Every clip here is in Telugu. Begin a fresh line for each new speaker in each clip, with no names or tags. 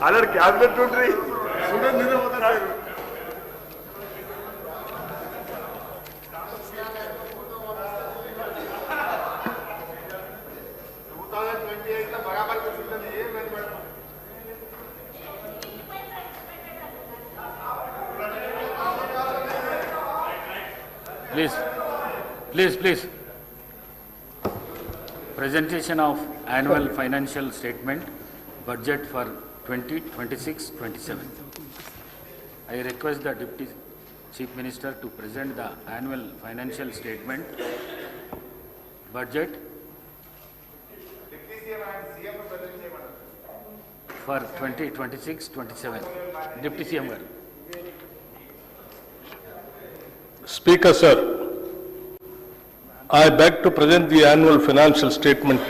ఆల్రెడీ క్యాబినెట్ ఉండ్రి
Please. Presentation of annual financial statement, budget for 2026-27. I request the Deputy Chief Minister to present the annual financial statement, budget for 2026-27. Deputy CM garu.
Speaker sir, I beg to present the annual financial statement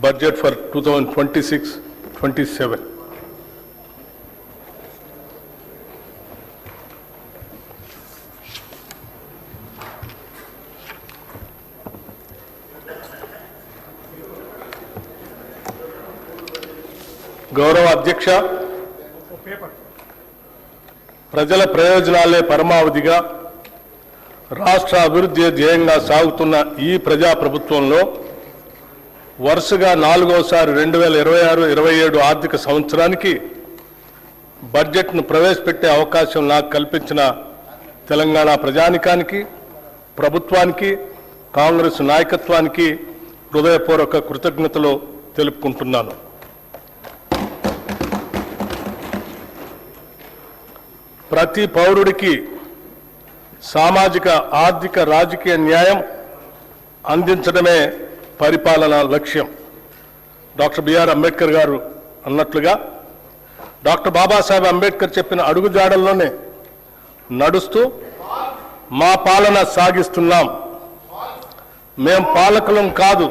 budget for 2026-27. గౌరవ అధ్యక్ష, ప్రజల ప్రయోజనాలే పరమావధిగా రాష్ట్ర అభివృద్ధి ధ్యేయంగా సాగుతున్న ఈ ప్రజాప్రభుత్వంలో వరుసగా 4వసారి 2026-27 ఆర్థిక సంవత్సరానికి బడ్జెట్ను ప్రవేశపెట్టే అవకాశం నాకు కల్పించిన తెలంగాణ ప్రజానికానికి, ప్రభుత్వానికి, కాంగ్రెస్ నాయకత్వానికి హృదయపూర్వక కృతజ్ఞతలు తెలుపుకుంటున్నాను. ప్రతి పౌరుడికి సామాజిక, ఆర్థిక, రాజకీయ న్యాయం అందించడమే పరిపాలన లక్ష్యం. డాక్టర్ బిఆర్ అంబేద్కర్ గారు అన్నట్లుగా డాక్టర్ బాబాసాహెబ్ అంబేద్కర్ చెప్పిన అడుగుజాడల్లోనే నడుస్తూ మా పాలన సాగిస్తున్నాం. మేం పాలకులం కాదు,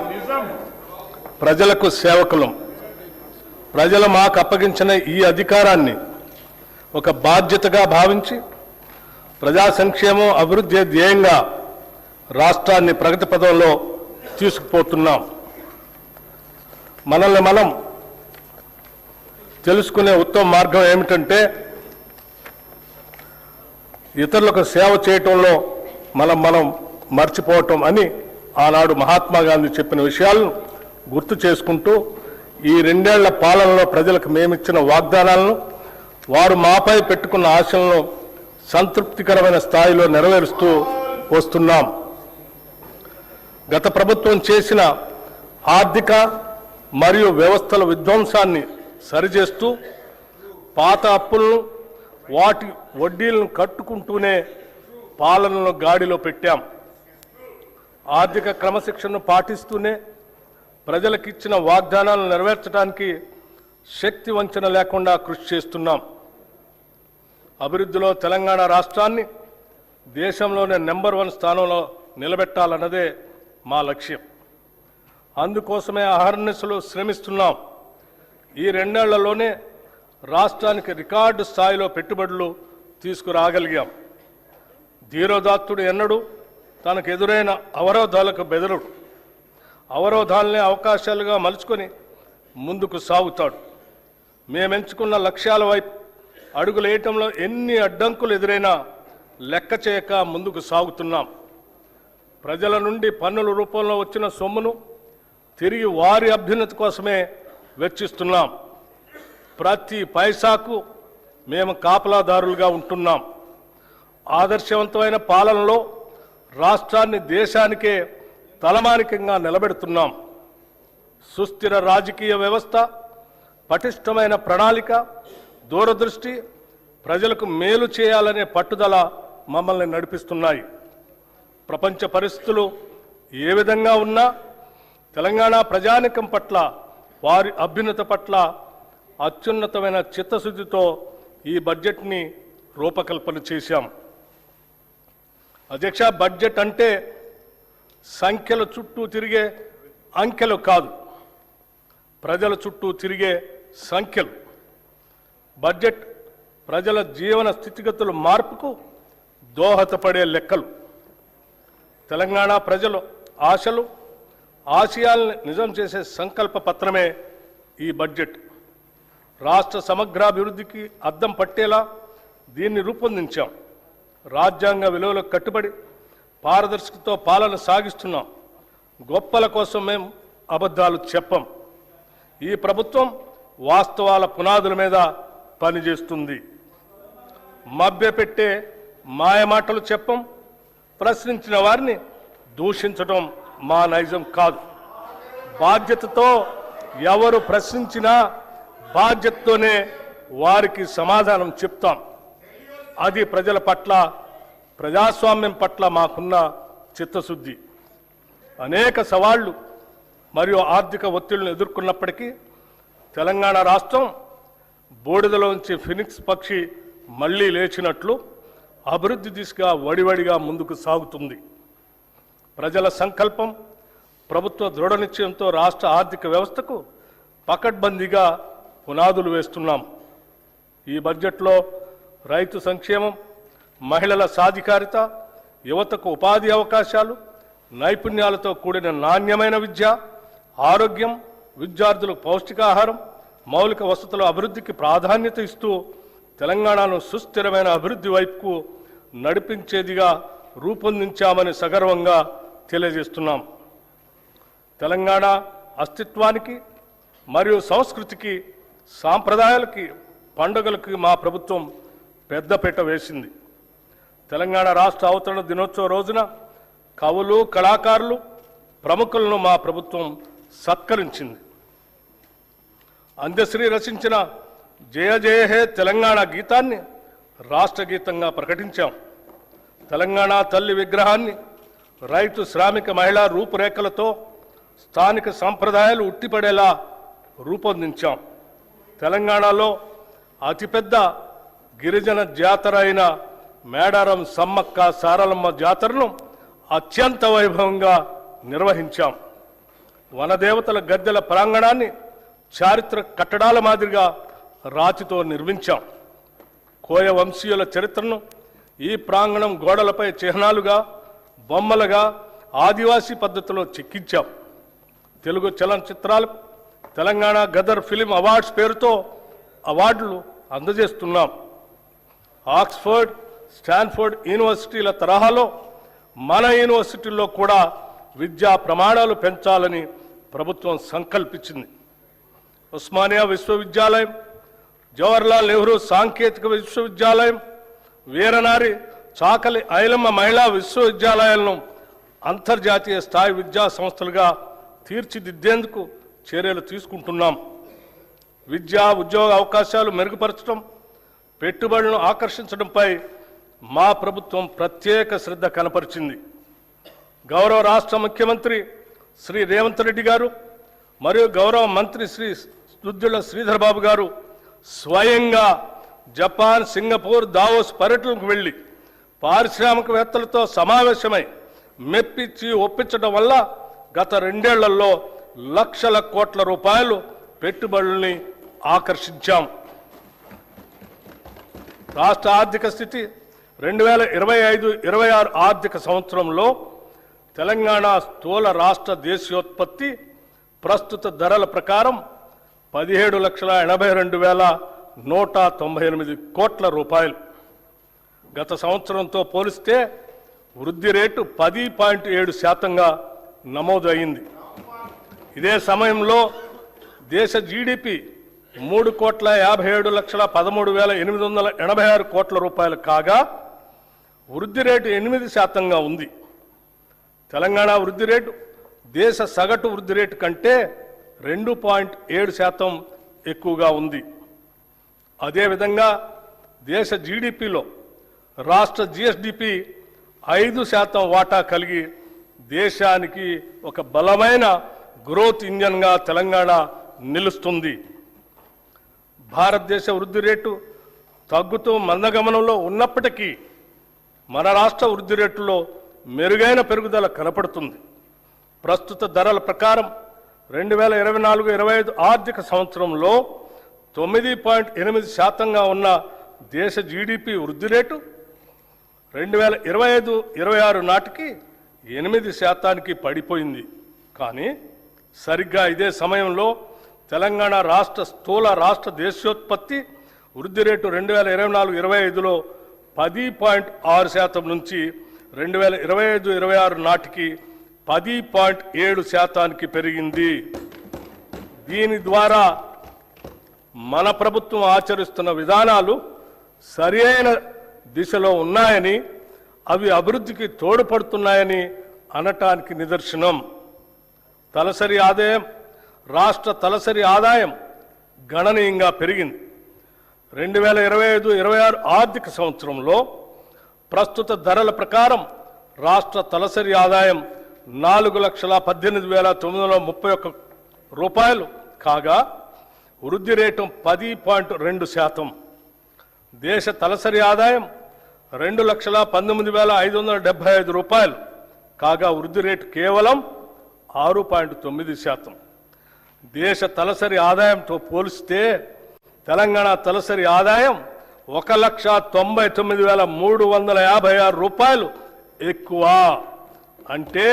ప్రజలకు సేవకులం. ప్రజలు మాకు అప్పగించిన ఈ అధికారాన్ని ఒక బాధ్యతగా భావించి ప్రజా సంక్షేమం, అభివృద్ధి ధ్యేయంగా రాష్ట్రాన్ని ప్రగతి పథంలో తీసుకుపోతున్నాం. మనల్ని మనం తెలుసుకునే ఉత్తమ మార్గం ఏమిటంటే ఇతరులకు సేవ చేయటంలో మనం మర్చిపోవటం అని ఆనాడు మహాత్మా గాంధీ చెప్పిన విషయాలను గుర్తు చేసుకుంటూ ఈ 2 ఏళ్ల పాలనలో ప్రజలకు మేమిచ్చిన వాగ్దానాలను, వారు మాపై పెట్టుకున్న ఆశలను సంతృప్తికరమైన స్థాయిలో నెరవేరుస్తూ వస్తున్నాం. గత ప్రభుత్వం చేసిన ఆర్థిక మరియు వ్యవస్థల విధ్వంసాన్ని సరిచేస్తూ పాత అప్పులను, వాటి వడ్డీలను కట్టుకుంటూనే పాలనను గాడిలో పెట్టాం. ఆర్థిక క్రమశిక్షణను పాటిస్తూనే ప్రజలకు ఇచ్చిన వాగ్దానాలను నెరవేర్చడానికి శక్తి వంచన లేకుండా కృషి చేస్తున్నాం. అభివృద్ధిలో తెలంగాణ రాష్ట్రాన్ని దేశంలోనే నెంబర్ 1 స్థానంలో నిలబెట్టాలన్నదే మా లక్ష్యం. అందుకోసమే అహర్నిశలు శ్రమిస్తున్నాం. ఈ 2 ఏళ్లలోనే రాష్ట్రానికి రికార్డు స్థాయిలో పెట్టుబడులు తీసుకురాగలిగాం. ధీరోదాత్తుడు ఎన్నడూ తనకు ఎదురైన అవరోధాలకు బెదరుడు. అవరోధాలనే అవకాశాలుగా మలుచుకొని ముందుకు సాగుతాడు. మేమెంచుకున్న లక్ష్యాల వైపు అడుగులేయటంలో ఎన్ని అడ్డంకులు ఎదురైనా లెక్క చేయక ముందుకు సాగుతున్నాం. ప్రజల నుండి పన్నుల రూపంలో వచ్చిన సొమ్మును తిరిగి వారి అభ్యున్నతి కోసమే వెచ్చిస్తున్నాం. ప్రతి పైసాకు మేము కాపలాదారులుగా ఉంటున్నాం. ఆదర్శవంతమైన పాలనలో రాష్ట్రాన్ని దేశానికే తలమానికంగా నిలబెడుతున్నాం. సుస్థిర రాజకీయ వ్యవస్థ, పటిష్టమైన ప్రణాళిక, దూరదృష్టి, ప్రజలకు మేలు చేయాలనే పట్టుదల మమ్మల్ని నడిపిస్తున్నాయి. ప్రపంచ పరిస్థితులు ఏ విధంగా ఉన్నా తెలంగాణ ప్రజానికం పట్ల, వారి అభ్యున్నత పట్ల అత్యున్నతమైన చిత్తశుద్ధితో ఈ బడ్జెట్ని రూపకల్పన చేశాం. అధ్యక్ష, బడ్జెట్ అంటే సంఖ్యల చుట్టూ తిరిగే అంకెలు కాదు, ప్రజల చుట్టూ తిరిగే సంఖ్యలు. బడ్జెట్ ప్రజల జీవన స్థితిగతుల మార్పుకు దోహదపడే లెక్కలు. తెలంగాణ ప్రజల ఆశలు, ఆశయాలను నిజం చేసే సంకల్ప పత్రమే ఈ బడ్జెట్. రాష్ట్ర సమగ్రాభివృద్ధికి అద్దం పట్టేలా దీన్ని రూపొందించాం. రాజ్యాంగ విలువలకు కట్టుబడి పారదర్శకతో పాలన సాగిస్తున్నాం. గొప్పల కోసం మేము అబద్ధాలు చెప్పం. ఈ ప్రభుత్వం వాస్తవాల పునాదుల మీద పనిచేస్తుంది. మభ్యపెట్టే మాయమాటలు చెప్పం. ప్రశ్నించిన వారిని దూషించడం మా నైజం కాదు. బాధ్యతతో ఎవరు ప్రశ్నించినా బాధ్యతతోనే వారికి సమాధానం చెప్తాం. అది ప్రజల పట్ల, ప్రజాస్వామ్యం పట్ల మాకున్న చిత్తశుద్ధి. అనేక సవాళ్లు మరియు ఆర్థిక ఒత్తిళ్లను ఎదుర్కొన్నప్పటికీ తెలంగాణ రాష్ట్రం బూడిదలోంచి ఫినిక్స్ పక్షి మళ్లీ లేచినట్లు అభివృద్ధి దిశగా వడివడిగా ముందుకు సాగుతుంది. ప్రజల సంకల్పం, ప్రభుత్వ దృఢ నిశ్చయంతో రాష్ట్ర ఆర్థిక వ్యవస్థకు పకడ్బందీగా పునాదులు వేస్తున్నాం. ఈ బడ్జెట్లో రైతు సంక్షేమం, మహిళల సాధికారిత, యువతకు ఉపాధి అవకాశాలు, నైపుణ్యాలతో కూడిన నాణ్యమైన విద్య, ఆరోగ్యం, విద్యార్థులకు పౌష్టికాహారం, మౌలిక వసతుల అభివృద్ధికి ప్రాధాన్యత ఇస్తూ తెలంగాణను సుస్థిరమైన అభివృద్ధి వైపుకు నడిపించేదిగా రూపొందించామని సగర్వంగా తెలియజేస్తున్నాం. తెలంగాణ అస్తిత్వానికి మరియు సంస్కృతికి, సాంప్రదాయాలకి, పండుగలకి మా ప్రభుత్వం పెద్దపీట వేసింది. తెలంగాణ రాష్ట్ర అవతరణ దినోత్సవ రోజున కవులు, కళాకారులు, ప్రముఖులను మా ప్రభుత్వం సత్కరించింది. అందశ్రీ రచించిన జయ జయ హే తెలంగాణ గీతాన్ని రాష్ట్ర గీతంగా ప్రకటించాం. తెలంగాణ తల్లి విగ్రహాన్ని రైతు, శ్రామిక, మహిళా రూపురేఖలతో స్థానిక సంప్రదాయాలు ఉట్టిపడేలా రూపొందించాం. తెలంగాణలో అతిపెద్ద గిరిజన జాతర అయిన మేడారం సమ్మక్క సారలమ్మ జాతరను అత్యంత వైభవంగా నిర్వహించాం. వనదేవతల గద్దెల ప్రాంగణాన్ని చారిత్రక కట్టడాల మాదిరిగా రాతితో నిర్మించాం. కోయ వంశీయుల చరిత్రను ఈ ప్రాంగణం గోడలపై చిహ్నాలుగా, బొమ్మలుగా ఆదివాసీ పద్ధతిలో చెక్కించాం. తెలుగు చలనచిత్రాలకు తెలంగాణ గదర్ ఫిలిం అవార్డ్స్ పేరుతో అవార్డులు అందజేస్తున్నాం. ఆక్స్ఫర్డ్, స్టాన్ఫోర్డ్ యూనివర్సిటీల తరహాలో మన యూనివర్సిటీల్లో కూడా విద్యా ప్రమాణాలు పెంచాలని ప్రభుత్వం సంకల్పించింది. ఉస్మానియా విశ్వవిద్యాలయం, జవహర్లాల్ నెహ్రూ సాంకేతిక విశ్వవిద్యాలయం, వీరనారి చాకలి ఐలమ్మ మహిళా విశ్వవిద్యాలయాలను అంతర్జాతీయ స్థాయి విద్యా సంస్థలుగా తీర్చిదిద్దేందుకు చర్యలు తీసుకుంటున్నాం. విద్యా, ఉద్యోగ అవకాశాలు మెరుగుపరచడం, పెట్టుబడులను ఆకర్షించడంపై మా ప్రభుత్వం ప్రత్యేక శ్రద్ధ కనపరిచింది. గౌరవ రాష్ట్ర ముఖ్యమంత్రి శ్రీ రేవంత్ రెడ్డి గారు మరియు గౌరవ మంత్రి శ్రీ దుద్దుల శ్రీధర్ బాబు గారు స్వయంగా జపాన్, సింగపూర్, దావోస్ పర్యటనకు వెళ్లి పారిశ్రామికవేత్తలతో సమావేశమై మెప్పించి ఒప్పించడం వల్ల గత 2 ఏళ్లలో లక్షల కోట్ల రూపాయలు పెట్టుబడుల్ని ఆకర్షించాం. రాష్ట్ర ఆర్థిక స్థితి 2025-26 ఆర్థిక సంవత్సరంలో తెలంగాణ స్థూల రాష్ట్ర దేశీయోత్పత్తి ప్రస్తుత ధరల ప్రకారం 17,82,198 కోట్ల రూపాయలు. గత సంవత్సరంతో పోలిస్తే వృద్ధి రేటు 10.7% నమోదు అయింది. ఇదే సమయంలో దేశ జీడిపి 3,57,13,886 కోట్ల రూపాయలు కాగా వృద్ధి రేటు 8% ఉంది. తెలంగాణ వృద్ధి రేటు దేశ సగటు వృద్ధి రేటు కంటే 2.7% ఎక్కువగా ఉంది. అదేవిధంగా దేశ జీడిపిలో రాష్ట్ర జిఎస్డిపి 5% వాటా కలిగి దేశానికి ఒక బలమైన గ్రోత్ ఇంజన్గా తెలంగాణ నిలుస్తుంది. భారతదేశ వృద్ధి రేటు తగ్గుతూ మందగమనంలో ఉన్నప్పటికీ మన రాష్ట్ర వృద్ధి రేటులో మెరుగైన పెరుగుదల కనపడుతుంది. ప్రస్తుత ధరల ప్రకారం 2024-25 ఆర్థిక సంవత్సరంలో 9.8% ఉన్న దేశ జీడిపి వృద్ధి రేటు 2025-26 నాటికి 8% పడిపోయింది. కానీ సరిగ్గా ఇదే సమయంలో తెలంగాణ రాష్ట్ర స్థూల రాష్ట్ర దేశోత్పత్తి వృద్ధి రేటు 2024-25లో 10.6% నుంచి 2025-26 నాటికి 10.7% పెరిగింది. దీని ద్వారా మన ప్రభుత్వం ఆచరిస్తున్న విధానాలు సరైన దిశలో ఉన్నాయని, అవి అభివృద్ధికి తోడ్పడుతున్నాయని అనటానికి నిదర్శనం. తలసరి ఆదాయం, రాష్ట్ర తలసరి ఆదాయం గణనీయంగా పెరిగింది. 2025-26 ఆర్థిక సంవత్సరంలో ప్రస్తుత ధరల ప్రకారం రాష్ట్ర తలసరి ఆదాయం 4,18,931 రూపాయలు కాగా వృద్ధి రేటు 10.2%. దేశ తలసరి ఆదాయం 2,19,575 రూపాయలు కాగా వృద్ధి రేటు కేవలం 6.9%. దేశ తలసరి ఆదాయంతో పోలిస్తే తెలంగాణ తలసరి ఆదాయం 1,99,356 రూపాయలు ఎక్కువ, అంటే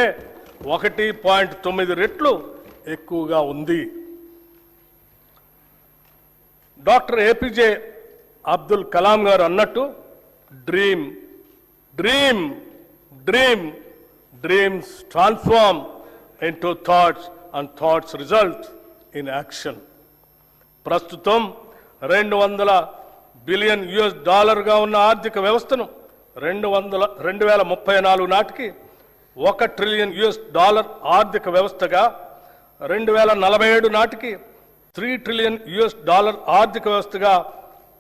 1.9 రెట్లు ఎక్కువగా ఉంది. డాక్టర్ ఏపీజే అబ్దుల్ కలాం గారు అన్నట్టు dream dream dream dreams transform into thoughts and thoughts result in action. ప్రస్తుతం $200 బిలియన్ ఉన్న ఆర్థిక వ్యవస్థను 2034 నాటికి $1 ట్రిలియన్ ఆర్థిక వ్యవస్థగా, 2047 నాటికి $3 ట్రిలియన్ ఆర్థిక వ్యవస్థగా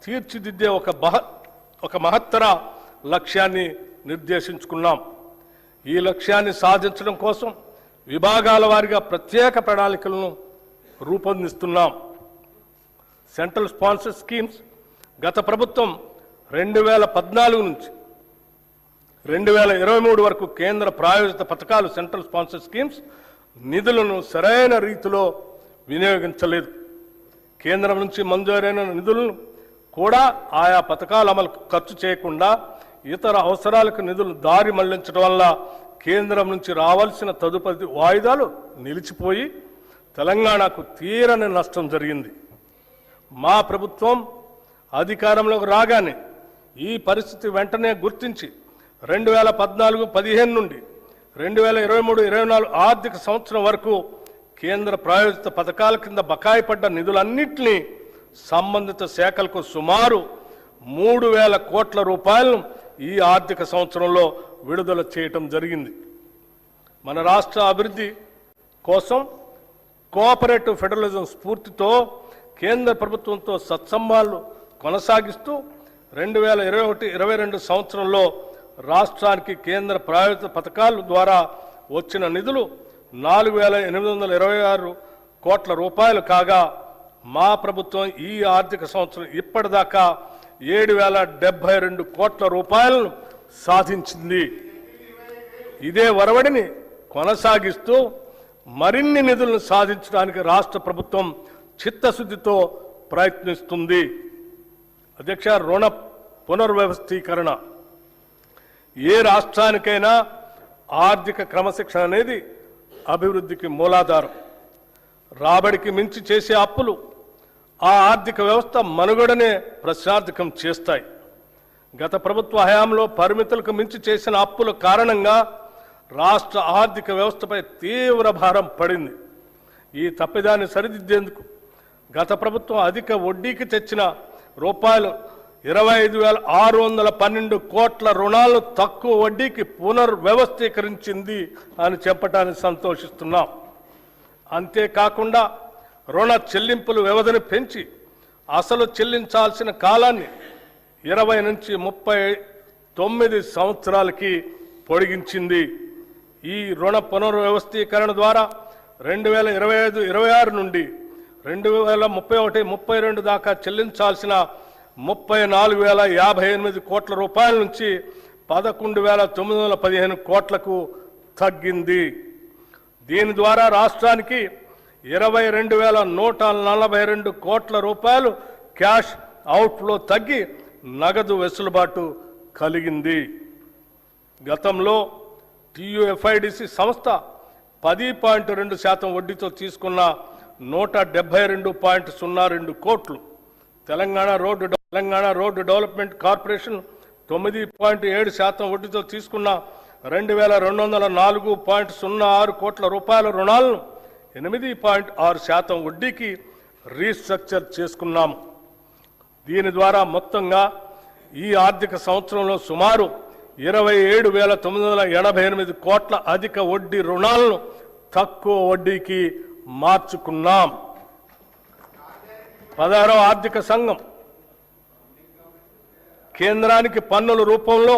తీర్చిదిద్దే ఒక మహత్తర లక్ష్యాన్ని నిర్దేశించుకున్నాం. ఈ లక్ష్యాన్ని సాధించడం కోసం విభాగాల వారీగా ప్రత్యేక ప్రణాళికలను రూపొందిస్తున్నాం. సెంట్రల్ స్పాన్సర్ స్కీమ్స్ గత ప్రభుత్వం 2014 నుంచి 2023 వరకు కేంద్ర ప్రాయోజిత పథకాలు సెంట్రల్ స్పాన్సర్ స్కీమ్స్ నిధులను సరైన రీతిలో వినియోగించలేదు. కేంద్రం నుంచి మంజూరైన నిధులను కూడా ఆయా పథకాల అమలుకు ఖర్చు చేయకుండా ఇతర అవసరాలకు నిధులు దారి మళ్లించడం వల్ల కేంద్రం నుంచి రావాల్సిన తదుపరి వాయిదాలు నిలిచిపోయి తెలంగాణకు తీరని నష్టం జరిగింది. మా ప్రభుత్వం అధికారంలోకి రాగానే ఈ పరిస్థితి వెంటనే గుర్తించి 2014-15 నుండి 2023-24 ఆర్థిక సంవత్సరం వరకు కేంద్ర ప్రాయోజిత పథకాల కింద బకాయి పడ్డ నిధులన్నింటినీ సంబంధిత శాఖలకు సుమారు 3,000 కోట్ల రూపాయలను ఈ ఆర్థిక సంవత్సరంలో విడుదల చేయటం జరిగింది. మన రాష్ట్ర అభివృద్ధి కోసం కోఆపరేటివ్ ఫెడరలిజం స్ఫూర్తితో కేంద్ర ప్రభుత్వంతో సత్సంబంధాలు కొనసాగిస్తూ 2021-22 సంవత్సరంలో రాష్ట్రానికి కేంద్ర ప్రాయోజిత పథకాల ద్వారా వచ్చిన నిధులు 4,826 కోట్ల రూపాయలు కాగా మా ప్రభుత్వం ఈ ఆర్థిక సంవత్సరం ఇప్పటిదాకా 7,072 కోట్ల రూపాయలను సాధించింది. ఇదే వరవడిని కొనసాగిస్తూ మరిన్ని నిధులను సాధించడానికి రాష్ట్ర ప్రభుత్వం చిత్తశుద్ధితో ప్రయత్నిస్తుంది. అధ్యక్ష, రుణ పునర్వ్యవస్థీకరణ ఏ రాష్ట్రానికైనా ఆర్థిక క్రమశిక్షణ అనేది అభివృద్ధికి మూలాధారం. రాబడికి మించి చేసే అప్పులు ఆ ఆర్థిక వ్యవస్థ మనుగడనే ప్రశ్నార్థకం చేస్తాయి. గత ప్రభుత్వ హయాంలో పరిమితులకు మించి చేసిన అప్పుల కారణంగా రాష్ట్ర ఆర్థిక వ్యవస్థపై తీవ్ర భారం పడింది. ఈ తప్పిదాన్ని సరిదిద్దేందుకు గత ప్రభుత్వం అధిక వడ్డీకి తెచ్చిన ₹25,612 కోట్ల రుణాలను తక్కువ వడ్డీకి పునర్వ్యవస్థీకరించింది అని చెప్పడానికి సంతోషిస్తున్నాం. అంతేకాకుండా రుణ చెల్లింపుల వ్యవధిని పెంచి అసలు చెల్లించాల్సిన కాలాన్ని 20 నుంచి 39 సంవత్సరాలకి పొడిగించింది. ఈ రుణ పునర్వ్యవస్థీకరణ ద్వారా 2025-26 నుండి 2031-32 దాకా చెల్లించాల్సిన 34,058 కోట్ల రూపాయల నుంచి 11,915 కోట్లకు తగ్గింది. దీని ద్వారా రాష్ట్రానికి 22,142 కోట్ల రూపాయలు క్యాష్ అవుట్ఫ్లో తగ్గి నగదు వెసులుబాటు కలిగింది. గతంలో TUFIDC సంస్థ 10.2% వడ్డీతో తీసుకున్న 172.02 కోట్లు, తెలంగాణ రోడ్డు డెవలప్మెంట్ కార్పొరేషన్ 9.7% వడ్డీతో తీసుకున్న 2,204.06 కోట్ల రూపాయల రుణాలను 8.6% వడ్డీకి రీస్ట్రక్చర్ చేసుకున్నాము. దీని ద్వారా మొత్తంగా ఈ ఆర్థిక సంవత్సరంలో సుమారు 27,988 కోట్ల అధిక వడ్డీ రుణాలను తక్కువ వడ్డీకి మార్చుకున్నాం. 16వ ఆర్థిక సంఘం కేంద్రానికి పన్నుల రూపంలో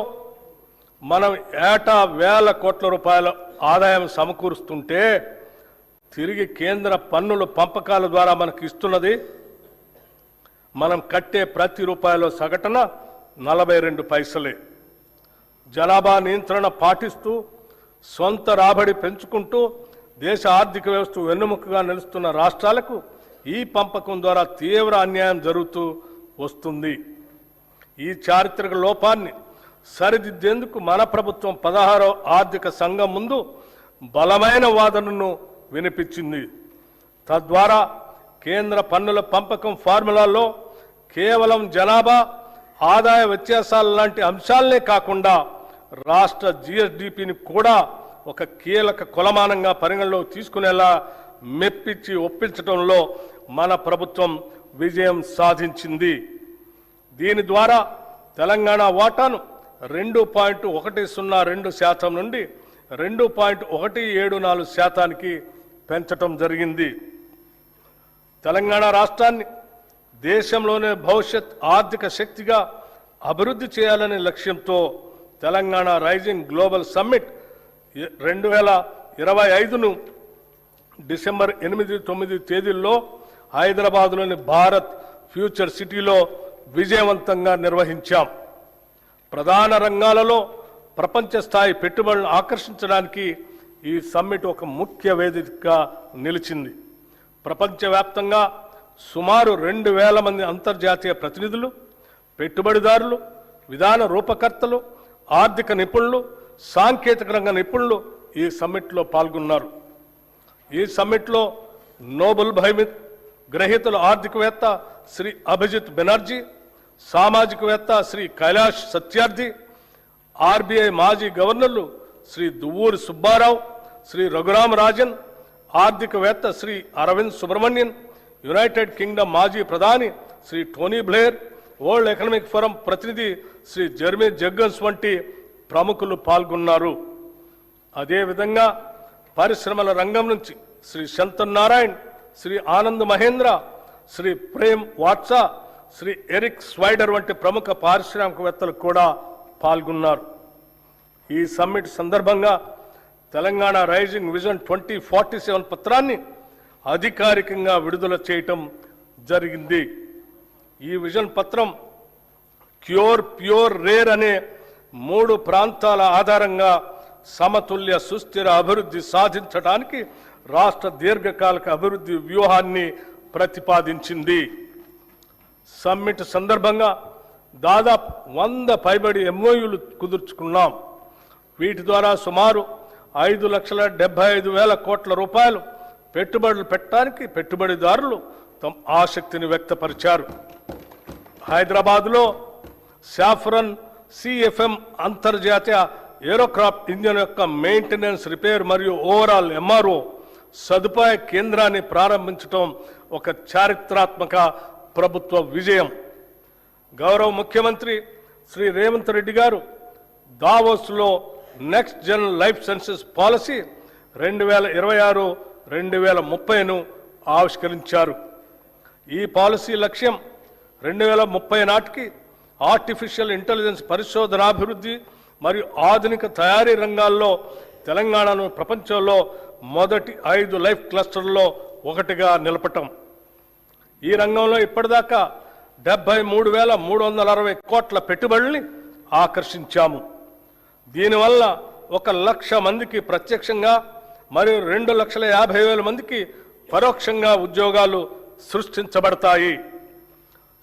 మనం ఏటా వేల కోట్ల రూపాయల ఆదాయం సమకూరుస్తుంటే తిరిగి కేంద్ర పన్నుల పంపకాల ద్వారా మనకు ఇస్తున్నది మనం కట్టే ప్రతి రూపాయలో సగటున 42 పైసలే. జనాభా నియంత్రణ పాటిస్తూ సొంత రాబడి పెంచుకుంటూ దేశ ఆర్థిక వ్యవస్థ వెన్నుముకగా నిలుస్తున్న రాష్ట్రాలకు ఈ పంపకం ద్వారా తీవ్ర అన్యాయం జరుగుతూ వస్తుంది. ఈ చారిత్రక లోపాన్ని సరిదిద్దేందుకు మన ప్రభుత్వం 16వ ఆర్థిక సంఘం ముందు బలమైన వాదనను వినిపించింది. తద్వారా కేంద్ర పన్నుల పంపకం ఫార్ములాలో కేవలం జనాభా ఆదాయ వ్యత్యాసాల లాంటి అంశాలనే కాకుండా రాష్ట్ర జిఎస్డిపిని కూడా ఒక కీలక కొలమానంగా పరిగణలో తీసుకునేలా మెప్పించి ఒప్పించడంలో మన ప్రభుత్వం విజయం సాధించింది. దీని ద్వారా తెలంగాణ వాటాను 2.102% నుండి 2.174%కి పెంచటం జరిగింది. తెలంగాణ రాష్ట్రాన్ని దేశంలోనే భవిష్యత్ ఆర్థిక శక్తిగా అభివృద్ధి చేయాలనే లక్ష్యంతో తెలంగాణ రైజింగ్ గ్లోబల్ సమ్మిట్ 2025ను డిసెంబర్ 8-9 తేదీల్లో హైదరాబాద్లోని భారత్ ఫ్యూచర్ సిటీలో విజయవంతంగా నిర్వహించాం. ప్రధాన రంగాలలో ప్రపంచ స్థాయి పెట్టుబడులను ఆకర్షించడానికి ఈ సమ్మిట్ ఒక ముఖ్య వేదికగా నిలిచింది. ప్రపంచవ్యాప్తంగా సుమారు 2,000 మంది అంతర్జాతీయ ప్రతినిధులు, పెట్టుబడిదారులు, విధాన రూపకర్తలు, ఆర్థిక నిపుణులు, సాంకేతిక రంగ నిపుణులు ఈ సమ్మిట్లో పాల్గొన్నారు. ఈ సమ్మిట్లో నోబెల్ బహుమతి గ్రహీతలు ఆర్థికవేత్త శ్రీ అభిజిత్ బెనర్జీ, సామాజికవేత్త శ్రీ కైలాష్ సత్యార్థి, ఆర్బీఐ మాజీ గవర్నర్లు శ్రీ దువ్వూరి సుబ్బారావు, శ్రీ రఘురామ రాజన్, ఆర్థికవేత్త శ్రీ అరవింద్ సుబ్రహ్మణ్యన్, యునైటెడ్ కింగ్డమ్ మాజీ ప్రధాని Shri Tony Blair, world economic forum ప్రతినిధి శ్రీ జెర్మీ జగ్గన్స్ వంటి ప్రముఖులు పాల్గొన్నారు. అదేవిధంగా పరిశ్రమల రంగం నుంచి శ్రీ శంతన్ నారాయణ్, శ్రీ ఆనంద్ మహేంద్ర, శ్రీ ప్రేమ్ వాట్సా, శ్రీ ఎరిక్ స్వైడర్ వంటి ప్రముఖ పారిశ్రామికవేత్తలు కూడా పాల్గొన్నారు. ఈ సమ్మిట్ సందర్భంగా తెలంగాణ రైజింగ్ విజన్ 2047 పత్రాన్ని అధికారికంగా విడుదల చేయటం జరిగింది. ఈ విజన్ పత్రం క్యూర్, ప్యూర్, రేర్ అనే 3 ప్రాంతాల ఆధారంగా సమతుల్య సుస్థిర అభివృద్ధి సాధించడానికి రాష్ట్ర దీర్ఘకాలిక అభివృద్ధి వ్యూహాన్ని ప్రతిపాదించింది. సమ్మిట్ సందర్భంగా దాదాపు 100 పైబడి ఎంఓయూలు కుదుర్చుకున్నాం. వీటి ద్వారా సుమారు 5,75,000 కోట్ల రూపాయలు పెట్టుబడులు పెట్టడానికి పెట్టుబడిదారులు తమ ఆసక్తిని వ్యక్తపరిచారు. హైదరాబాద్లో సాఫ్రన్ సిఎఫ్ఎం అంతర్జాతీయ ఏరోక్రాఫ్ట్ ఇంజన్ యొక్క మెయింటెనెన్స్, రిపేర్ మరియు ఓవరాల్ ఎంఆర్ఓ సదుపాయ కేంద్రాన్ని ప్రారంభించడం ఒక చారిత్రాత్మక ప్రభుత్వ విజయం. గౌరవ ముఖ్యమంత్రి శ్రీ రేవంత్ రెడ్డి గారు దావోస్లో next gen life sciences policy 2026-2030ను ఆవిష్కరించారు. ఈ పాలసీ లక్ష్యం 2030 నాటికి ఆర్టిఫిషియల్ ఇంటెలిజెన్స్ పరిశోధనాభివృద్ధి మరియు ఆధునిక తయారీ రంగాల్లో తెలంగాణను ప్రపంచంలో మొదటి 5 లైఫ్ క్లస్టర్లలో ఒకటిగా నిలపటం. ఈ రంగంలో ఇప్పటిదాకా 73,360 కోట్ల పెట్టుబడుల్ని ఆకర్షించాము. దీనివల్ల 1,00,000 మందికి ప్రత్యక్షంగా మరియు 2,50,000 మందికి పరోక్షంగా ఉద్యోగాలు సృష్టించబడతాయి.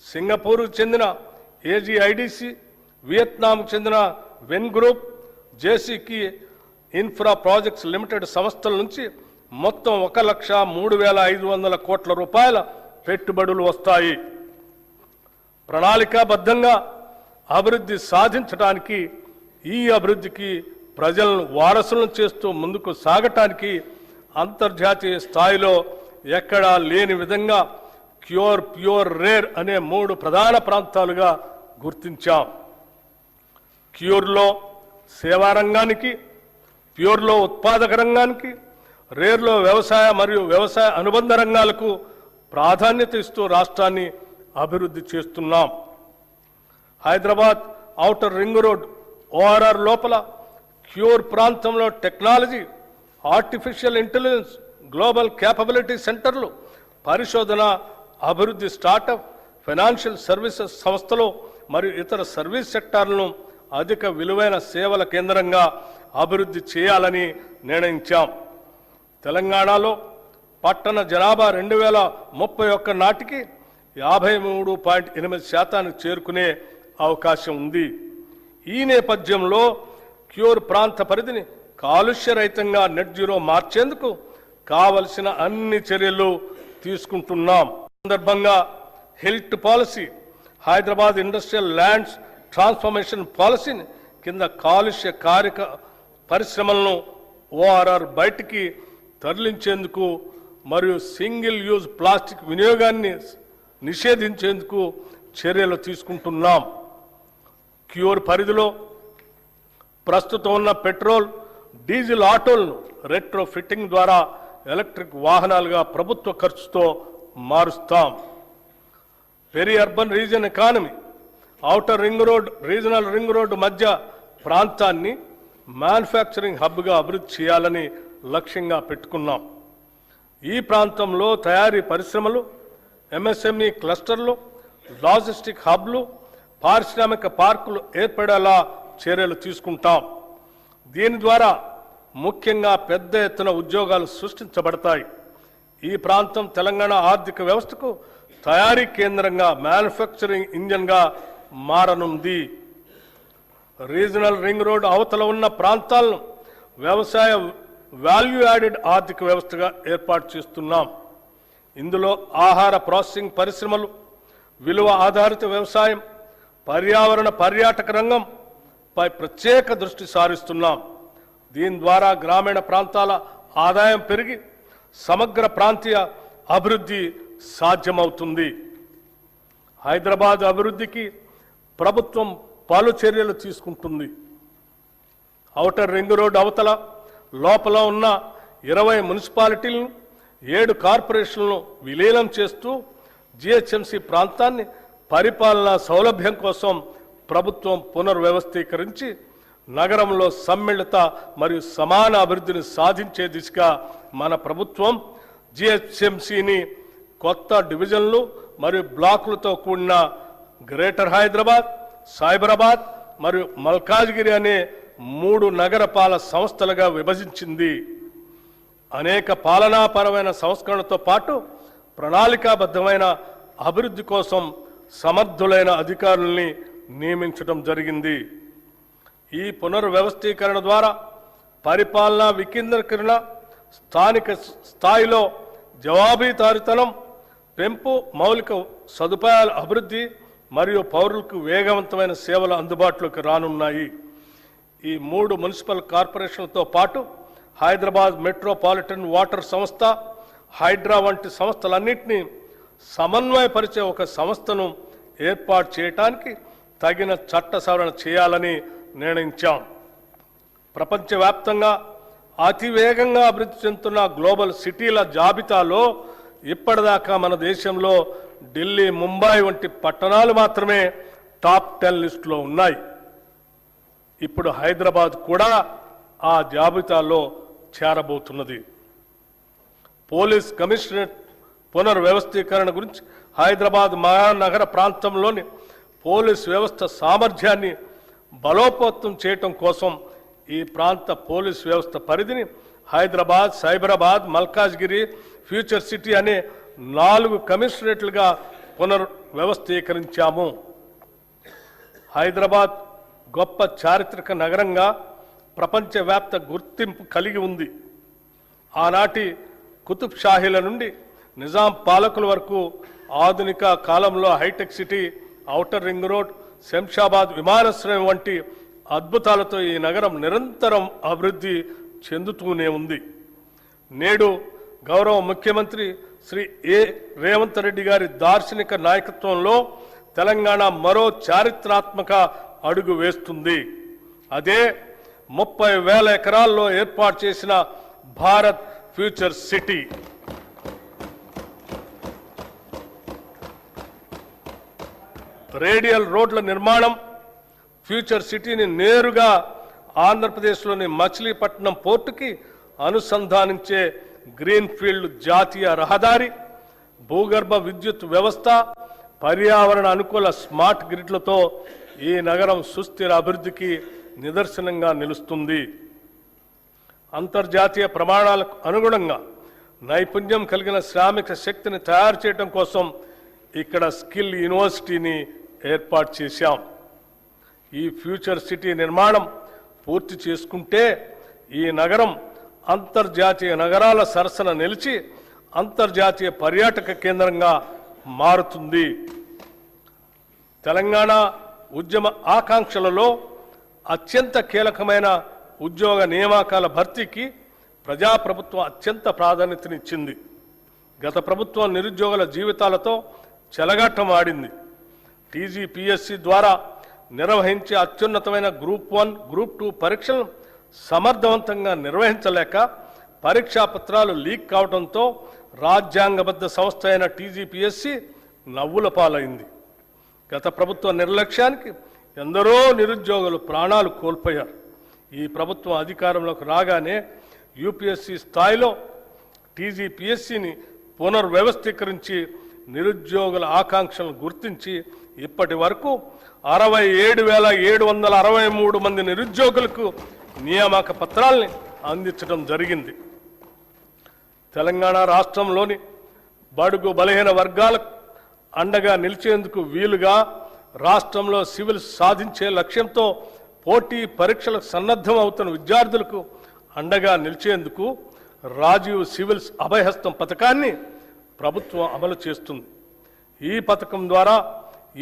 సింగపూర్కు చెందిన ఏజీఐడిసి, వియత్నాంకు చెందిన వెన్ గ్రూప్, జేసీకి ఇన్ఫ్రా ప్రాజెక్ట్స్ లిమిటెడ్ సంస్థల నుంచి మొత్తం 1,03,500 కోట్ల రూపాయల పెట్టుబడులు వస్తాయి. ప్రణాళికాబద్ధంగా అభివృద్ధి సాధించడానికి, ఈ అభివృద్ధికి ప్రజలను వారసులను చేస్తూ ముందుకు సాగటానికి అంతర్జాతీయ స్థాయిలో ఎక్కడా లేని విధంగా క్యూర్, ప్యూర్, రేర్ అనే 3 ప్రధాన ప్రాంతాలుగా గుర్తించాం. క్యూర్లో సేవా రంగానికి, ప్యూర్లో ఉత్పాదక రంగానికి, రేర్లో వ్యవసాయ మరియు వ్యవసాయ అనుబంధ రంగాలకు ప్రాధాన్యత ఇస్తూ రాష్ట్రాన్ని అభివృద్ధి చేస్తున్నాం. Hyderabad outer ring road ORR లోపల క్యూర్ ప్రాంతంలో technology, artificial intelligence, global capability సెంటర్లు, పరిశోధన, అభివృద్ధి, స్టార్టప్, ఫైనాన్షియల్ సర్వీసెస్ సంస్థలు మరియు ఇతర సర్వీస్ సెక్టార్లను అధిక విలువైన సేవల కేంద్రంగా అభివృద్ధి చేయాలని నిర్ణయించాం. తెలంగాణలో పట్టణ జనాభా 2031 నాటికి 53.8% చేరుకునే అవకాశం ఉంది. ఈ నేపథ్యంలో క్యూర్ ప్రాంత పరిధిని కాలుష్యరహితంగా నెట్ జీరో మార్చేందుకు కావలసిన అన్ని చర్యలు తీసుకుంటున్నాం. సందర్భంగా health policy, Hyderabad industrial lands transformation పాలసీని కింద కాలుష్య కారక పరిశ్రమలను ORR బయటికి తరలించేందుకు మరియు సింగిల్ యూజ్ ప్లాస్టిక్ వినియోగాన్ని నిషేధించేందుకు చర్యలు తీసుకుంటున్నాం. క్యూర్ పరిధిలో ప్రస్తుతం ఉన్న పెట్రోల్, డీజిల్ ఆటోలను రెట్రో ఫిట్టింగ్ ద్వారా ఎలక్ట్రిక్ వాహనాలుగా ప్రభుత్వ ఖర్చుతో మారుస్తాం. Peri urban region economy, outer ring road, regional ring road మధ్య ప్రాంతాన్ని మ్యానుఫ్యాక్చరింగ్ హబ్గా అభివృద్ధి చేయాలని లక్ష్యంగా పెట్టుకున్నాం. ఈ ప్రాంతంలో తయారీ పరిశ్రమలు, MSME క్లస్టర్లు, లాజిస్టిక్ హబ్లు, పారిశ్రామిక పార్కులు ఏర్పడేలా చర్యలు తీసుకుంటాం. దీని ద్వారా ముఖ్యంగా పెద్ద ఎత్తున ఉద్యోగాలు సృష్టించబడతాయి. ఈ ప్రాంతం తెలంగాణ ఆర్థిక వ్యవస్థకు తయారీ కేంద్రంగా, మ్యానుఫ్యాక్చరింగ్ ఇంజన్గా మారనుంది. రీజనల్ రింగ్ రోడ్ అవతల ఉన్న ప్రాంతాలను వ్యవసాయ వాల్యూ యాడెడ్ ఆర్థిక వ్యవస్థగా ఏర్పాటు చేస్తున్నాం. ఇందులో ఆహార ప్రాసెసింగ్ పరిశ్రమలు, విలువ ఆధారిత వ్యవసాయం, పర్యావరణ పర్యాటక రంగంపై ప్రత్యేక దృష్టి సారిస్తున్నాం. దీని ద్వారా గ్రామీణ ప్రాంతాల ఆదాయం పెరిగి సమగ్ర ప్రాంతీయ అభివృద్ధి సాధ్యమవుతుంది. హైదరాబాద్ అభివృద్ధికి ప్రభుత్వం పలు చర్యలు తీసుకుంటుంది. ఔటర్ రింగ్ రోడ్ అవతల లోపల ఉన్న 20 మున్సిపాలిటీలను, 7 కార్పొరేషన్లను విలీనం చేస్తూ GHMC ప్రాంతాన్ని పరిపాలనా సౌలభ్యం కోసం ప్రభుత్వం పునర్వ్యవస్థీకరించి నగరంలో సమ్మిళిత మరియు సమాన అభివృద్ధిని సాధించే దిశగా మన ప్రభుత్వం GHMCని కొత్త డివిజన్లు మరియు బ్లాకులతో కూడిన గ్రేటర్ హైదరాబాద్, సైబరాబాద్ మరియు మల్కాజ్గిరి అనే 3 నగరపాలక సంస్థలుగా విభజించింది. అనేక పాలనాపరమైన సంస్కరణతో పాటు ప్రణాళికాబద్ధమైన అభివృద్ధి కోసం సమర్థులైన అధికారుల్ని నియమించడం జరిగింది. ఈ పునర్వ్యవస్థీకరణ ద్వారా పరిపాలనా వికేంద్రీకరణ, స్థానిక స్థాయిలో జవాబుదారీతనం పెంపు, మౌలిక సదుపాయాల అభివృద్ధి మరియు పౌరులకు వేగవంతమైన సేవలు అందుబాటులోకి రానున్నాయి. ఈ 3 మున్సిపల్ కార్పొరేషన్లతో పాటు హైదరాబాద్ మెట్రోపాలిటన్ వాటర్ సంస్థ, హైడ్రా వంటి సంస్థలన్నింటినీ సమన్వయపరిచే ఒక సంస్థను ఏర్పాటు చేయడానికి తగిన చట్ట సవరణ చేయాలని నిర్ణయించాం. ప్రపంచవ్యాప్తంగా అతివేగంగా అభివృద్ధి చెందుతున్న గ్లోబల్ సిటీల జాబితాలో ఇప్పటిదాకా మన దేశంలో ఢిల్లీ, ముంబై వంటి పట్టణాలు మాత్రమే టాప్ 10 లిస్టులో ఉన్నాయి. ఇప్పుడు హైదరాబాద్ కూడా ఆ జాబితాలో చేరబోతున్నది. పోలీస్ కమిషనరేట్ పునర్వ్యవస్థీకరణ గురించి హైదరాబాద్ మహానగర ప్రాంతంలోని పోలీస్ వ్యవస్థ సామర్థ్యాన్ని బలోపేతం చేయటం కోసం ఈ ప్రాంత పోలీస్ వ్యవస్థ పరిధిని హైదరాబాద్, సైబరాబాద్, మల్కాజ్గిరి, ఫ్యూచర్ సిటీ అనే 4 కమిషనరేట్లుగా పునర్వ్యవస్థీకరించాము. హైదరాబాద్ గొప్ప చారిత్రక నగరంగా ప్రపంచవ్యాప్త గుర్తింపు కలిగి ఉంది. ఆనాటి కుతుబ్ షాహీల నుండి నిజాం పాలకుల వరకు ఆధునిక కాలంలో hitech city, outer ring road, Shamshabad విమానాశ్రయం వంటి అద్భుతాలతో ఈ నగరం నిరంతరం అభివృద్ధి చెందుతూనే ఉంది. నేడు గౌరవ ముఖ్యమంత్రి శ్రీ రేవంత్ రెడ్డి గారి దార్శనిక నాయకత్వంలో తెలంగాణ మరో చారిత్రాత్మక అడుగు వేస్తుంది. అదే 30,000 ఎకరాల్లో ఏర్పాటు చేసిన భారత్ ఫ్యూచర్ సిటీ. రేడియల్ రోడ్ల నిర్మాణం, ఫ్యూచర్ సిటీని నేరుగా ఆంధ్రప్రదేశ్లోని మచిలీపట్నం పోర్టుకి అనుసంధానించే గ్రీన్ఫీల్డ్ జాతీయ రహదారి, భూగర్భ విద్యుత్ వ్యవస్థ, పర్యావరణ అనుకూల స్మార్ట్ గ్రిడ్లతో ఈ నగరం సుస్థిర అభివృద్ధికి నిదర్శనంగా నిలుస్తుంది. అంతర్జాతీయ ప్రమాణాలకు అనుగుణంగా నైపుణ్యం కలిగిన శ్రామిక శక్తిని తయారు చేయడం కోసం ఇక్కడ స్కిల్ యూనివర్సిటీని ఏర్పాటు చేశాం. ఈ ఫ్యూచర్ సిటీ నిర్మాణం పూర్తి చేసుకుంటే ఈ నగరం అంతర్జాతీయ నగరాల సరసన నిలిచి అంతర్జాతీయ పర్యాటక కేంద్రంగా మారుతుంది. తెలంగాణ ఉద్యమ ఆకాంక్షలలో అత్యంత కీలకమైన ఉద్యోగ నియామకాల భర్తీకి ప్రజాప్రభుత్వం అత్యంత ప్రాధాన్యతనిచ్చింది. గత ప్రభుత్వం నిరుద్యోగుల జీవితాలతో చెలగాటం ఆడింది. టీజీపీఎస్సీ ద్వారా నిర్వహించే అత్యున్నతమైన గ్రూప్ 1, గ్రూప్ 2 పరీక్షలను సమర్థవంతంగా నిర్వహించలేక పరీక్షా పత్రాలు లీక్ కావడంతో రాజ్యాంగబద్ధ సంస్థ అయిన టీజీపీఎస్సీ నవ్వుల పాలైంది. గత ప్రభుత్వ నిర్లక్ష్యానికి ఎందరో నిరుద్యోగులు ప్రాణాలు కోల్పోయారు. ఈ ప్రభుత్వం అధికారంలోకి రాగానే యూపీఎస్సీ స్థాయిలో టీజీపీఎస్సీని పునర్వ్యవస్థీకరించి నిరుద్యోగుల ఆకాంక్షలను గుర్తించి ఇప్పటి వరకు 67,763 మంది నిరుద్యోగులకు నియామక పత్రాల్ని అందించడం జరిగింది. తెలంగాణ రాష్ట్రంలోని బడుగు బలహీన వర్గాలకు అండగా నిలిచేందుకు వీలుగా రాష్ట్రంలో సివిల్ సాధించే లక్ష్యంతో పోటీ పరీక్షలకు సన్నద్ధం అవుతున్న విద్యార్థులకు అండగా నిలిచేందుకు రాజీవ్ సివిల్స్ అభయహస్తం పథకాన్ని ప్రభుత్వం అమలు చేస్తుంది. ఈ పథకం ద్వారా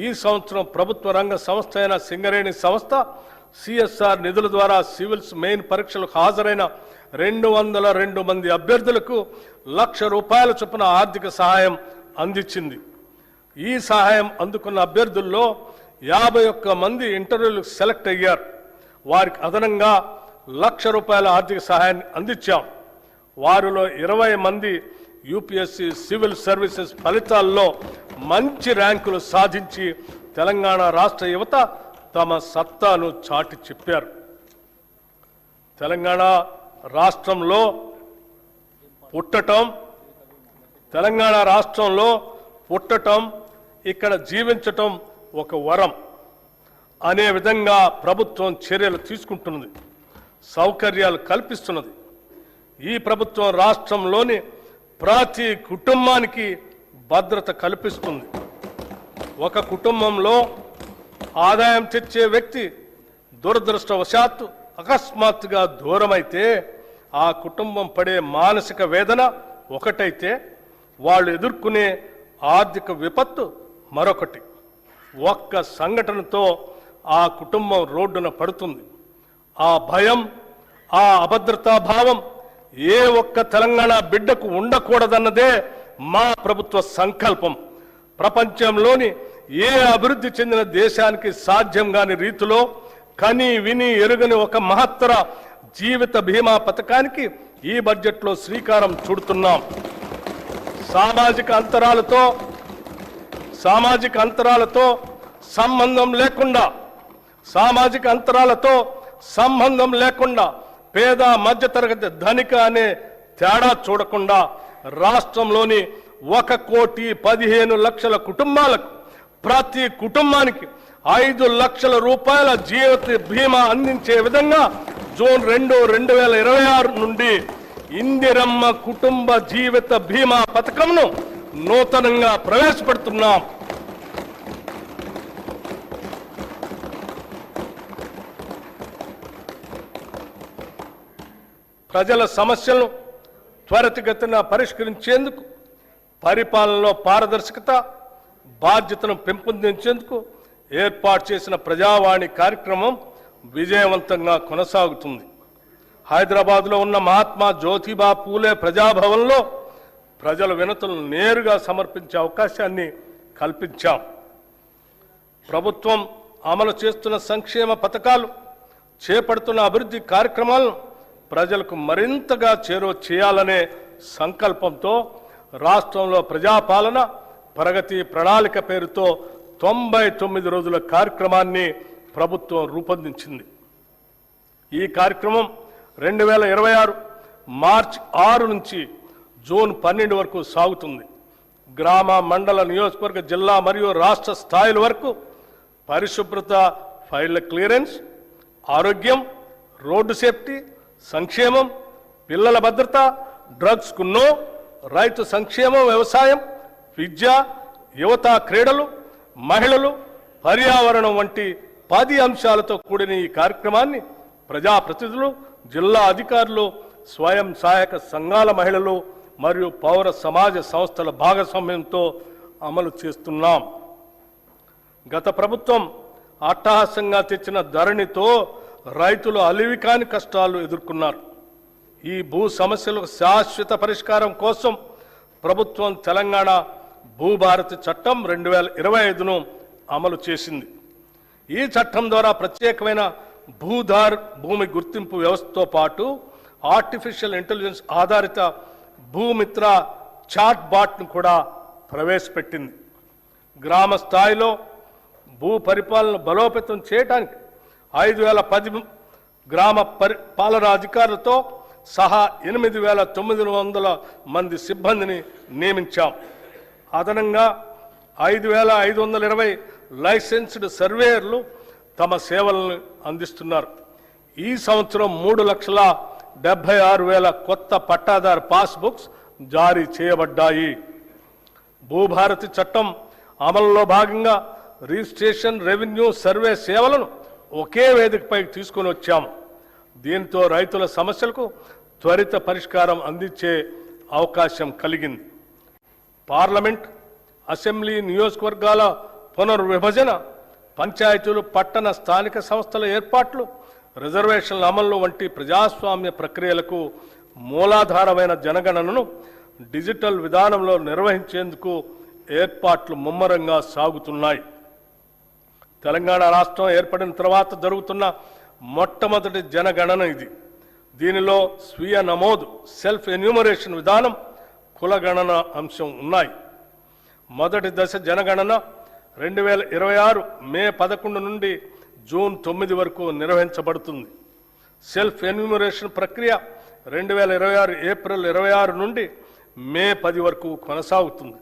ఈ సంవత్సరం ప్రభుత్వ రంగ సంస్థ అయిన సింగరేణి సంస్థ సిఎస్ఆర్ నిధుల ద్వారా సివిల్స్ మెయిన్ పరీక్షలకు హాజరైన 202 మంది అభ్యర్థులకు ₹1,00,000 చొప్పున ఆర్థిక సహాయం అందించింది. ఈ సహాయం అందుకున్న అభ్యర్థుల్లో 51 మంది ఇంటర్వ్యూలకు సెలెక్ట్ అయ్యారు. వారికి అదనంగా ₹1,00,000 ఆర్థిక సహాయాన్ని అందించాం. వారిలో 20 మంది యూపీఎస్సీ సివిల్ సర్వీసెస్ ఫలితాల్లో మంచి ర్యాంకులు సాధించి తెలంగాణ రాష్ట్ర యువత తమ సత్తాను చాటి చెప్పారు. తెలంగాణ రాష్ట్రంలో పుట్టటం ఇక్కడ జీవించటం ఒక వరం అనే విధంగా ప్రభుత్వం చర్యలు తీసుకుంటున్నది, సౌకర్యాలు కల్పిస్తున్నది. ఈ ప్రభుత్వం రాష్ట్రంలోని ప్రతి కుటుంబానికి భద్రత కల్పిస్తుంది. ఒక కుటుంబంలో ఆదాయం తెచ్చే వ్యక్తి దురదృష్టవశాత్తు అకస్మాత్తుగా దూరమైతే ఆ కుటుంబం పడే మానసిక వేదన ఒకటైతే వాళ్ళు ఎదుర్కొనే ఆర్థిక విపత్తు మరొకటి. ఒక్క సంఘటనతో ఆ కుటుంబం రోడ్డున పడుతుంది. ఆ భయం, ఆ అభద్రతా భావం ఏ ఒక్క తెలంగాణ బిడ్డకు ఉండకూడదన్నదే మా ప్రభుత్వ సంకల్పం. ప్రపంచంలోని ఏ అభివృద్ధి చెందిన దేశానికి సాధ్యం కాని రీతిలో కని విని ఎరుగని ఒక మహత్తర జీవిత బీమా పథకానికి ఈ బడ్జెట్లో శ్రీకారం చుడుతున్నాం. సామాజిక అంతరాలతో సంబంధం లేకుండా పేద మధ్యతరగతి ధనిక అనే తేడా చూడకుండా రాష్ట్రంలోని 1,15,00,000 కుటుంబాలకు ప్రతి కుటుంబానికి ₹5,00,000 జీవిత బీమా అందించే విధంగా జూన్ 2, 2026 నుండి ఇందిరమ్మ కుటుంబ జీవిత బీమా పథకంను నూతనంగా ప్రవేశపెడుతున్నాం. ప్రజల సమస్యలను త్వరితగతిన పరిష్కరించేందుకు, పరిపాలనలో పారదర్శకత, బాధ్యతను పెంపొందించేందుకు ఏర్పాటు చేసిన ప్రజావాణి కార్యక్రమం విజయవంతంగా కొనసాగుతుంది. హైదరాబాద్లో ఉన్న మహాత్మా జ్యోతిబా పూలే ప్రజాభవన్లో ప్రజల వినతులను నేరుగా సమర్పించే అవకాశాన్ని కల్పించాం. ప్రభుత్వం అమలు చేస్తున్న సంక్షేమ పథకాలు, చేపడుతున్న అభివృద్ధి కార్యక్రమాలను ప్రజలకు మరింతగా చేరువ చేయాలనే సంకల్పంతో రాష్ట్రంలో ప్రజాపాలన ప్రగతి ప్రణాళిక పేరుతో 99 రోజుల కార్యక్రమాన్ని ప్రభుత్వం రూపొందించింది. ఈ కార్యక్రమం 2026 మార్చి 6 నుంచి జూన్ 12 వరకు సాగుతుంది. గ్రామ, మండల, నియోజకవర్గ, జిల్లా మరియు రాష్ట్ర స్థాయిల వరకు పరిశుభ్రత, ఫైళ్ల క్లియరెన్స్, ఆరోగ్యం, రోడ్డు సేఫ్టీ, సంక్షేమం, పిల్లల భద్రత, డ్రగ్స్కు నో, రైతు సంక్షేమం, వ్యవసాయం, విద్య, యువత, క్రీడలు, మహిళలు, పర్యావరణం వంటి 10 అంశాలతో కూడిన ఈ కార్యక్రమాన్ని ప్రజాప్రతినిధులు, జిల్లా అధికారులు, స్వయం సహాయక సంఘాల మహిళలు మరియు పౌర సమాజ సంస్థల భాగస్వామ్యంతో అమలు చేస్తున్నాం. గత ప్రభుత్వం అట్టహాసంగా తెచ్చిన ధరణితో రైతులు అలివికాని కష్టాలు ఎదుర్కొన్నారు. ఈ భూ సమస్యలకు శాశ్వత పరిష్కారం కోసం ప్రభుత్వం తెలంగాణ భూభారతి చట్టం 2025ను అమలు చేసింది. ఈ చట్టం ద్వారా ప్రత్యేకమైన భూధార్ భూమి గుర్తింపు వ్యవస్థతో పాటు ఆర్టిఫిషియల్ ఇంటెలిజెన్స్ ఆధారిత భూమిత్ర చాట్ బాట్ను కూడా ప్రవేశపెట్టింది. గ్రామ స్థాయిలో భూ పరిపాలన బలోపేతం చేయడానికి 5010 గ్రామ పాలనా అధికారులతో సహా 8900 మంది సిబ్బందిని నియమించాం. అదనంగా 5520 లైసెన్స్డ్ సర్వేయర్లు తమ సేవలను అందిస్తున్నారు. ఈ సంవత్సరం 3,76,000 కొత్త పట్టాదారు పాస్బుక్స్ జారీ చేయబడ్డాయి. భూభారతి చట్టం అమలులో భాగంగా రిజిస్ట్రేషన్, రెవెన్యూ, సర్వే సేవలను ఒకే వేదికపై తీసుకొని వచ్చాము. దీంతో రైతుల సమస్యలకు త్వరిత పరిష్కారం అందించే అవకాశం కలిగింది. పార్లమెంట్, అసెంబ్లీ, నియోజకవర్గాల పునర్విభజన, పంచాయతీలు, పట్టణ స్థానిక సంస్థల ఏర్పాట్లు, రిజర్వేషన్ల అమలు వంటి ప్రజాస్వామ్య ప్రక్రియలకు మూలాధారమైన జనగణనను డిజిటల్ విధానంలో నిర్వహించేందుకు ఏర్పాట్లు ముమ్మరంగా సాగుతున్నాయి. తెలంగాణ రాష్ట్రం ఏర్పడిన తర్వాత జరుగుతున్న మొట్టమొదటి జనగణన ఇది. దీనిలో స్వీయ నమోదు, సెల్ఫ్ ఎన్యూమరేషన్ విధానం, కులగణన అంశం ఉన్నాయి. మొదటి దశ జనగణన 2026 మే 11 నుండి జూన్ 9 వరకు నిర్వహించబడుతుంది. సెల్ఫ్ ఎన్యూమరేషన్ ప్రక్రియ 2026 ఏప్రిల్ 26 నుండి మే 10 వరకు కొనసాగుతుంది.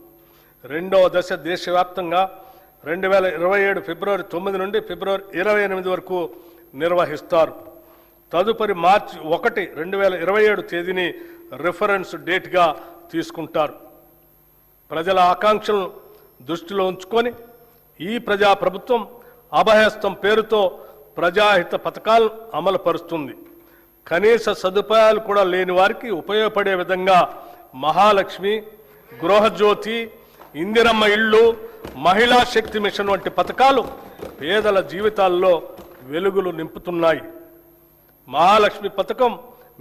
రెండవ దశ దేశవ్యాప్తంగా 2027 ఫిబ్రవరి 9 నుండి ఫిబ్రవరి 28 వరకు నిర్వహిస్తారు. తదుపరి మార్చి 1, 2027 తేదీని రిఫరెన్స్ డేట్గా తీసుకుంటారు. ప్రజల ఆకాంక్షలను దృష్టిలో ఉంచుకొని ఈ ప్రజా ప్రభుత్వం అభయహస్తం పేరుతో ప్రజాహిత పథకాలను అమలు పరుస్తుంది. కనీస సదుపాయాలు కూడా లేని వారికి ఉపయోగపడే విధంగా మహాలక్ష్మి, గృహజ్యోతి, ఇందిరమ్మ ఇళ్ళు, మహిళా శక్తి మిషన్ వంటి పథకాలు పేదల జీవితాల్లో వెలుగులు నింపుతున్నాయి. మహాలక్ష్మి పథకం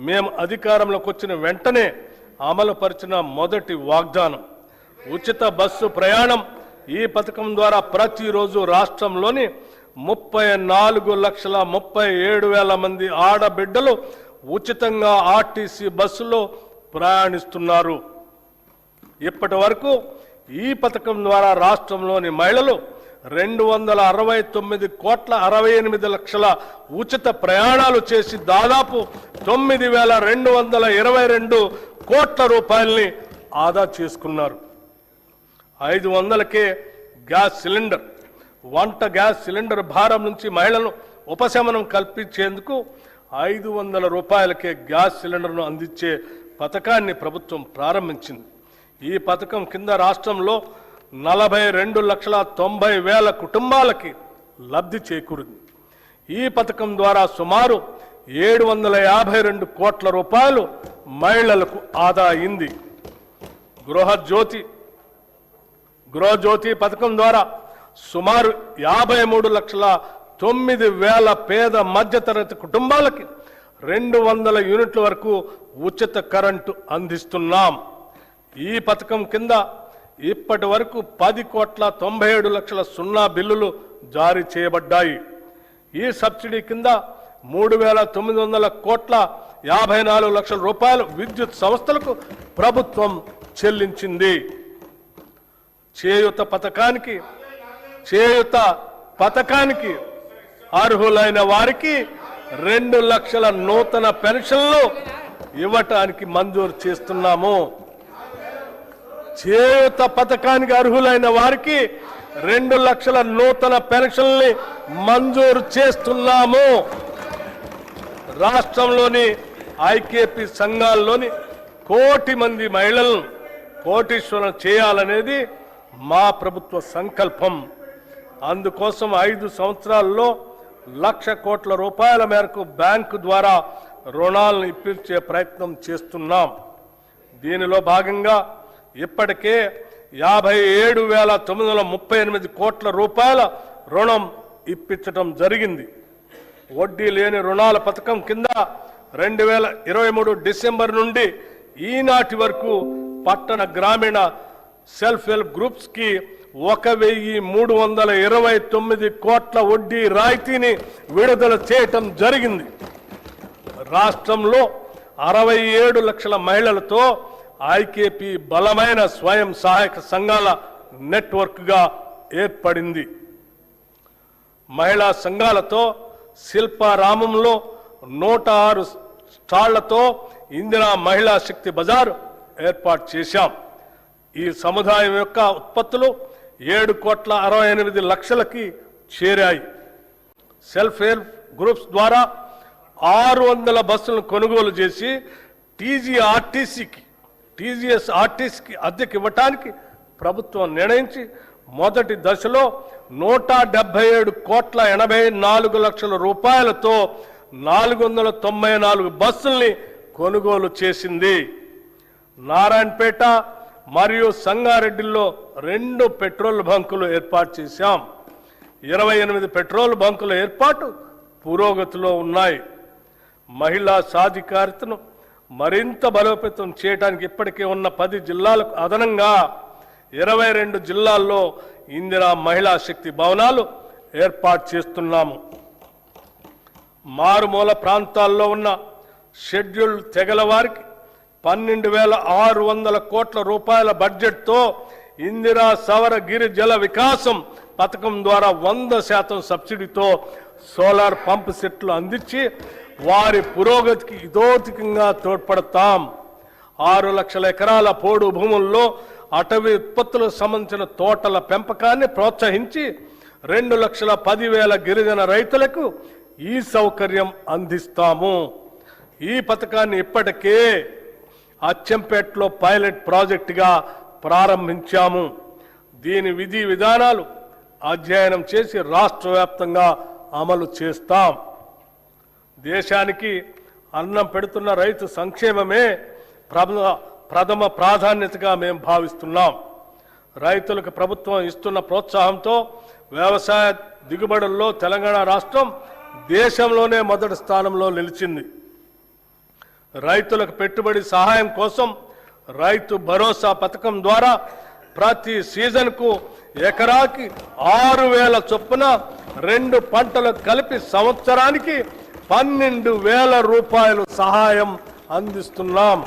మేము అధికారంలోకి వచ్చిన వెంటనే అమలుపరిచిన మొదటి వాగ్దానం. ఉచిత బస్సు ప్రయాణం. ఈ పథకం ద్వారా ప్రతిరోజు రాష్ట్రంలోని 34,37,000 మంది ఆడబిడ్డలు ఉచితంగా ఆర్టీసీ బస్సులో ప్రయాణిస్తున్నారు. ఇప్పటి వరకు ఈ పథకం ద్వారా రాష్ట్రంలోని మహిళలు 269,68,00,000 ఉచిత ప్రయాణాలు చేసి దాదాపు 9,222 కోట్ల రూపాయల్ని ఆదా చేసుకున్నారు. 500కే గ్యాస్ సిలిండర్. వంట గ్యాస్ సిలిండర్ భారం నుంచి మహిళలను ఉపశమనం కల్పించేందుకు 500 రూపాయలకే గ్యాస్ సిలిండర్ను అందించే పథకాన్ని ప్రభుత్వం ప్రారంభించింది. ఈ పథకం కింద రాష్ట్రంలో 42,90,000 కుటుంబాలకి లబ్ధి చేకూరింది. ఈ పథకం ద్వారా సుమారు 752 కోట్ల రూపాయలు మహిళలకు ఆదా అయింది. గృహజ్యోతి పథకం ద్వారా సుమారు 53,09,000 పేద మధ్యతరగతి కుటుంబాలకి 200 యూనిట్ల వరకు ఉచిత కరెంటు అందిస్తున్నాం. ఈ పథకం కింద ఇప్పటి వరకు 10,97,00,000 సున్నా బిల్లులు జారీ చేయబడ్డాయి. ఈ సబ్సిడీ కింద 3,900,54,00,000 రూపాయలు విద్యుత్ సంస్థలకు ప్రభుత్వం చెల్లించింది. చేయూత పథకానికి అర్హులైన వారికి 2 లక్షల నూతన పెన్షన్లు ఇవ్వటానికి మంజూరు చేస్తున్నాము. చేయూత పథకానికి అర్హులైన వారికి 2 లక్షల నూతన పెన్షన్లు మంజూరు చేస్తున్నాము. రాష్ట్రంలోని ఐకేపీ సంఘాల్లోని 1 కోటి మంది మహిళలను కోటీశ్వరం చేయాలనేది మా ప్రభుత్వ సంకల్పం. అందుకోసం 5 సంవత్సరాల్లో 1,00,000 కోట్ల రూపాయల మేరకు బ్యాంకు ద్వారా రుణాలను ఇప్పించే ప్రయత్నం చేస్తున్నాం. దీనిలో భాగంగా ఇప్పటికే 57,938 కోట్ల రూపాయల రుణం ఇప్పించడం జరిగింది. వడ్డీ లేని రుణాల పథకం కింద 2023 డిసెంబర్ నుండి ఈనాటి వరకు పట్టణ గ్రామీణ సెల్ఫ్ హెల్ప్ గ్రూప్స్ కి 1,329 కోట్ల వడ్డీ రాయితీని విడుదల చేయటం జరిగింది. రాష్ట్రంలో 67 లక్షల మహిళలతో ఐకేపీ బలమైన స్వయం సహాయక సంఘాల నెట్వర్క్ గా ఏర్పడింది. మహిళా సంఘాలతో శిల్పారామంలో 106 స్టాళ్లతో ఇందిరా మహిళా శక్తి బజార్ ఏర్పాటు చేశాం. ఈ సముదాయం యొక్క ఉత్పత్తులు 7,68,00,000కి చేరాయి. సెల్ఫ్ హెల్ప్ గ్రూప్స్ ద్వారా 600 బస్సులను కొనుగోలు చేసి టీజీఎస్ఆర్టీసీకి అద్దెకి ఇవ్వటానికి ప్రభుత్వం నిర్ణయించి మొదటి దశలో 177,84,00,000 రూపాయలతో 494 బస్సుల్ని కొనుగోలు చేసింది. నారాయణపేట మరియు సంగారెడ్డిలో 2 పెట్రోల్ బంకులు ఏర్పాటు చేశాం. 28 పెట్రోల్ బంకుల ఏర్పాటు పురోగతిలో ఉన్నాయి. మహిళా సాధికారతను మరింత బలోపేతం చేయడానికి ఇప్పటికే ఉన్న 10 జిల్లాలకు అదనంగా 22 జిల్లాల్లో ఇందిరా మహిళా శక్తి భవనాలు ఏర్పాటు చేస్తున్నాము. మారుమూల ప్రాంతాల్లో ఉన్న షెడ్యూల్డ్ తెగల వారికి 12,600 కోట్ల రూపాయల బడ్జెట్తో ఇందిరా సవర గిరి జల వికాసం పథకం ద్వారా 100% సబ్సిడీతో సోలార్ పంప్ సెట్లు అందించి వారి పురోగతికి ఇదోతికంగా తోడ్పడతాం. 6 లక్షల ఎకరాల పోడు భూముల్లో అటవీ ఉత్పత్తులకు సంబంధించిన తోటల పెంపకాన్ని ప్రోత్సహించి 2,10,000 గిరిజన రైతులకు ఈ సౌకర్యం అందిస్తాము. ఈ పథకాన్ని ఇప్పటికే అచ్చంపేటలో పైలట్ ప్రాజెక్టుగా ప్రారంభించాము. దీని విధి విధానాలు అధ్యయనం చేసి రాష్ట్ర వ్యాప్తంగా అమలు చేస్తాం. దేశానికి అన్నం పెడుతున్న రైతు సంక్షేమమే ప్రథమ ప్రాధాన్యతగా మేము భావిస్తున్నాం. రైతులకు ప్రభుత్వం ఇస్తున్న ప్రోత్సాహంతో వ్యవసాయ దిగుబడుల్లో తెలంగాణ రాష్ట్రం దేశంలోనే మొదటి స్థానంలో నిలిచింది. రైతులకు పెట్టుబడి సహాయం కోసం రైతు భరోసా పథకం ద్వారా ప్రతి సీజన్కు ఎకరాకి 6,000 చొప్పున 2 పంటలు కలిపి సంవత్సరానికి 12,000 రూపాయలు సహాయం అందిస్తున్నాం.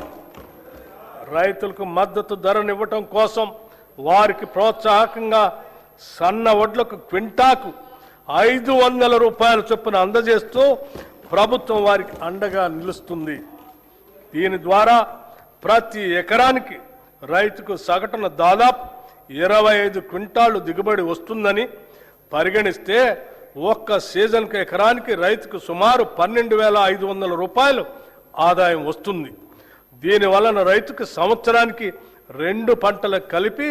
రైతులకు మద్దతు ధరనివ్వటం కోసం వారికి ప్రోత్సాహకంగా సన్న వడ్లకు క్వింటాకు 500 రూపాయల చొప్పున అందజేస్తూ ప్రభుత్వం వారికి అండగా నిలుస్తుంది. దీని ద్వారా ప్రతి ఎకరానికి రైతుకు సగటున దాదాపు 25 క్వింటాళ్లు దిగుబడి వస్తుందని పరిగణిస్తే ఒక్క సీజన్కు ఎకరానికి రైతుకు సుమారు 12,500 రూపాయలు ఆదాయం వస్తుంది. దీనివలన రైతుకు సంవత్సరానికి 2 పంటలకు కలిపి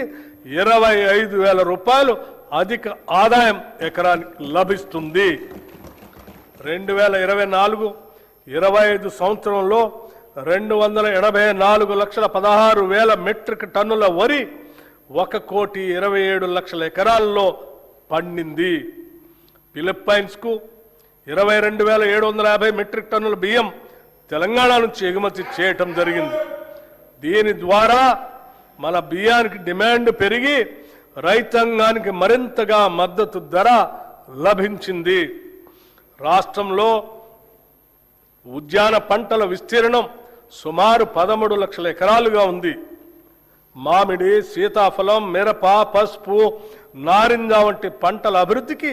25,000 రూపాయలు అధిక ఆదాయం ఎకరానికి లభిస్తుంది. 2024-25 సంవత్సరంలో 284,16,000 మెట్రిక్ టన్నుల వరి 1,27,00,000 ఎకరాల్లో పండింది. ఫిలిప్పైన్స్కు 22,750 మెట్రిక్ టన్నుల బియ్యం తెలంగాణ నుంచి ఎగుమతి చేయటం జరిగింది. దీని ద్వారా మన బియ్యానికి డిమాండ్ పెరిగి రైతాంగానికి మరింతగా మద్దతు ధర లభించింది. రాష్ట్రంలో ఉద్యాన పంటల విస్తీర్ణం సుమారు 13 లక్షల ఎకరాలుగా ఉంది. మామిడి, సీతాఫలం, మిరప, పసుపు, నారింజ వంటి పంటల అభివృద్ధికి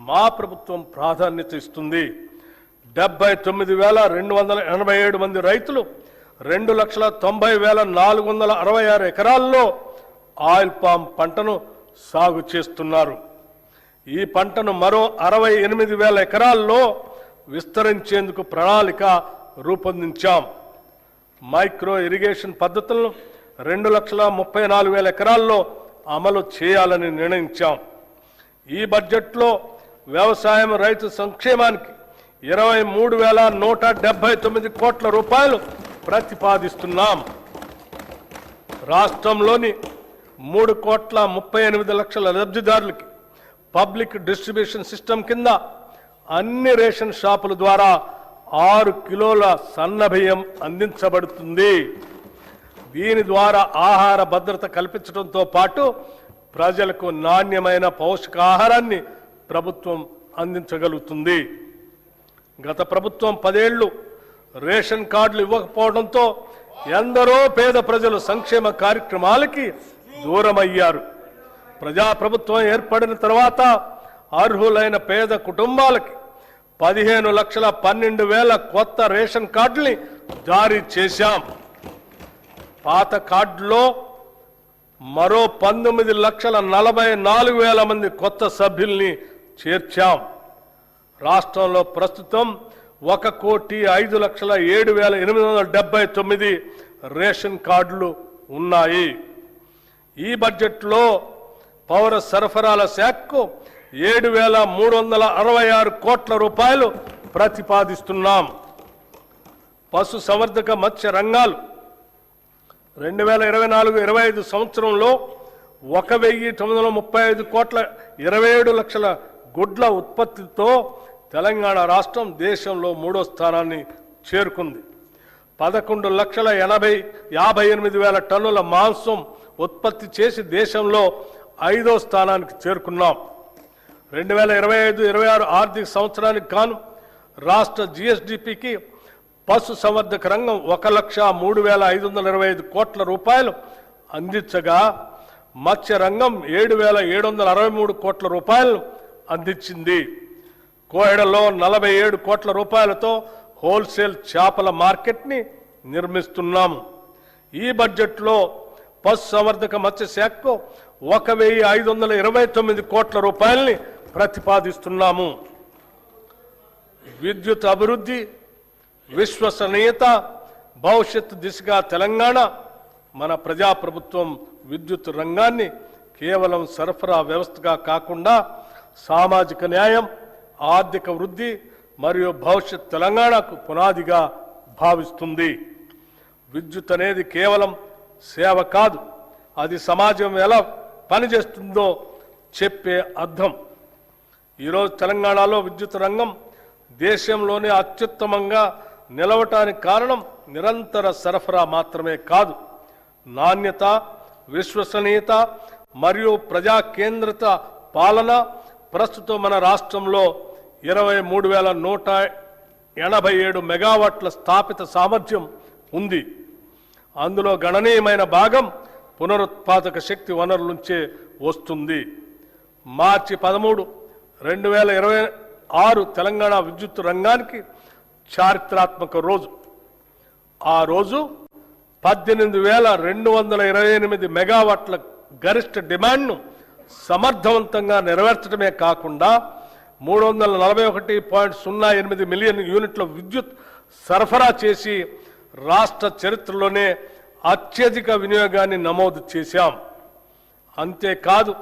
మా ప్రభుత్వం ప్రాధాన్యత ఇస్తుంది. 79,287 మంది రైతులు 2,90,466 ఎకరాల్లో ఆయిల్ పామ్ పంటను సాగు చేస్తున్నారు. ఈ పంటను మరో 68,000 ఎకరాల్లో విస్తరించేందుకు ప్రణాళిక రూపొందించాం. మైక్రో ఇరిగేషన్ పద్ధతులను 2,34,000 ఎకరాల్లో అమలు చేయాలని నిర్ణయించాం. ఈ బడ్జెట్లో వ్యవసాయం రైతు సంక్షేమానికి 23,179 కోట్ల రూపాయలు ప్రతిపాదిస్తున్నాం. రాష్ట్రంలోని 3,38,00,000 లబ్ధిదారులకి పబ్లిక్ డిస్ట్రిబ్యూషన్ సిస్టమ్ కింద అన్ని రేషన్ షాపుల ద్వారా 6 కిలోల సన్నబియ్యం అందించబడుతుంది. దీని ద్వారా ఆహార భద్రత కల్పించడంతో పాటు ప్రజలకు నాణ్యమైన పౌష్టికాహారాన్ని ప్రభుత్వం అందించగలుగుతుంది. గత ప్రభుత్వం 10 ఏళ్లు రేషన్ కార్డులు ఇవ్వకపోవడంతో ఎందరో పేద ప్రజలు సంక్షేమ కార్యక్రమాలకి దూరమయ్యారు. ప్రజాప్రభుత్వం ఏర్పడిన తర్వాత అర్హులైన పేద కుటుంబాలకి 15,12,000 కొత్త రేషన్ కార్డుల్ని జారీ చేశాం. పాత కార్డులో మరో 19,44,000 మంది కొత్త సభ్యుల్ని చేర్చాం. రాష్ట్రంలో ప్రస్తుతం 1,05,07,879 రేషన్ కార్డులు ఉన్నాయి. ఈ బడ్జెట్లో పౌర సరఫరాల శాఖకు 7,366 కోట్ల రూపాయలు ప్రతిపాదిస్తున్నాం. పశు సంవర్ధక మత్స్య రంగాలు 2024-25 సంవత్సరంలో 1,935 కోట్ల 27 లక్షల గుడ్ల ఉత్పత్తితో తెలంగాణ రాష్ట్రం దేశంలో 3వ స్థానాన్ని చేరుకుంది. 11,58,000 టన్నుల మాంసం ఉత్పత్తి చేసి దేశంలో 5వ స్థానానికి చేరుకున్నాం. 2025-26 ఆర్థిక సంవత్సరానికి గాను రాష్ట్ర జిఎస్డిపికి పశు సంవర్ధక రంగం 1,03,525 కోట్ల రూపాయలు అందించగా మత్స్య రంగం 7,763 కోట్ల రూపాయలు అందించింది. కోహెడలో 47 కోట్ల రూపాయలతో హోల్సేల్ చేపల మార్కెట్ని నిర్మిస్తున్నాము. ఈ బడ్జెట్లో పశు సంవర్ధక మత్స్య శాఖకు 1,529 కోట్ల రూపాయలని ప్రతిపాదిస్తున్నాము. విద్యుత్ అభివృద్ధి, విశ్వసనీయత, భవిష్యత్తు దిశగా తెలంగాణ మన ప్రజాప్రభుత్వం విద్యుత్ రంగాన్ని కేవలం సరఫరా వ్యవస్థగా కాకుండా సామాజిక న్యాయం, ఆర్థిక వృద్ధి మరియు భవిష్యత్ తెలంగాణకు పునాదిగా భావిస్తుంది. విద్యుత్ అనేది కేవలం సేవ కాదు, అది సమాజం ఎలా పనిచేస్తుందో చెప్పే అర్థం. ఈరోజు తెలంగాణలో విద్యుత్ రంగం దేశంలోనే అత్యుత్తమంగా నిలవటానికి కారణం నిరంతర సరఫరా మాత్రమే కాదు, నాణ్యత, విశ్వసనీయత మరియు ప్రజా కేంద్రిత పాలన. ప్రస్తుతం మన రాష్ట్రంలో 23,187 మెగావాట్ల స్థాపిత సామర్థ్యం ఉంది. అందులో గణనీయమైన భాగం పునరుత్పాదక శక్తి వనరుల నుంచే వస్తుంది. మార్చి 13, 2026 తెలంగాణ విద్యుత్ రంగానికి చారిత్రాత్మక రోజు. ఆ రోజు 18,228 మెగావాట్ల గరిష్ట డిమాండ్ను సమర్థవంతంగా నెరవేర్చడమే కాకుండా 341.08 మిలియన్ యూనిట్ల విద్యుత్ సరఫరా చేసి రాష్ట్ర చరిత్రలోనే అత్యధిక వినియోగాన్ని నమోదు చేశాం. అంతేకాదు,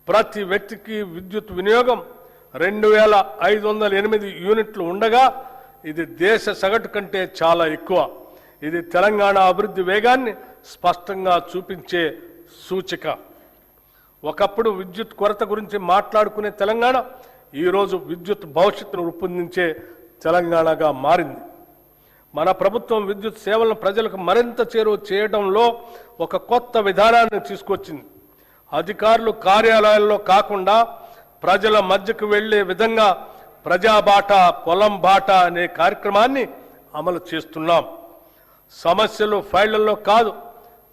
ప్రతి వ్యక్తికి విద్యుత్ వినియోగం 2,508 యూనిట్లు ఉండగా ఇది దేశ సగటు కంటే చాలా ఎక్కువ. ఇది తెలంగాణ అభివృద్ధి వేగాన్ని స్పష్టంగా చూపించే సూచిక. ఒకప్పుడు విద్యుత్ కొరత గురించి మాట్లాడుకునే తెలంగాణ ఈరోజు విద్యుత్ భవిష్యత్తును రూపొందించే తెలంగాణగా మారింది. మన ప్రభుత్వం విద్యుత్ సేవలను ప్రజలకు మరింత చేరువ చేయడంలో ఒక కొత్త విధానాన్ని తీసుకొచ్చింది. అధికారులు కార్యాలయాల్లో కాకుండా ప్రజల మధ్యకు వెళ్లే విధంగా ప్రజాబాట పొలం బాట అనే కార్యక్రమాన్ని అమలు చేస్తున్నాం. సమస్యలు ఫైళ్లలో కాదు,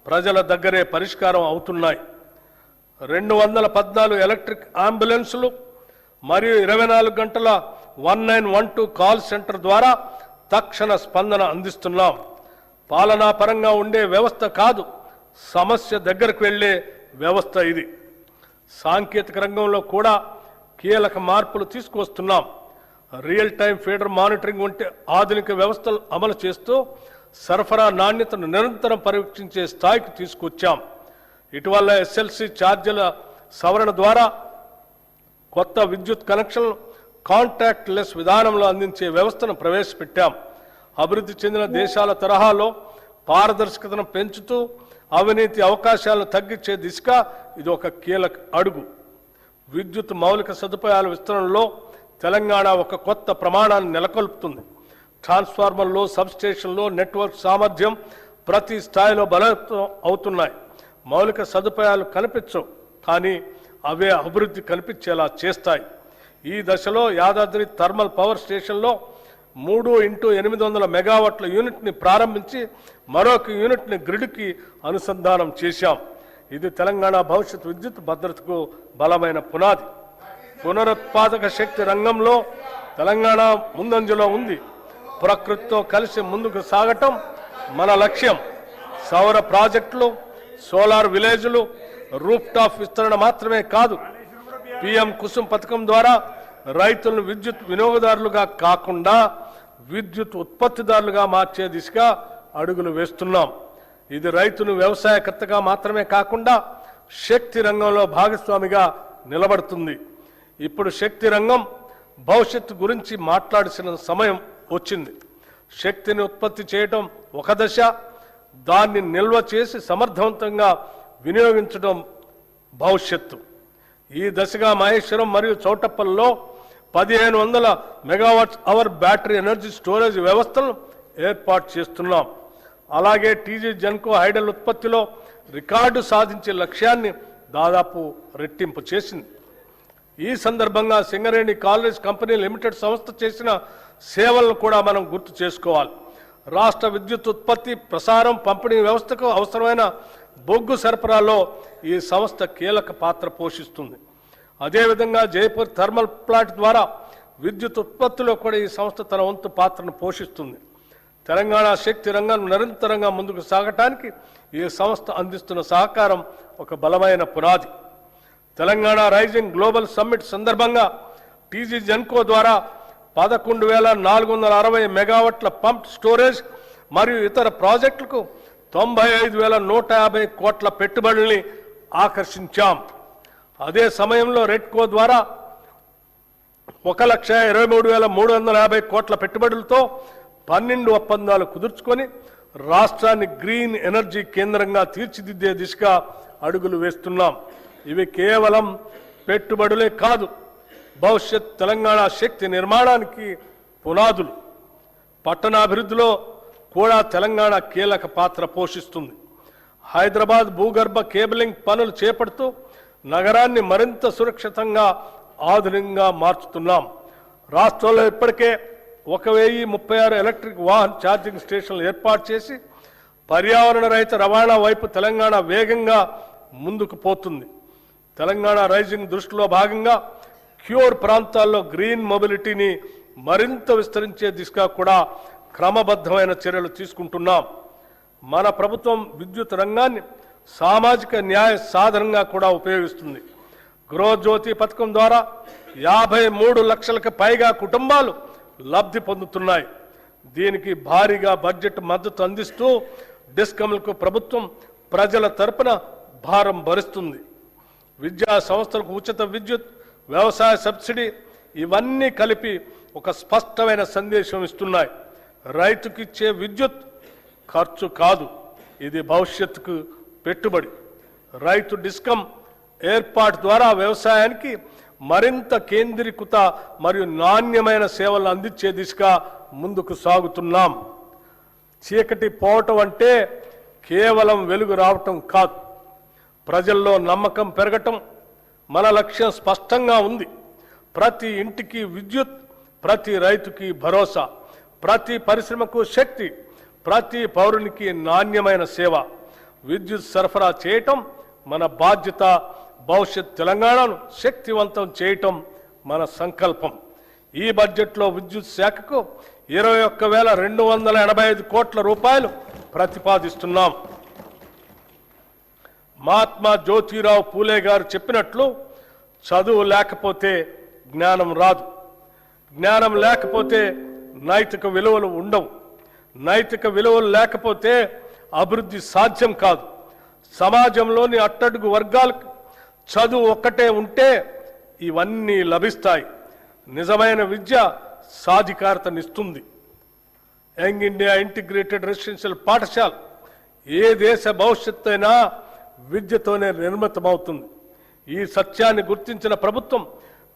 ప్రజల దగ్గరే పరిష్కారం అవుతున్నాయి. 214 ఎలక్ట్రిక్ అంబులెన్సులు మరియు 24 గంటల 1912 కాల్ సెంటర్ ద్వారా తక్షణ స్పందన అందిస్తున్నాం. పాలనా పరంగా ఉండే వ్యవస్థ కాదు, సమస్య దగ్గరకు వెళ్లే వ్యవస్థ ఇది. సాంకేతిక రంగంలో కూడా కీలక మార్పులు తీసుకువస్తున్నాం. రియల్ టైం ఫీడర్ మానిటరింగ్ వంటి ఆధునిక వ్యవస్థలు అమలు చేస్తూ సరఫరా నాణ్యతను నిరంతరం పర్యవేక్షించే స్థాయికి తీసుకొచ్చాం. ఇటీవల ఎస్ఎల్సి ఛార్జీల సవరణ ద్వారా కొత్త విద్యుత్ కనెక్షన్లు కాంటాక్ట్ లెస్ విధానంలో అందించే వ్యవస్థను ప్రవేశపెట్టాం. అభివృద్ధి చెందిన దేశాల తరహాలో పారదర్శకతను పెంచుతూ అవినీతి అవకాశాలను తగ్గించే దిశగా ఇది ఒక కీలక అడుగు. విద్యుత్ మౌలిక సదుపాయాల విస్తరణలో తెలంగాణ ఒక కొత్త ప్రమాణాన్ని నెలకొల్పుతుంది. ట్రాన్స్ఫార్మర్లు, సబ్స్టేషన్లు, నెట్వర్క్ సామర్థ్యం ప్రతి స్థాయిలో బలోపేతం అవుతున్నాయి. మౌలిక సదుపాయాలు కనిపించవు, కానీ అవే అభివృద్ధి కనిపించేలా చేస్తాయి. ఈ దశలో యాదాద్రి థర్మల్ పవర్ స్టేషన్లో 3x800 మెగావాట్ల యూనిట్ని ప్రారంభించి మరొక యూనిట్ని గ్రిడ్కి అనుసంధానం చేశాం. ఇది తెలంగాణ భవిష్యత్ విద్యుత్ భద్రతకు బలమైన పునాది. పునరుత్పాదక శక్తి రంగంలో తెలంగాణ ముందంజలో ఉంది. ప్రకృతితో కలిసి ముందుకు సాగటం మన లక్ష్యం. సౌర ప్రాజెక్టులు, సోలార్ విలేజ్లు, రూఫ్ టాప్ విస్తరణ మాత్రమే కాదు, పిఎం కుసుమ్ పథకం ద్వారా రైతులను విద్యుత్ వినియోగదారులుగా కాకుండా విద్యుత్ ఉత్పత్తిదారులుగా మార్చే దిశగా అడుగులు వేస్తున్నాం. ఇది రైతును వ్యవసాయకర్తగా మాత్రమే కాకుండా శక్తి రంగంలో భాగస్వామిగా నిలబడుతుంది. ఇప్పుడు శక్తి రంగం భవిష్యత్తు గురించి మాట్లాడాల్సిన సమయం వచ్చింది. శక్తిని ఉత్పత్తి చేయడం ఒక దశ, దాన్ని నిల్వ చేసి సమర్థవంతంగా వినియోగించడం భవిష్యత్తు. ఈ దశగా మహేశ్వరం మరియు చౌటప్పల్లో 1500 megawatts hour battery energy storage వ్యవస్థలను ఏర్పాటు చేస్తున్నాం. అలాగే టీజీ జెన్కో హైడల్ ఉత్పత్తిలో రికార్డు సాధించే లక్ష్యాన్ని దాదాపు రెట్టింపు చేసింది. ఈ సందర్భంగా సింగరేణి కాలేజ్ కంపెనీ లిమిటెడ్ సంస్థ చేసిన సేవలను కూడా మనం గుర్తు చేసుకోవాలి. రాష్ట్ర విద్యుత్ ఉత్పత్తి, ప్రసారం, పంపిణీ వ్యవస్థకు అవసరమైన బొగ్గు సరఫరాలో ఈ సంస్థ కీలక పాత్ర పోషిస్తుంది. అదేవిధంగా జైపూర్ థర్మల్ ప్లాంట్ ద్వారా విద్యుత్ ఉత్పత్తిలో కూడా ఈ సంస్థ తన వంతు పాత్రను పోషిస్తుంది. తెలంగాణ శక్తి రంగం నిరంతరంగా ముందుకు సాగటానికి ఈ సంస్థ అందిస్తున్న సహకారం ఒక బలమైన పునాది. తెలంగాణ రైజింగ్ గ్లోబల్ సమ్మిట్ సందర్భంగా టీజీ జెన్కో ద్వారా 11,460 మెగావాట్ల పంప్ స్టోరేజ్ మరియు ఇతర ప్రాజెక్టులకు 95,150 కోట్ల పెట్టుబడుల్ని ఆకర్షించాం. అదే సమయంలో రెడ్కో ద్వారా 1,23,350 కోట్ల పెట్టుబడులతో 12 ఒప్పందాలు కుదుర్చుకొని రాష్ట్రాన్ని గ్రీన్ ఎనర్జీ కేంద్రంగా తీర్చిదిద్దే దిశగా అడుగులు వేస్తున్నాం. ఇవి కేవలం పెట్టుబడులే కాదు, భవిష్యత్ తెలంగాణ శక్తి నిర్మాణానికి పునాదులు. పట్టణాభివృద్ధిలో కూడా తెలంగాణ కీలక పాత్ర పోషిస్తుంది. హైదరాబాద్ భూగర్భ కేబులింగ్ పనులు చేపడుతూ నగరాన్ని మరింత సురక్షితంగా, ఆధునికంగా మార్చుతున్నాం. రాష్ట్రంలో ఇప్పటికే 1036 ఎలక్ట్రిక్ వాహన ఛార్జింగ్ స్టేషన్లు ఏర్పాటు చేసి పర్యావరణ రహిత రవాణా వైపు తెలంగాణ వేగంగా ముందుకు పోతుంది. తెలంగాణ రైజింగ్ దృష్టిలో భాగంగా క్యూర్ ప్రాంతాల్లో గ్రీన్ మొబిలిటీని మరింత విస్తరించే దిశగా కూడా క్రమబద్ధమైన చర్యలు తీసుకుంటున్నాం. మన ప్రభుత్వం విద్యుత్ రంగాన్ని సామాజిక న్యాయ సాధనంగా కూడా ఉపయోగిస్తుంది. గృహజ్యోతి పథకం ద్వారా 53 లక్షలకు పైగా కుటుంబాలు లబ్ధి పొందుతున్నాయి. దీనికి భారీగా బడ్జెట్ మద్దతు అందిస్తూ డిస్కమ్లకు ప్రభుత్వం ప్రజల తరపున భారం భరిస్తుంది. విద్యా సంస్థలకు ఉచిత విద్యుత్, వ్యవసాయ సబ్సిడీ ఇవన్నీ కలిపి ఒక స్పష్టమైన సందేశం ఇస్తున్నాయి. రైతుకిచ్చే విద్యుత్ ఖర్చు కాదు, ఇది భవిష్యత్తుకు పెట్టుబడి. రైతు డిస్కమ్ ఏర్పాటు ద్వారా వ్యవసాయానికి మరింత కేంద్రీకృత మరియు నాణ్యమైన సేవలు అందించే దిశగా ముందుకు సాగుతున్నాం. చీకటి పోవటం అంటే కేవలం వెలుగు రావటం కాదు, ప్రజల్లో నమ్మకం పెరగటం. మన లక్ష్యం స్పష్టంగా ఉంది. ప్రతి ఇంటికి విద్యుత్, ప్రతి రైతుకి భరోసా, ప్రతి పరిశ్రమకు శక్తి, ప్రతి పౌరునికి నాణ్యమైన సేవ. విద్యుత్ సరఫరా చేయటం మన బాధ్యత. భవిష్యత్ తెలంగాణను శక్తివంతం చేయటం మన సంకల్పం. ఈ బడ్జెట్లో విద్యుత్ శాఖకు 21,285 కోట్ల రూపాయలు ప్రతిపాదిస్తున్నాం. మహాత్మా జ్యోతిరావు పూలే గారు చెప్పినట్లు, చదువు లేకపోతే జ్ఞానం రాదు, జ్ఞానం లేకపోతే నైతిక విలువలు ఉండవు, నైతిక విలువలు లేకపోతే అభివృద్ధి సాధ్యం కాదు. సమాజంలోని అట్టడుగు వర్గాలకు చదువు ఒక్కటే ఉంటే ఇవన్నీ లభిస్తాయి. నిజమైన విద్య సాధికారతనిస్తుంది. యంగ్ ఇండియా ఇంటిగ్రేటెడ్ రెసిడెన్షియల్ పాఠశాల ఏ దేశ భవిష్యత్తు అయినా విద్యతోనే నిర్మితమవుతుంది. ఈ సత్యాన్ని గుర్తించిన ప్రభుత్వం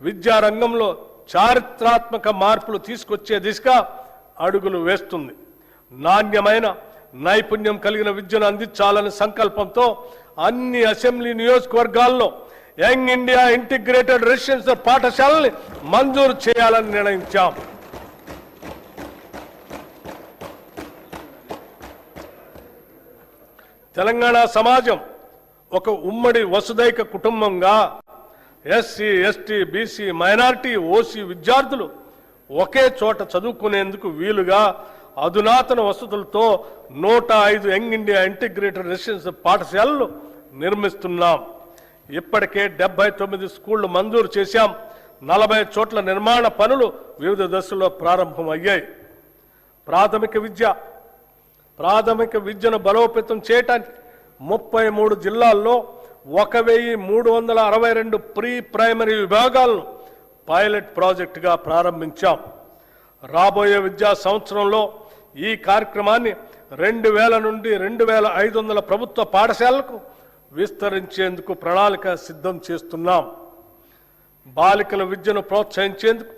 విద్యారంగంలో చారిత్రాత్మక మార్పులు తీసుకొచ్చే దిశగా అడుగులు వేస్తుంది. నాణ్యమైన నైపుణ్యం కలిగిన విద్యను అందించాలనే సంకల్పంతో అన్ని అసెంబ్లీ నియోజకవర్గాల్లో యంగ్ ఇండియా ఇంటిగ్రేటెడ్ రెసిడెన్షియల్ పాఠశాలని మంజూరు చేయాలని నిర్ణయించాం. తెలంగాణ సమాజం ఒక ఉమ్మడి వసుదైక కుటుంబంగా SC, ST, BC, minority, OC విద్యార్థులు ఒకే చోట చదువుకునేందుకు వీలుగా అధునాతన వసతులతో 105 యంగ్ ఇండియా ఇంటిగ్రేటెడ్ రెసిడెన్షియల్ పాఠశాలలు నిర్మిస్తున్నాం. ఇప్పటికే 79 స్కూళ్లు మంజూరు చేశాం. 40 చోట్ల నిర్మాణ పనులు వివిధ దశల్లో ప్రారంభమయ్యాయి. ప్రాథమిక విద్యను బలోపేతం చేయడానికి 33 జిల్లాల్లో 1,362 ప్రీ ప్రైమరీ విభాగాలను పైలట్ ప్రాజెక్టుగా ప్రారంభించాం. రాబోయే విద్యా సంవత్సరంలో ఈ కార్యక్రమాన్ని 2,000 నుండి 2,500 ప్రభుత్వ పాఠశాలలకు విస్తరించేందుకు ప్రణాళిక సిద్ధం చేస్తున్నాం. బాలికల విద్యను ప్రోత్సహించేందుకు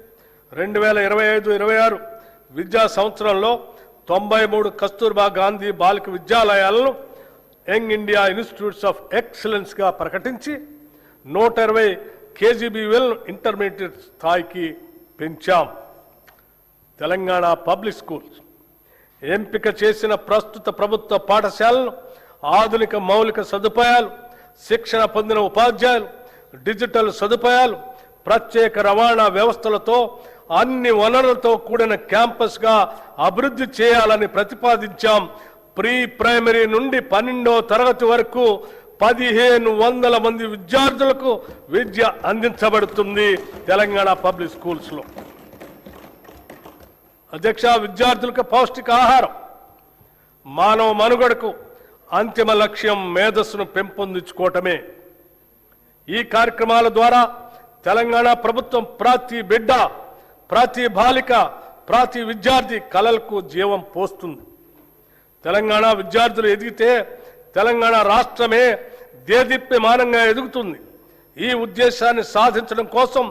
2025-26 విద్యా సంవత్సరంలో 93 కస్తూర్బా గాంధీ బాలిక విద్యాలయాలను young India institutes of excellence గా ప్రకటించి 120 KGBL ఇంటర్మీడియట్ స్థాయికి పెంచాం. తెలంగాణ పబ్లిక్ స్కూల్స్ ఎంపిక చేసిన ప్రస్తుత ప్రభుత్వ పాఠశాలను ఆధునిక మౌలిక సదుపాయాలు, శిక్షణ పొందిన ఉపాధ్యాయులు, డిజిటల్ సదుపాయాలు, ప్రత్యేక రవాణా వ్యవస్థలతో అన్ని వనరులతో కూడిన క్యాంపస్గా అభివృద్ధి చేయాలని ప్రతిపాదించాం. ప్రీ ప్రైమరీ నుండి 12వ తరగతి వరకు 1,500 మంది విద్యార్థులకు విద్య అందించబడుతుంది తెలంగాణ పబ్లిక్ స్కూల్స్లో. అధ్యక్ష, విద్యార్థులకు పౌష్టికాహారం మానవ మనుగడకు అంతిమ లక్ష్యం మేధస్సును పెంపొందించుకోవటమే. ఈ కార్యక్రమాల ద్వారా తెలంగాణ ప్రభుత్వం ప్రతి బిడ్డ, ప్రతి బాలిక, ప్రతి విద్యార్థి కలలకు జీవం పోస్తుంది. తెలంగాణ విద్యార్థులు ఎదిగితే తెలంగాణ రాష్ట్రమే దేదీప్యమానంగా ఎదుగుతుంది. ఈ ఉద్దేశాన్ని సాధించడం కోసం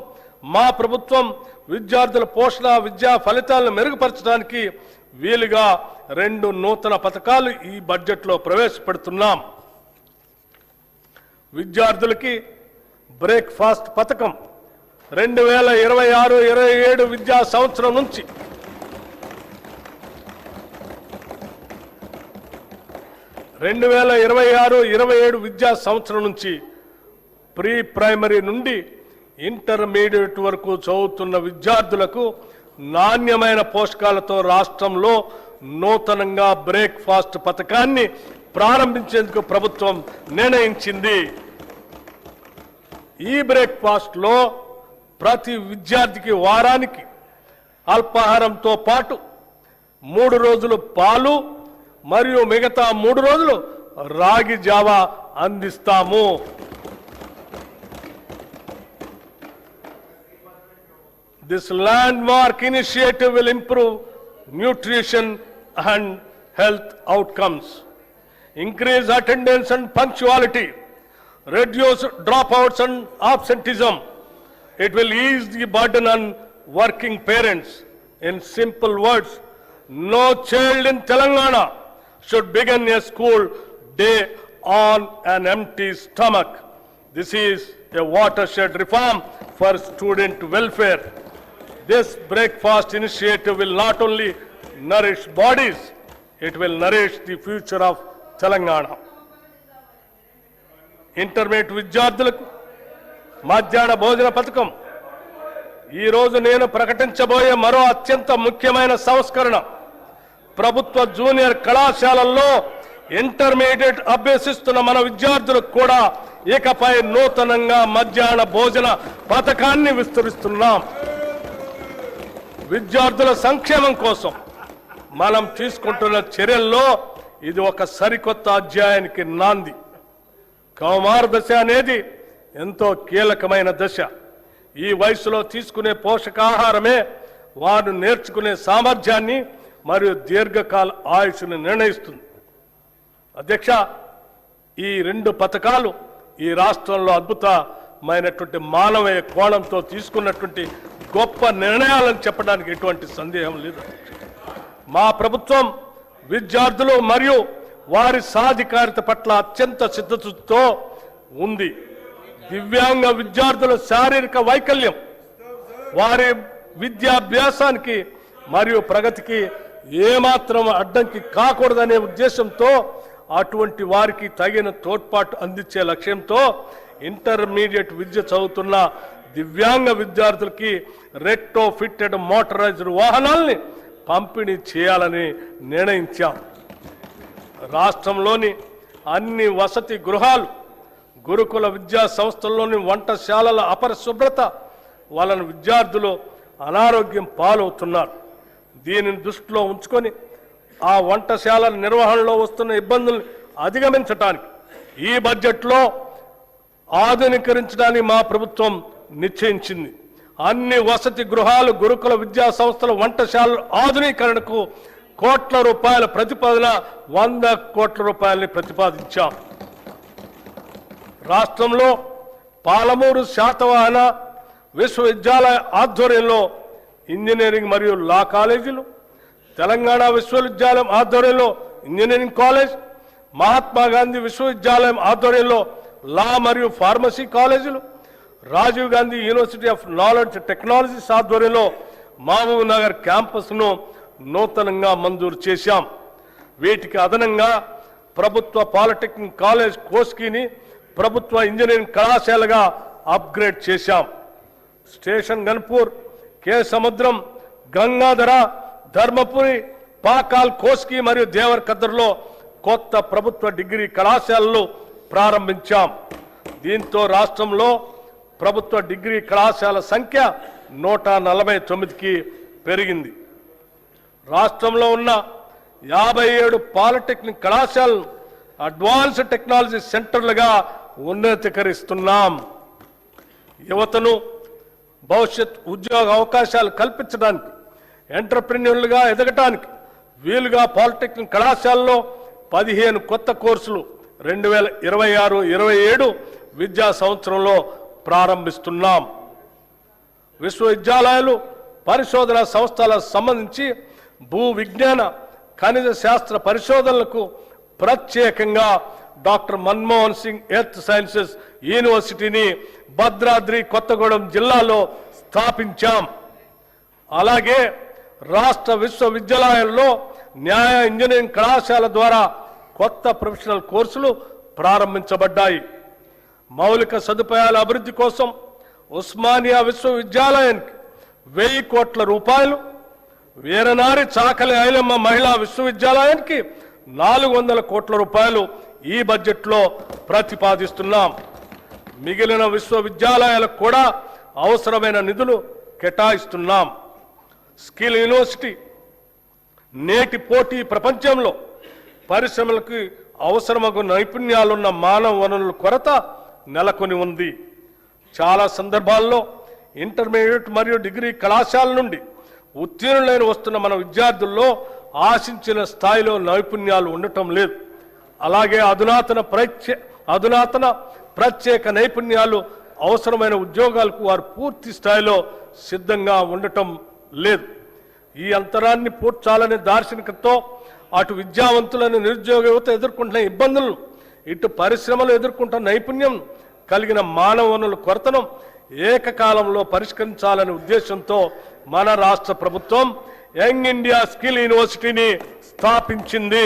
మా ప్రభుత్వం విద్యార్థుల పోషణ, విద్యా ఫలితాలను మెరుగుపరచడానికి వీలుగా 2 నూతన పథకాలు ఈ బడ్జెట్లో ప్రవేశపెడుతున్నాం. విద్యార్థులకి బ్రేక్ఫాస్ట్ పథకం 2026-27 విద్యా సంవత్సరం నుంచి 2026-27 విద్యా సంవత్సరం నుంచి ప్రీ ప్రైమరీ నుండి ఇంటర్మీడియట్ వరకు చదువుతున్న విద్యార్థులకు నాణ్యమైన పోషకాలతో రాష్ట్రంలో నూతనంగా బ్రేక్ఫాస్ట్ పథకాన్ని ప్రారంభించేందుకు ప్రభుత్వం నిర్ణయించింది. ఈ బ్రేక్ఫాస్ట్లో ప్రతి విద్యార్థికి వారానికి అల్పాహారంతో పాటు 3 రోజులు పాలు మరియు మిగతా 3 రోజులు రాగి జావా అందిస్తాము. This landmark initiative will improve nutrition and health outcomes, increase attendance and punctuality, reduce dropouts and absenteeism. It will ease the burden on working parents. In simple words, no child in Telangana should begin a school day on an empty stomach. This is a watershed reform for student welfare. This breakfast initiative will not only nourish bodies, it will nourish the future of Telangana. Intermediate విద్యార్థులకు మధ్యాహ్న భోజన పథకం ఈ రోజు నేను ప్రకటించబోయే మరో అత్యంత ముఖ్యమైన సంస్కరణ. ప్రభుత్వ జూనియర్ కళాశాలల్లో ఇంటర్మీడియట్ అభ్యసిస్తున్న మన విద్యార్థులకు కూడా ఇకపై నూతనంగా మధ్యాహ్న భోజన పథకాన్ని విస్తరిస్తున్నాం. విద్యార్థుల సంక్షేమం కోసం మనం తీసుకుంటున్న చర్యల్లో ఇది ఒక సరికొత్త అధ్యాయానికి నాంది. కౌమార దశ అనేది ఎంతో కీలకమైన దశ. ఈ వయసులో తీసుకునే పోషకాహారమే వారు నేర్చుకునే సామర్థ్యాన్ని మరియు దీర్ఘకాల ఆయుష్ను నిర్ణయిస్తుంది. అధ్యక్ష, ఈ రెండు పథకాలు ఈ రాష్ట్రంలో అద్భుతమైనటువంటి మానవీయ కోణంతో తీసుకున్నటువంటి గొప్ప నిర్ణయాలను చెప్పడానికి ఎటువంటి సందేహం లేదు. మా ప్రభుత్వం విద్యార్థులు మరియు వారి సాధికారిత పట్ల అత్యంత సిద్ధతతో ఉంది. దివ్యాంగ విద్యార్థుల శారీరక వైకల్యం వారి విద్యాభ్యాసానికి మరియు ప్రగతికి ఏమాత్రం అడ్డంకి కాకూడదనే ఉద్దేశంతో అటువంటి వారికి తగిన తోడ్పాటు అందించే లక్ష్యంతో ఇంటర్మీడియట్ విద్య చదువుతున్న దివ్యాంగ విద్యార్థులకి రెట్రో ఫిట్టెడ్ మోటరైజ్డ్ వాహనాల్ని పంపిణీ చేయాలని నిర్ణయించాం. రాష్ట్రంలోని అన్ని వసతి గృహాలు, గురుకుల విద్యా సంస్థల్లోని వంటశాలల అపరిశుభ్రత వలన విద్యార్థులు అనారోగ్యం పాలవుతున్నారు. దీనిని దృష్టిలో ఉంచుకొని ఆ వంటశాలల నిర్వహణలో వస్తున్న ఇబ్బందులను అధిగమించడానికి ఈ బడ్జెట్లో ఆధునీకరించడానికి మా ప్రభుత్వం నిశ్చయించింది. అన్ని వసతి గృహాలు, గురుకుల విద్యా సంస్థల వంటశాలల ఆధునీకరణకు కోట్ల రూపాయల ప్రతిపాదన 100 కోట్ల రూపాయలని ప్రతిపాదించాం. రాష్ట్రంలో పాలమూరు శాతవాహన విశ్వవిద్యాలయ ఆధ్వర్యంలో ఇంజనీరింగ్ మరియు లా కాలేజీలు, తెలంగాణ విశ్వవిద్యాలయం ఆధ్వర్యంలో ఇంజనీరింగ్ కాలేజ్, మహాత్మా గాంధీ విశ్వవిద్యాలయం ఆధ్వర్యంలో లా మరియు ఫార్మసీ కాలేజీలు, Rajiv Gandhi university of knowledge technologies ఆధ్వర్యంలో మహబూబ్ నగర్ క్యాంపస్ను నూతనంగా మంజూరు చేశాం. వీటికి అదనంగా ప్రభుత్వ పాలిటెక్నిక్ కాలేజ్ కోస్కీని ప్రభుత్వ ఇంజనీరింగ్ కళాశాలగా అప్గ్రేడ్ చేశాం. స్టేషన్ గన్పూర్, కే సముద్రం, గంగాధర, ధర్మపురి, పాకాల్, కోస్కి మరియు దేవరకద్రలో కొత్త ప్రభుత్వ డిగ్రీ కళాశాలలు ప్రారంభించాం. దీంతో రాష్ట్రంలో ప్రభుత్వ డిగ్రీ కళాశాల సంఖ్య 149కి పెరిగింది. రాష్ట్రంలో ఉన్న 57 పాలిటెక్నిక్ కళాశాలను అడ్వాన్స్డ్ టెక్నాలజీ సెంటర్లుగా ఉన్నతీకరిస్తున్నాం. యువతను భవిష్యత్ ఉద్యోగ అవకాశాలు కల్పించడానికి, ఎంటర్ప్రెన్యూర్లుగా ఎదగటానికి వీలుగా పాలిటెక్నిక్ కళాశాలలో 15 కొత్త కోర్సులు 2026-27 విద్యా సంవత్సరంలో ప్రారంభిస్తున్నాం. విశ్వవిద్యాలయాలు, పరిశోధనా సంస్థలకు సంబంధించి భూ విజ్ఞాన, ఖనిజ శాస్త్ర పరిశోధనలకు ప్రత్యేకంగా doctor Manmohan Singh earth sciences యూనివర్సిటీని భద్రాద్రి కొత్తగూడెం జిల్లాలో స్థాపించాం. అలాగే రాష్ట్ర విశ్వవిద్యాలయాల్లో న్యాయ ఇంజనీరింగ్ కళాశాల ద్వారా కొత్త ప్రొఫెషనల్ కోర్సులు ప్రారంభించబడ్డాయి. మౌలిక సదుపాయాల అభివృద్ధి కోసం ఉస్మానియా విశ్వవిద్యాలయానికి 1000 కోట్ల రూపాయలు, వీరనారి చాకలి ఐలమ్మ మహిళా విశ్వవిద్యాలయానికి 400 కోట్ల రూపాయలు ఈ బడ్జెట్లో ప్రతిపాదిస్తున్నాం. మిగిలిన విశ్వవిద్యాలయాలకు కూడా అవసరమైన నిధులు కేటాయిస్తున్నాం. స్కిల్ యూనివర్సిటీ నేటి పోటీ ప్రపంచంలో పరిశ్రమలకు అవసరమగు నైపుణ్యాలున్న మానవ వనరుల కొరత నెలకొని ఉంది. చాలా సందర్భాల్లో ఇంటర్మీడియట్ మరియు డిగ్రీ కళాశాల నుండి ఉత్తీర్ణులైన వస్తున్న మన విద్యార్థుల్లో ఆశించిన స్థాయిలో నైపుణ్యాలు ఉండటం లేదు. అలాగే అధునాతన ప్రత్యేక నైపుణ్యాలు అవసరమైన ఉద్యోగాలకు వారు పూర్తి స్థాయిలో సిద్ధంగా ఉండటం లేదు. ఈ అంతరాన్ని పూడ్చాలనే దార్శనికతతో అటు విద్యావంతులను నిరుద్యోగ యువత ఎదుర్కొంటున్న ఇబ్బందులను, ఇటు పరిశ్రమలు ఎదుర్కొంటున్న నైపుణ్యం కలిగిన మానవ వనరుల కొరతను ఏకకాలంలో పరిష్కరించాలనే ఉద్దేశంతో మన రాష్ట్ర ప్రభుత్వం యంగ్ ఇండియా స్కిల్ యూనివర్సిటీని స్థాపించింది.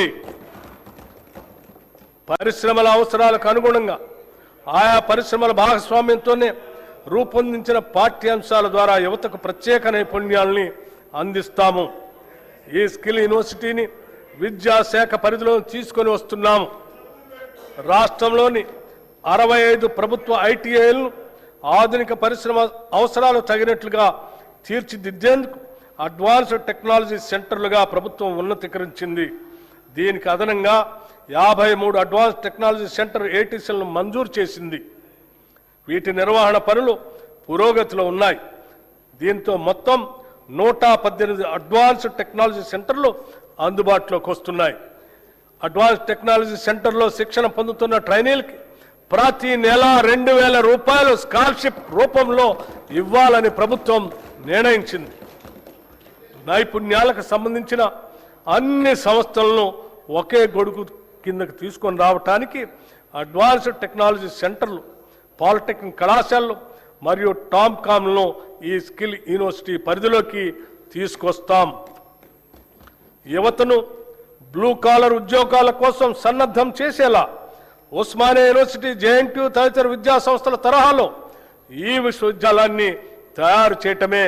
పరిశ్రమల అవసరాలకు అనుగుణంగా ఆయా పరిశ్రమల భాగస్వామ్యంతోనే రూపొందించిన పాఠ్యాంశాల ద్వారా యువతకు ప్రత్యేక నైపుణ్యాలని అందిస్తాము. ఈ స్కిల్ యూనివర్సిటీని విద్యాశాఖ పరిధిలో తీసుకొని వస్తున్నాము. రాష్ట్రంలోని 65 ప్రభుత్వ ఐటీఐలను ఆధునిక పరిశ్రమ అవసరాలు తగినట్లుగా తీర్చిదిద్దేందుకు అడ్వాన్స్డ్ టెక్నాలజీ సెంటర్లుగా ప్రభుత్వం ఉన్నతీకరించింది. దీనికి అదనంగా 53 అడ్వాన్స్ టెక్నాలజీ సెంటర్ ఏటీసీలను మంజూరు చేసింది. వీటి నిర్వహణ పనులు పురోగతిలో ఉన్నాయి. దీంతో మొత్తం 118 అడ్వాన్స్డ్ టెక్నాలజీ సెంటర్లు అందుబాటులోకి వస్తున్నాయి. అడ్వాన్స్ టెక్నాలజీ సెంటర్లో శిక్షణ పొందుతున్న ట్రైనీలకి ప్రతి నెల 2,000 రూపాయలు స్కాలర్షిప్ రూపంలో ఇవ్వాలని ప్రభుత్వం నిర్ణయించింది. నైపుణ్యాలకు సంబంధించిన అన్ని సంస్థలను ఒకే గొడుగు కిందకు తీసుకొని రావడానికి అడ్వాన్స్డ్ టెక్నాలజీ సెంటర్లు, పాలిటెక్నిక్ కళాశాలలు మరియు టామ్కామ్లను ఈ స్కిల్ యూనివర్సిటీ పరిధిలోకి తీసుకొస్తాం. యువతను బ్లూ కాలర్ ఉద్యోగాల కోసం సన్నద్ధం చేసేలా ఉస్మానియా యూనివర్సిటీ, జేఎన్టీయూ తదితర విద్యా సంస్థల తరహాలో ఈ విశ్వవిద్యాలయాన్ని తయారు చేయటమే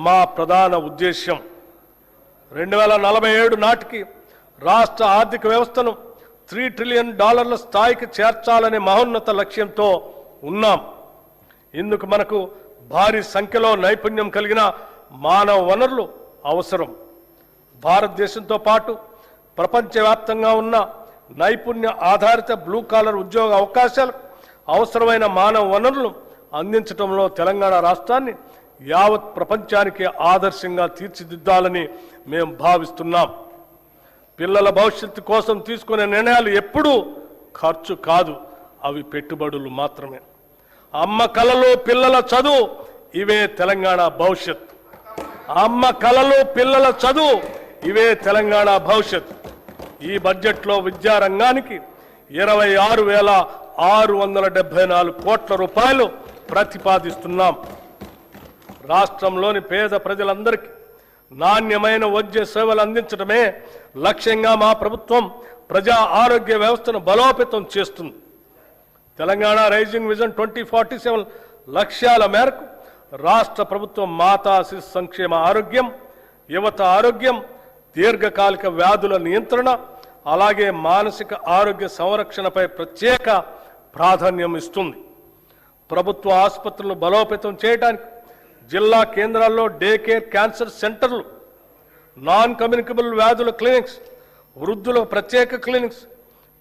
మా ప్రధాన ఉద్దేశ్యం. 2047 నాటికి రాష్ట్ర ఆర్థిక వ్యవస్థను $3 ట్రిలియన్ స్థాయికి చేర్చాలనే మహోన్నత లక్ష్యంతో ఉన్నాం. ఇందుకు మనకు భారీ సంఖ్యలో నైపుణ్యం కలిగిన మానవ వనరులు అవసరం. భారతదేశంతో పాటు ప్రపంచవ్యాప్తంగా ఉన్న నైపుణ్య ఆధారిత బ్లూ కాలర్ ఉద్యోగ అవకాశాలకు అవసరమైన మానవ వనరులను అందించడంలో తెలంగాణ రాష్ట్రాన్ని యావత్ ప్రపంచానికి ఆదర్శంగా తీర్చిదిద్దాలని మేము భావిస్తున్నాం. పిల్లల భవిష్యత్తు కోసం తీసుకునే నిర్ణయాలు ఎప్పుడూ ఖర్చు కాదు, అవి పెట్టుబడులు మాత్రమే. అమ్మ కలలు పిల్లల చదువు, ఇవే తెలంగాణ భవిష్యత్. అమ్మ కలలు పిల్లల చదువు, ఇవే తెలంగాణ భవిష్యత్. ఈ బడ్జెట్లో విద్యారంగానికి 26,674 కోట్ల రూపాయలు ప్రతిపాదిస్తున్నాం. రాష్ట్రంలోని పేద ప్రజలందరికీ నాణ్యమైన వైద్య సేవలు అందించడమే లక్ష్యంగా మా ప్రభుత్వం ప్రజా ఆరోగ్య వ్యవస్థను బలోపేతం చేస్తుంది. తెలంగాణ రైజింగ్ విజన్ 2047 లక్ష్యాల మేరకు రాష్ట్ర ప్రభుత్వం మాతా శిశు సంక్షేమ ఆరోగ్యం, యువత ఆరోగ్యం, దీర్ఘకాలిక వ్యాధుల నియంత్రణ, అలాగే మానసిక ఆరోగ్య సంరక్షణపై ప్రత్యేక ప్రాధాన్యం ఇస్తుంది. ప్రభుత్వ ఆసుపత్రులను బలోపేతం చేయడానికి జిల్లా కేంద్రాల్లో డే కేర్ క్యాన్సర్ సెంటర్లు, నాన్ కమ్యూనికబుల్ వ్యాధుల క్లినిక్స్, వృద్ధుల ప్రత్యేక క్లినిక్స్,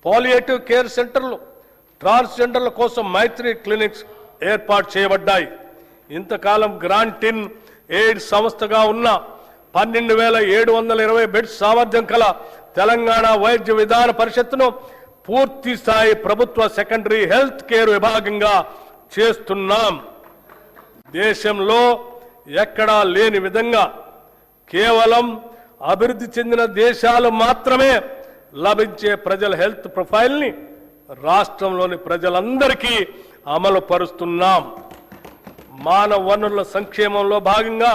పాలియేటివ్ కేర్ సెంటర్లు, ట్రాన్స్జెండర్ల కోసం మైత్రి క్లినిక్స్ ఏర్పాటు చేయబడ్డాయి. ఇంతకాలం గ్రాంటిన్ ఎయిడ్ సంస్థగా ఉన్న 12,720 బెడ్స్ సామర్థ్యం కల తెలంగాణ వైద్య విధాన పరిషత్తును పూర్తి స్థాయి ప్రభుత్వ సెకండరీ హెల్త్ కేర్ విభాగంగా చేస్తున్నాం. దేశంలో ఎక్కడా లేని విధంగా కేవలం అభివృద్ధి చెందిన దేశాలు మాత్రమే లభించే ప్రజల హెల్త్ ప్రొఫైల్ని రాష్ట్రంలోని ప్రజలందరికీ అమలు పరుస్తున్నాం. మానవ వనరుల సంక్షేమంలో భాగంగా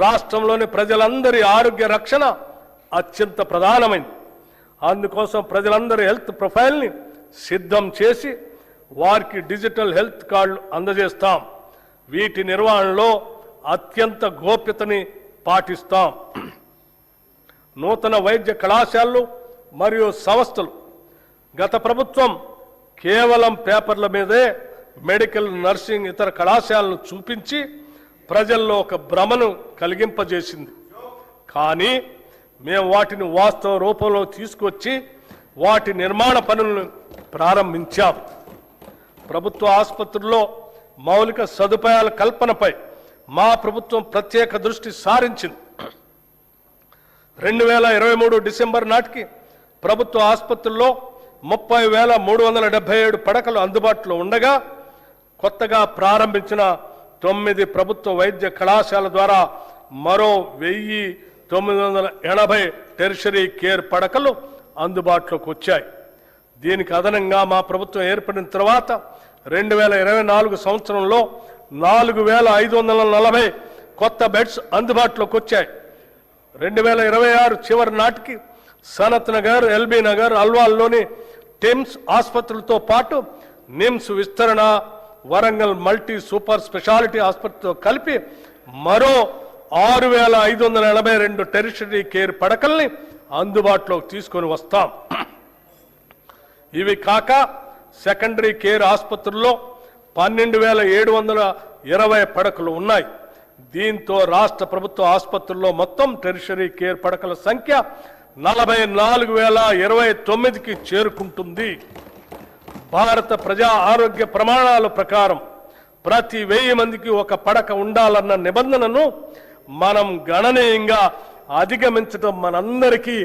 రాష్ట్రంలోని ప్రజలందరి ఆరోగ్య రక్షణ అత్యంత ప్రధానమైంది. అందుకోసం ప్రజలందరి హెల్త్ ప్రొఫైల్ని సిద్ధం చేసి వారికి డిజిటల్ హెల్త్ కార్డులు అందజేస్తాం. వీటి నిర్వహణలో అత్యంత గోప్యతని పాటిస్తాం. నూతన వైద్య కళాశాలలు మరియు సంస్థలు గత ప్రభుత్వం కేవలం పేపర్ల మీదే మెడికల్, నర్సింగ్, ఇతర కళాశాలను చూపించి ప్రజల్లో ఒక భ్రమను కలిగింపజేసింది. కానీ మేము వాటిని వాస్తవ రూపంలో తీసుకొచ్చి వాటి నిర్మాణ పనులను ప్రారంభించాం. ప్రభుత్వ ఆసుపత్రుల్లో మౌలిక సదుపాయాల కల్పనపై మా ప్రభుత్వం ప్రత్యేక దృష్టి సారించింది. 2023 డిసెంబర్ నాటికి ప్రభుత్వ ఆసుపత్రుల్లో 30,377 పడకలు అందుబాటులో ఉండగా కొత్తగా ప్రారంభించిన 9 ప్రభుత్వ వైద్య కళాశాల ద్వారా మరో 1,980 టెరిషరీ కేర్ పడకలు అందుబాటులోకి వచ్చాయి. దీనికి అదనంగా మా ప్రభుత్వం ఏర్పడిన తర్వాత 2024 సంవత్సరంలో 4,540 కొత్త బెడ్స్ అందుబాటులోకి వచ్చాయి. 2026 చివరి నాటికి సనత్ నగర్, ఎల్బీ నగర్, అల్వాల్లోని టిమ్స్ ఆసుపత్రులతో పాటు నిమ్స్ విస్తరణ, వరంగల్ మల్టీ సూపర్ స్పెషాలిటీ ఆసుపత్రితో కలిపి మరో 6,582 టెరిషరీ కేర్ పడకల్ని అందుబాటులోకి తీసుకొని వస్తాం. ఇవి కాక సెకండరీ కేర్ ఆసుపత్రుల్లో 12,720 పడకలు ఉన్నాయి. దీంతో రాష్ట్ర ప్రభుత్వ ఆసుపత్రుల్లో మొత్తం టెరిషరీ కేర్ పడకల సంఖ్య 44,029కి చేరుకుంటుంది. భారత ప్రజా ఆరోగ్య ప్రమాణాల ప్రకారం ప్రతి 1000 మందికి ఒక పడక ఉండాలన్న నిబంధనను మనం గణనీయంగా అధిగమించడం మనందరికీ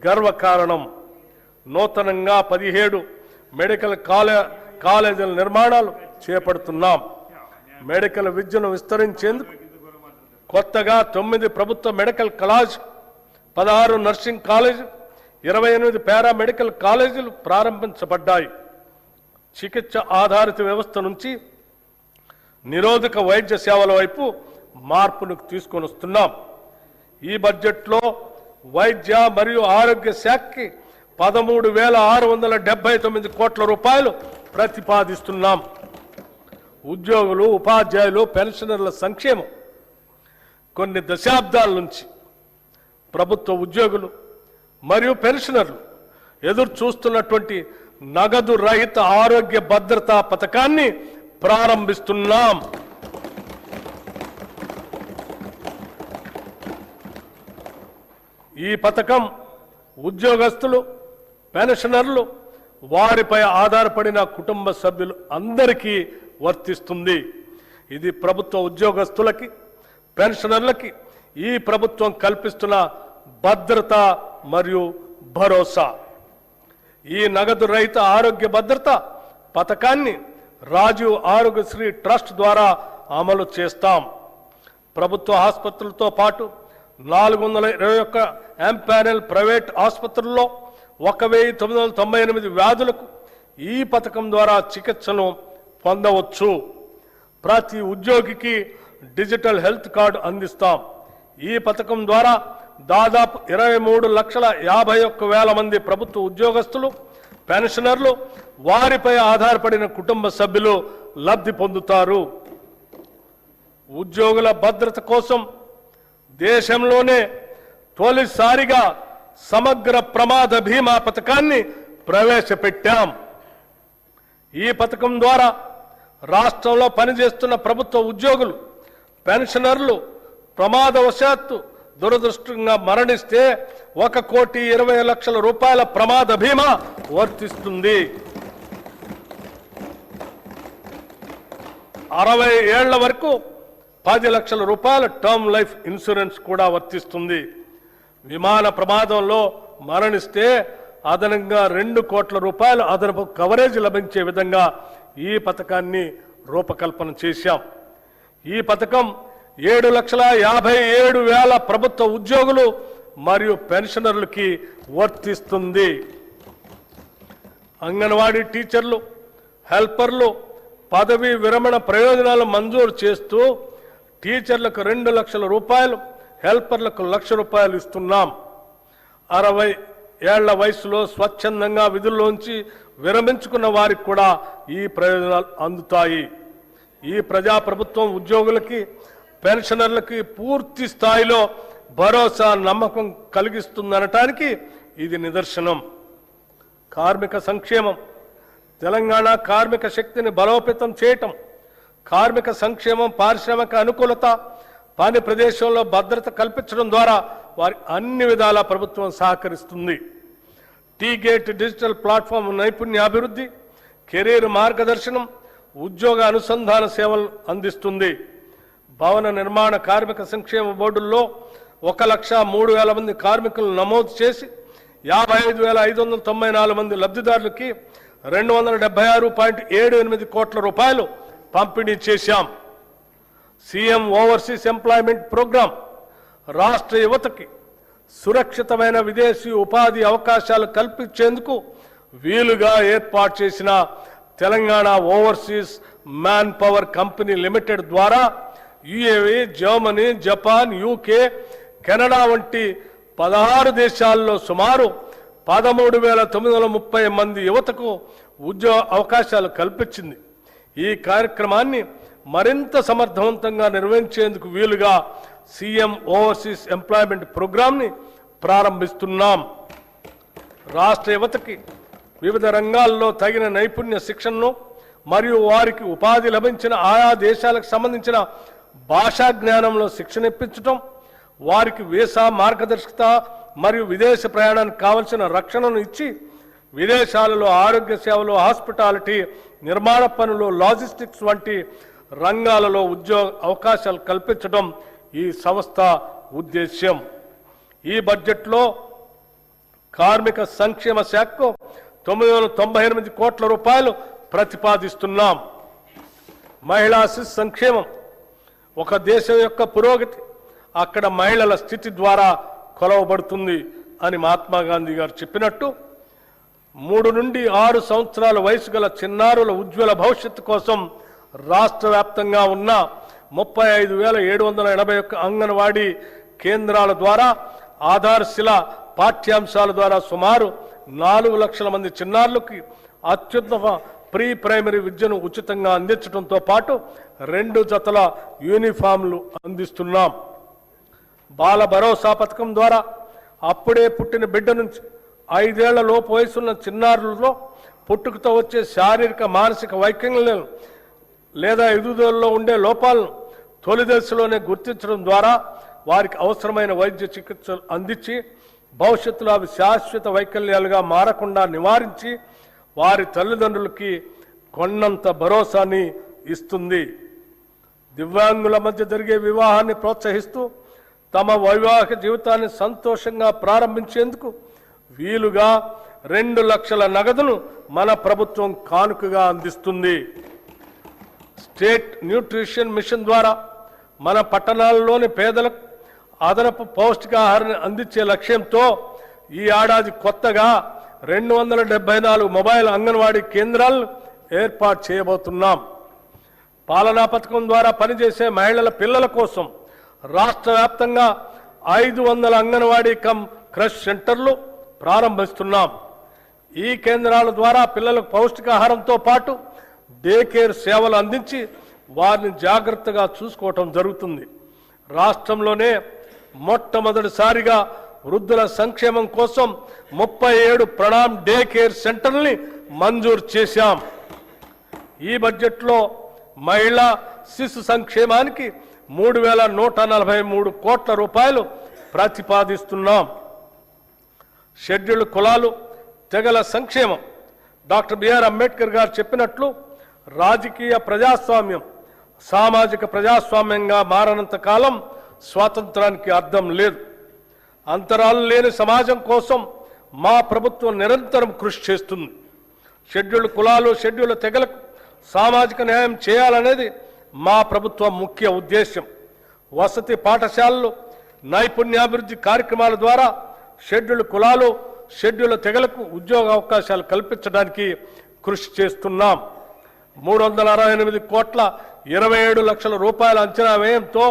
గర్వకారణం. నూతనంగా 17 మెడికల్ కాలేజీల నిర్మాణాలు చేపడుతున్నాం. మెడికల్ విద్యను విస్తరించేందుకు కొత్తగా 9 ప్రభుత్వ medical college, 16 nursing college, 28 paramedical కాలేజీలు ప్రారంభించబడ్డాయి. చికిత్స ఆధారిత వ్యవస్థ నుంచి నిరోధక వైద్య సేవల వైపు మార్పును తీసుకొని వస్తున్నాం. ఈ బడ్జెట్లో వైద్య మరియు ఆరోగ్య శాఖకి 13,679 కోట్ల రూపాయలు ప్రతిపాదిస్తున్నాం. ఉద్యోగులు, ఉపాధ్యాయులు, పెన్షనర్ల సంక్షేమం. కొన్ని దశాబ్దాల నుంచి ప్రభుత్వ ఉద్యోగులు మరియు పెన్షనర్లు ఎదురు చూస్తున్నటువంటి నగదు రహిత ఆరోగ్య భద్రతా పథకాన్ని ప్రారంభిస్తున్నాం. ఈ పథకం ఉద్యోగస్తులు, పెన్షనర్లు, వారిపై ఆధారపడిన కుటుంబ సభ్యులు అందరికీ వర్తిస్తుంది. ఇది ప్రభుత్వ ఉద్యోగస్తులకి, పెన్షనర్లకి ఈ ప్రభుత్వం కల్పిస్తున్న భద్రత మరియు భరోసా. ఈ నగదు రహిత ఆరోగ్య భద్రత పథకాన్ని రాజీవ్ ఆరోగ్యశ్రీ ట్రస్ట్ ద్వారా అమలు చేస్తాం. ప్రభుత్వ ఆసుపత్రులతో పాటు 421 ఎంపానెల్ ప్రైవేట్ ఆసుపత్రుల్లో 1,998 వ్యాధులకు ఈ పథకం ద్వారా చికిత్సను పొందవచ్చు. ప్రతి ఉద్యోగికి డిజిటల్ హెల్త్ కార్డు అందిస్తాం. ఈ పథకం ద్వారా దాదాపు 23,51,000 మంది ప్రభుత్వ ఉద్యోగస్తులు, పెన్షనర్లు, వారిపై ఆధారపడిన కుటుంబ సభ్యులు లబ్ధి పొందుతారు. ఉద్యోగుల భద్రత కోసం దేశంలోనే తొలిసారిగా సమగ్ర ప్రమాద బీమా పథకాన్ని ప్రవేశపెట్టాం. ఈ పథకం ద్వారా రాష్ట్రంలో పనిచేస్తున్న ప్రభుత్వ ఉద్యోగులు, పెన్షనర్లు ప్రమాదవశాత్తు దురదృష్టంగా మరణిస్తే 1,20,00,000 రూపాయల ప్రమాద బీమా వర్తిస్తుంది. 60 ఏళ్ల వరకు 10 లక్షల రూపాయల టర్మ్ లైఫ్ ఇన్సూరెన్స్ కూడా వర్తిస్తుంది. విమాన ప్రమాదంలో మరణిస్తే అదనంగా 2 కోట్ల రూపాయలు అదనపు కవరేజ్ లభించే విధంగా ఈ పథకాన్ని రూపకల్పన చేశాం. ఈ పథకం 7,57,000 ప్రభుత్వ ఉద్యోగులు మరియు పెన్షనర్లకి వర్తిస్తుంది. అంగన్వాడీ టీచర్లు, హెల్పర్లు పదవీ విరమణ ప్రయోజనాలు మంజూరు చేస్తూ టీచర్లకు 2 లక్షల రూపాయలు, హెల్పర్లకు 1,00,000 రూపాయలు ఇస్తున్నాం. 60 ఏళ్ల వయసులో స్వచ్ఛందంగా విధుల్లోంచి విరమించుకున్న వారికి కూడా ఈ ప్రయోజనాలు అందుతాయి. ఈ ప్రజాప్రభుత్వం ఉద్యోగులకి, పెన్షనర్లకి పూర్తి స్థాయిలో భరోసా, నమ్మకం కలిగిస్తుందనటానికి ఇది నిదర్శనం. కార్మిక సంక్షేమం. తెలంగాణ కార్మిక శక్తిని బలోపేతం చేయటం, కార్మిక సంక్షేమం, పారిశ్రామిక అనుకూలత, పని ప్రదేశంలో భద్రత కల్పించడం ద్వారా వారి అన్ని విధాల ప్రభుత్వం సహకరిస్తుంది. టీగేట్ డిజిటల్ ప్లాట్ఫామ్ నైపుణ్యాభివృద్ధి, కెరీర్ మార్గదర్శనం, ఉద్యోగ అనుసంధాన సేవలు అందిస్తుంది. భవన నిర్మాణ కార్మిక సంక్షేమ బోర్డుల్లో 1,03,000 మంది కార్మికులను నమోదు చేసి 55,594 మంది లబ్ధిదారులకి 276.78 కోట్ల రూపాయలు పంపిణీ చేశాం. సీఎం ఓవర్సీస్ ఎంప్లాయ్మెంట్ ప్రోగ్రాం రాష్ట్ర యువతకి సురక్షితమైన విదేశీ ఉపాధి అవకాశాలు కల్పించేందుకు వీలుగా ఏర్పాటు చేసిన Telangana overseas manpower company limited ద్వారా UAE, Germany, Japan, UK, Canada వంటి 16 దేశాల్లో సుమారు 13,930 మంది యువతకు ఉద్యోగ అవకాశాలు కల్పించింది. ఈ కార్యక్రమాన్ని మరింత సమర్థవంతంగా నిర్వహించేందుకు వీలుగా సీఎం ఓవర్సీస్ ఎంప్లాయ్మెంట్ ప్రోగ్రాంని ప్రారంభిస్తున్నాం. రాష్ట్ర యువతకి వివిధ రంగాల్లో తగిన నైపుణ్య శిక్షణను మరియు వారికి ఉపాధి లభించిన ఆయా దేశాలకు సంబంధించిన భాషా జ్ఞానంలో శిక్షణ ఇప్పించడం, వారికి వీసా మార్గదర్శకత మరియు విదేశ ప్రయాణానికి కావలసిన రక్షణను ఇచ్చి విదేశాలలో ఆరోగ్య సేవలు, హాస్పిటాలిటీ, నిర్మాణ పనులు, లాజిస్టిక్స్ వంటి రంగాలలో ఉద్యోగ అవకాశాలు కల్పించడం ఈ సంస్థ ఉద్దేశ్యం. ఈ బడ్జెట్లో కార్మిక సంక్షేమ శాఖకు 998 కోట్ల రూపాయలు ప్రతిపాదిస్తున్నాం. మహిళా శిశు సంక్షేమం ఒక దేశం యొక్క పురోగతి అక్కడ మహిళల స్థితి ద్వారా కొలవబడుతుంది అని మహాత్మా గాంధీ గారు చెప్పినట్టు 3 నుండి 6 సంవత్సరాల వయసు గల చిన్నారుల ఉజ్వల భవిష్యత్తు కోసం రాష్ట్ర వ్యాప్తంగా ఉన్న 35,781 అంగన్వాడీ కేంద్రాల ద్వారా ఆధారశిల పాఠ్యాంశాల ద్వారా సుమారు 4 లక్షల మంది చిన్నారులకి అత్యుత్తమ ప్రీ ప్రైమరీ విద్యను ఉచితంగా అందించడంతో పాటు 2 జతల యూనిఫామ్లు అందిస్తున్నాం. బాల భరోసా పథకం ద్వారా అప్పుడే పుట్టిన బిడ్డ నుంచి 5 ఏళ్ల లోపు వయసున్న చిన్నారులలో పుట్టుకతో వచ్చే శారీరక మానసిక వైకల్యాలను లేదా ఎదుగుదలలో ఉండే లోపాలను తొలి దశలోనే గుర్తించడం ద్వారా వారికి అవసరమైన వైద్య చికిత్సలు అందించి భవిష్యత్తులో అవి శాశ్వత వైకల్యాలుగా మారకుండా నివారించి వారి తల్లిదండ్రులకి కొన్నంత భరోసాని ఇస్తుంది. దివ్యాంగుల మధ్య జరిగే వివాహాన్ని ప్రోత్సహిస్తూ తమ వైవాహిక జీవితాన్ని సంతోషంగా ప్రారంభించేందుకు వీలుగా 2 లక్షల నగదును మన ప్రభుత్వం కానుకగా అందిస్తుంది. స్టేట్ న్యూట్రిషన్ మిషన్ ద్వారా మన పట్టణాల్లోని పేదలకు అదనపు పౌష్టికాహారాన్ని అందించే లక్ష్యంతో ఈ ఏడాది కొత్తగా 274 మొబైల్ అంగన్వాడీ కేంద్రాలను ఏర్పాటు చేయబోతున్నాం. పాలనా పథకం ద్వారా పనిచేసే మహిళల పిల్లల కోసం రాష్ట్ర వ్యాప్తంగా 500 అంగన్వాడీ కమ్ క్రష్ సెంటర్లు ప్రారంభిస్తున్నాం. ఈ కేంద్రాల ద్వారా పిల్లలకు పౌష్టికాహారంతో పాటు డే కేర్ సేవలు అందించి వారిని జాగ్రత్తగా చూసుకోవటం జరుగుతుంది. రాష్ట్రంలోనే మొట్టమొదటిసారిగా వృద్ధుల సంక్షేమం కోసం 37 ప్రణామ్ డే కేర్ సెంటర్ని మంజూరు చేశాం. ఈ బడ్జెట్లో మహిళా శిశు సంక్షేమానికి 3,143 కోట్ల రూపాయలు ప్రతిపాదిస్తున్నాం. షెడ్యూల్డ్ కులాలు, తెగల సంక్షేమం డాక్టర్ బిఆర్ అంబేద్కర్ గారు చెప్పినట్లు రాజకీయ ప్రజాస్వామ్యం సామాజిక ప్రజాస్వామ్యంగా మారనంత కాలం స్వాతంత్రానికి అర్థం లేదు. అంతరాలు లేని సమాజం కోసం మా ప్రభుత్వం నిరంతరం కృషి చేస్తుంది. షెడ్యూల్డ్ కులాలు, షెడ్యూల్డ్ తెగలకు సామాజిక న్యాయం చేయాలనేది మా ప్రభుత్వం ముఖ్య ఉద్దేశం. వసతి పాఠశాలలు, నైపుణ్యాభివృద్ధి కార్యక్రమాల ద్వారా షెడ్యూల్డ్ కులాలు, షెడ్యూల్డ్ తెగలకు ఉద్యోగ అవకాశాలు కల్పించడానికి కృషి చేస్తున్నాం. 368 కోట్ల 27 లక్షల రూపాయల అంచనా వ్యయంతో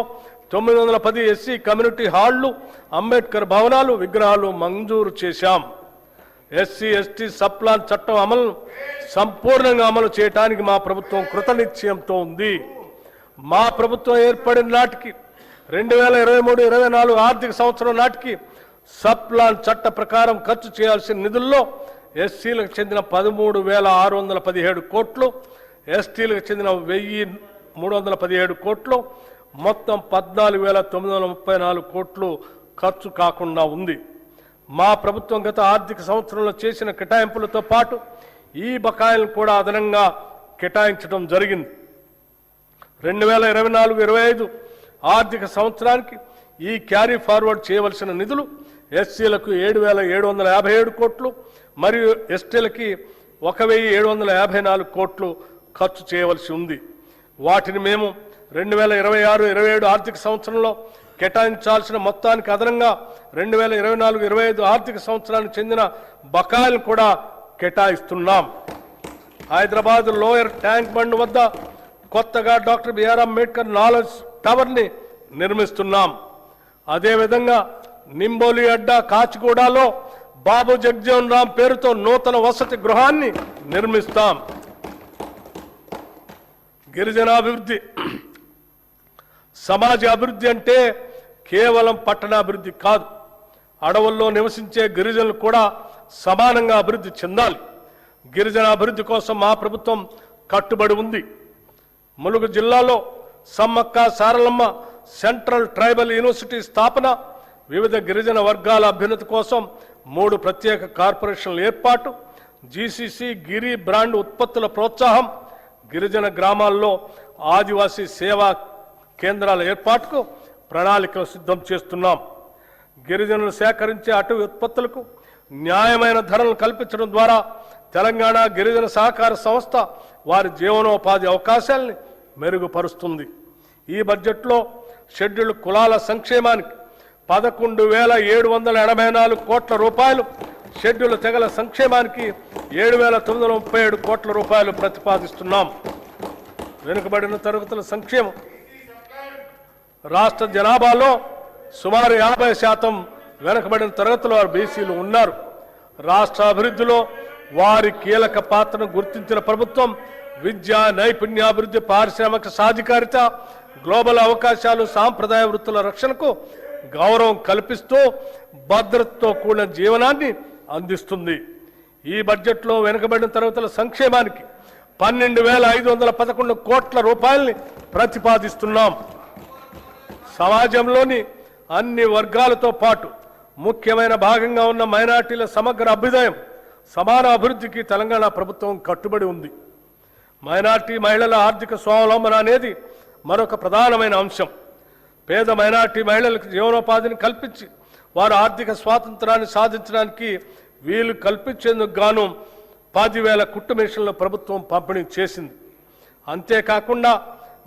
910 ఎస్సీ కమ్యూనిటీ హాళ్లు, అంబేద్కర్ భవనాలు, విగ్రహాలు మంజూరు చేశాం. ఎస్సీ ఎస్టీ సప్లాన్ చట్టం అమలును సంపూర్ణంగా అమలు చేయడానికి మా ప్రభుత్వం కృతనిశ్చయంతో ఉంది. మా ప్రభుత్వం ఏర్పడిన నాటికి 2023-24 ఆర్థిక సంవత్సరం నాటికి సప్లాన్ చట్ట ప్రకారం ఖర్చు చేయాల్సిన నిధుల్లో ఎస్సీలకు చెందిన 13,617 కోట్లు, ఎస్టీలకు చెందిన 1,317 కోట్లు, మొత్తం 14,934 కోట్లు ఖర్చు కాకుండా ఉంది. మా ప్రభుత్వం గత ఆర్థిక సంవత్సరంలో చేసిన కేటాయింపులతో పాటు ఈ బకాయిలను కూడా అదనంగా కేటాయించడం జరిగింది. 2024-25 ఆర్థిక సంవత్సరానికి ఈ క్యారీ ఫార్వర్డ్ చేయవలసిన నిధులు ఎస్సీలకు 7,757 కోట్లు మరియు ఎస్టీలకి 1,754 కోట్లు ఖర్చు చేయవలసి ఉంది. వాటిని మేము 2026-27 ఆర్థిక సంవత్సరంలో కేటాయించాల్సిన మొత్తానికి అదనంగా 2024-25 ఆర్థిక సంవత్సరానికి చెందిన బకాయిలు కూడా కేటాయిస్తున్నాం. హైదరాబాద్ లోయర్ ట్యాంక్ బండ్ వద్ద కొత్తగా డాక్టర్ బిఆర్ అంబేద్కర్ నాలెడ్జ్ టవర్ని నిర్మిస్తున్నాం. అదేవిధంగా నింబోలి అడ్డా కాచిగూడలో బాబు జగ్జీవన్ రామ్ పేరుతో నూతన వసతి గృహాన్ని నిర్మిస్తాం. గిరిజనాభివృద్ధి సమాజ అభివృద్ధి అంటే కేవలం పట్టణాభివృద్ధి కాదు. అడవుల్లో నివసించే గిరిజనులు కూడా సమానంగా అభివృద్ధి చెందాలి. గిరిజన అభివృద్ధి కోసం మా ప్రభుత్వం కట్టుబడి ఉంది. ములుగు జిల్లాలో Sammakka Saralamma central tribal university స్థాపన, వివిధ గిరిజన వర్గాల అభ్యున్నతి కోసం 3 ప్రత్యేక కార్పొరేషన్ల ఏర్పాటు, జీసీసీ గిరి బ్రాండ్ ఉత్పత్తుల ప్రోత్సాహం, గిరిజన గ్రామాల్లో ఆదివాసీ సేవా కేంద్రాల ఏర్పాటుకు ప్రణాళికలు సిద్ధం చేస్తున్నాం. గిరిజనులు సేకరించే అటవీ ఉత్పత్తులకు న్యాయమైన ధరలు కల్పించడం ద్వారా తెలంగాణ గిరిజన సహకార సంస్థ వారి జీవనోపాధి అవకాశాలని మెరుగుపరుస్తుంది. ఈ బడ్జెట్లో షెడ్యూల్డ్ కులాల సంక్షేమానికి 11,784 కోట్ల రూపాయలు, షెడ్యూల్ తెగల సంక్షేమానికి 7,937 కోట్ల రూపాయలు ప్రతిపాదిస్తున్నాం. వెనుకబడిన తరగతుల సంక్షేమం రాష్ట్ర జనాభాలో సుమారు 50% వెనుకబడిన తరగతుల వారు బీసీలు ఉన్నారు. రాష్ట్ర అభివృద్ధిలో వారి కీలక పాత్రను గుర్తించిన ప్రభుత్వం విద్య, నైపుణ్యాభివృద్ధి, పారిశ్రామిక సాధికారిత, గ్లోబల్ అవకాశాలు, సాంప్రదాయ వృత్తుల రక్షణకు గౌరవం కల్పిస్తూ భద్రతతో కూడిన జీవనాన్ని అందిస్తుంది. ఈ బడ్జెట్లో వెనుకబడిన తరగతుల సంక్షేమానికి 12,511 కోట్ల రూపాయల్ని ప్రతిపాదిస్తున్నాం. సమాజంలోని అన్ని వర్గాలతో పాటు ముఖ్యమైన భాగంగా ఉన్న మైనార్టీల సమగ్ర అభ్యుదయం, సమాన అభివృద్ధికి తెలంగాణ ప్రభుత్వం కట్టుబడి ఉంది. మైనార్టీ మహిళల ఆర్థిక స్వావలంబన అనేది మరొక ప్రధానమైన అంశం. పేద మైనార్టీ మహిళలకు జీవనోపాధిని కల్పించి వారు ఆర్థిక స్వాతంత్రాన్ని సాధించడానికి వీలు కల్పించేందుకు గాను 10,000 కుట్టు మిషన్ల ప్రభుత్వం పంపిణీ చేసింది. అంతేకాకుండా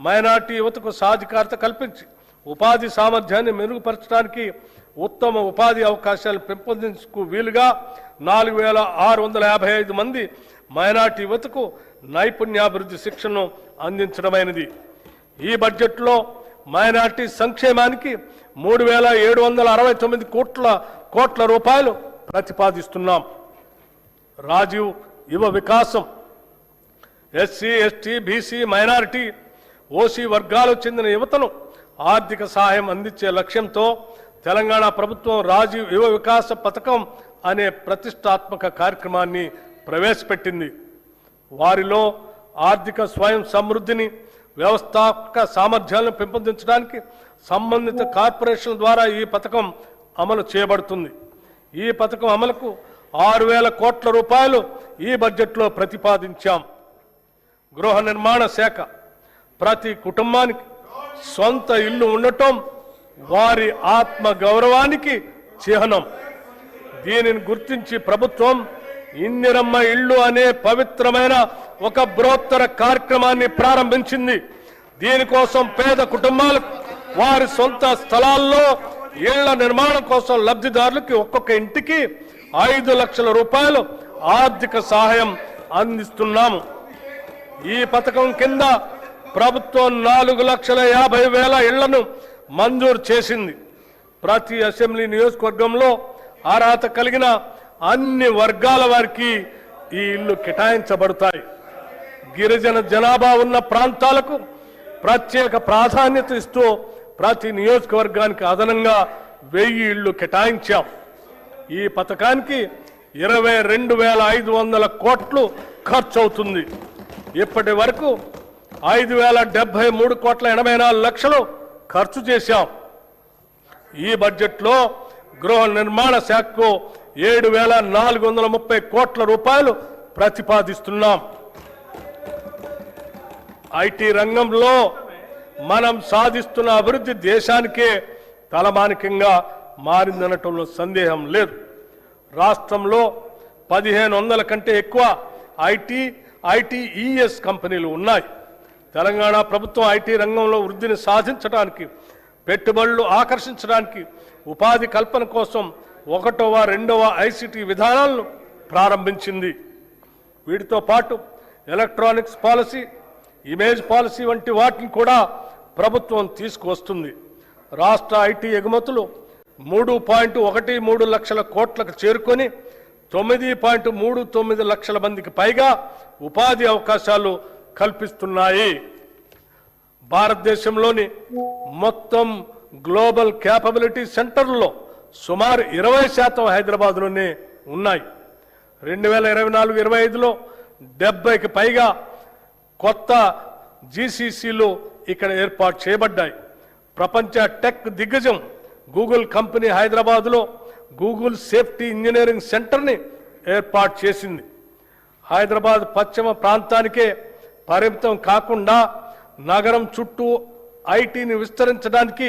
మైనార్టీ యువతకు సాధికారత కల్పించి ఉపాధి సామర్థ్యాన్ని మెరుగుపరచడానికి ఉత్తమ ఉపాధి అవకాశాలు పెంపొందించుకు వీలుగా 4,655 మంది మైనార్టీ యువతకు నైపుణ్యాభివృద్ధి శిక్షణను అందించడమైనది. ఈ బడ్జెట్లో మైనార్టీ సంక్షేమానికి 3,769 కోట్ల రూపాయలు ప్రతిపాదిస్తున్నాం. రాజీవ్ యువ వికాసం SC, ST, BC, minority, OC వర్గాలకు చెందిన యువతను ఆర్థిక సహాయం అందించే లక్ష్యంతో తెలంగాణ ప్రభుత్వం రాజీవ్ యువ వికాస పథకం అనే ప్రతిష్టాత్మక కార్యక్రమాన్ని ప్రవేశపెట్టింది. వారిలో ఆర్థిక స్వయం సమృద్ధిని, వ్యవస్థాపక సామర్థ్యాలను పెంపొందించడానికి సంబంధిత కార్పొరేషన్ల ద్వారా ఈ పథకం అమలు చేయబడుతుంది. ఈ పథకం అమలుకు 6,000 కోట్ల రూపాయలు ఈ బడ్జెట్లో ప్రతిపాదించాం. గృహ నిర్మాణ శాఖ ప్రతి కుటుంబానికి సొంత ఇల్లు ఉండటం వారి ఆత్మ గౌరవానికి చిహ్నం. దీనిని గుర్తించి ప్రభుత్వం ఇందిరమ్మ ఇళ్ళు అనే పవిత్రమైన ఒక బృహత్తర కార్యక్రమాన్ని ప్రారంభించింది. దీనికోసం పేద కుటుంబాలకు వారి సొంత స్థలాల్లో ఇళ్ల నిర్మాణం కోసం లబ్ధిదారులకి ఒక్కొక్క ఇంటికి 5 లక్షల రూపాయలు ఆర్థిక సహాయం అందిస్తున్నాము. ఈ పథకం కింద ప్రభుత్వం 4,50,000 ఇళ్లను మంజూరు చేసింది. ప్రతి అసెంబ్లీ నియోజకవర్గంలో అర్హత కలిగిన అన్ని వర్గాల వారికి ఈ ఇళ్లు కేటాయించబడతాయి. గిరిజన జనాభా ఉన్న ప్రాంతాలకు ప్రత్యేక ప్రాధాన్యత ఇస్తూ ప్రతి నియోజకవర్గానికి అదనంగా 1000 ఇళ్లు కేటాయించాం. ఈ పథకానికి 22,500 కోట్లు ఖర్చు అవుతుంది. ఇప్పటి వరకు 5,073,84,00,000 ఖర్చు చేశాం. ఈ బడ్జెట్లో గృహ నిర్మాణ శాఖకు 7,430 కోట్ల రూపాయలు ప్రతిపాదిస్తున్నాం. ఐటీ రంగంలో మనం సాధిస్తున్న అభివృద్ధి దేశానికే తలమానికంగా మారిందనటంలో సందేహం లేదు. రాష్ట్రంలో 1500 కంటే ఎక్కువ ఐటీఈఎస్ కంపెనీలు ఉన్నాయి. తెలంగాణ ప్రభుత్వం ఐటీ రంగంలో వృద్ధిని సాధించడానికి, పెట్టుబడులు ఆకర్షించడానికి, ఉపాధి కల్పన కోసం 1వ 2వ ఐసిటి విధానాలను ప్రారంభించింది. వీటితో పాటు ఎలక్ట్రానిక్స్ పాలసీ, ఇమేజ్ పాలసీ వంటి వాటిని కూడా ప్రభుత్వం తీసుకువస్తుంది. రాష్ట్ర ఐటీ ఎగుమతులు 3.13 లక్షల కోట్లకు చేరుకొని 9.39 లక్షల మందికి పైగా ఉపాధి అవకాశాలు కల్పిస్తున్నాయి. భారతదేశంలోని మొత్తం గ్లోబల్ క్యాపబిలిటీ సెంటర్లలో సుమారు 20% హైదరాబాద్లోనే ఉన్నాయి. 2024-25లో 70కి పైగా కొత్త జీసీసీలు ఇక్కడ ఏర్పాటు చేయబడ్డాయి. ప్రపంచ టెక్ దిగ్గజం గూగుల్ కంపెనీ హైదరాబాద్లో గూగుల్ సేఫ్టీ ఇంజనీరింగ్ సెంటర్ని ఏర్పాటు చేసింది. హైదరాబాద్ పశ్చిమ ప్రాంతానికే పరిమితం కాకుండా నగరం చుట్టూ ఐటీని విస్తరించడానికి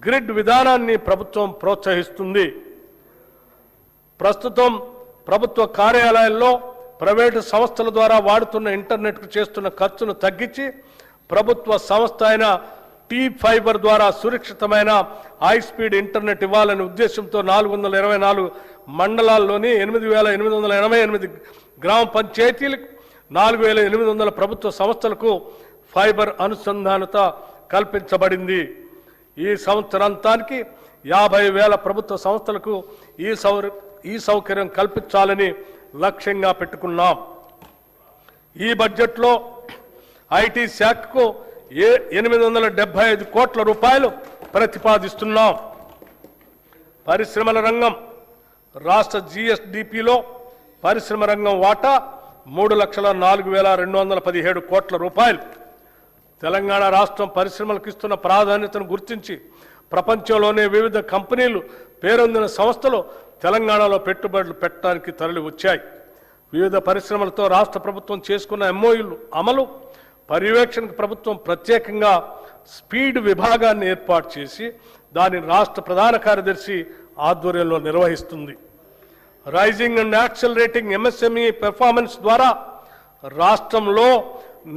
గ్రిడ్ విధానాన్ని ప్రభుత్వం ప్రోత్సహిస్తుంది. ప్రస్తుతం ప్రభుత్వ కార్యాలయాల్లో ప్రైవేటు సంస్థల ద్వారా వాడుతున్న ఇంటర్నెట్కు చేస్తున్న ఖర్చును తగ్గించి ప్రభుత్వ సంస్థ అయిన T-Fiber ద్వారా సురక్షితమైన హై స్పీడ్ ఇంటర్నెట్ ఇవ్వాలనే ఉద్దేశంతో 424 మండలాల్లోని 8,888 గ్రామ పంచాయతీలకు 4,800 ప్రభుత్వ సంస్థలకు ఫైబర్ అనుసంధానత కల్పించబడింది. ఈ సంవత్సరాంతానికి 50,000 ప్రభుత్వ సంస్థలకు ఈ సౌకర్యం కల్పించాలని లక్ష్యంగా పెట్టుకున్నాం. ఈ బడ్జెట్లో ఐటీ శాఖకు 875 కోట్ల రూపాయలు ప్రతిపాదిస్తున్నాం. పరిశ్రమల రంగం రాష్ట్ర జీఎస్డిపిలో పరిశ్రమ రంగం వాటా 3,04,217 కోట్ల రూపాయలు. తెలంగాణ రాష్ట్రం పరిశ్రమలకు ఇస్తున్న ప్రాధాన్యతను గుర్తించి ప్రపంచంలోనే వివిధ కంపెనీలు పేరొందిన సంస్థలు తెలంగాణలో పెట్టుబడులు పెట్టడానికి తరలి వచ్చాయి. వివిధ పరిశ్రమలతో రాష్ట్ర ప్రభుత్వం చేసుకున్న ఎంఓయూలు అమలు, పర్యవేక్షణకు ప్రభుత్వం ప్రత్యేకంగా స్పీడ్ విభాగాన్ని ఏర్పాటు చేసి దాని రాష్ట్ర ప్రధాన కార్యదర్శి ఆధ్వర్యంలో నిర్వహిస్తుంది. Rising and accelerating MSME performance ద్వారా రాష్ట్రంలో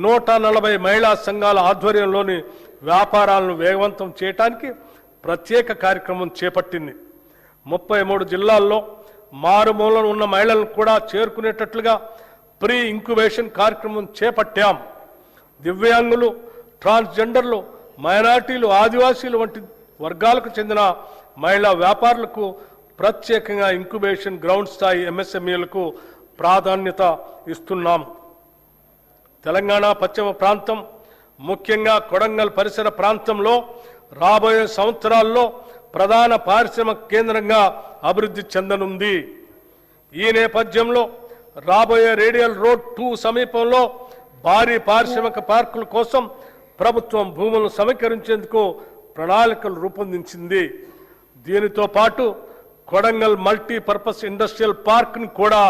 140 మహిళా సంఘాల ఆధ్వర్యంలోని వ్యాపారాలను వేగవంతం చేయడానికి ప్రత్యేక కార్యక్రమం చేపట్టింది. 33 జిల్లాల్లో మారుమూలన ఉన్న మహిళలను కూడా చేరుకునేటట్లుగా ప్రీ ఇంక్యుబేషన్ కార్యక్రమం చేపట్టాం. దివ్యాంగులు, ట్రాన్స్జెండర్లు, మైనార్టీలు, ఆదివాసీలు వంటి వర్గాలకు చెందిన మహిళా వ్యాపారులకు ప్రత్యేకంగా ఇంక్యుబేషన్ గ్రౌండ్ స్థాయి ఎంఎస్ఎంఈలకు ప్రాధాన్యత ఇస్తున్నాం. తెలంగాణ పశ్చిమ ప్రాంతం, ముఖ్యంగా కొడంగల్ పరిసర ప్రాంతంలో రాబోయే సంవత్సరాల్లో ప్రధాన పారిశ్రామిక కేంద్రంగా అభివృద్ధి చెందనుంది. ఈ నేపథ్యంలో రాబోయే రేడియల్ రోడ్ 2 సమీపంలో భారీ పారిశ్రామిక పార్కుల కోసం ప్రభుత్వం భూములను సమీకరించేందుకు ప్రణాళికలు రూపొందించింది. దీనితో పాటు కొడంగల్ మల్టీపర్పస్ ఇండస్ట్రియల్ పార్క్ని కూడా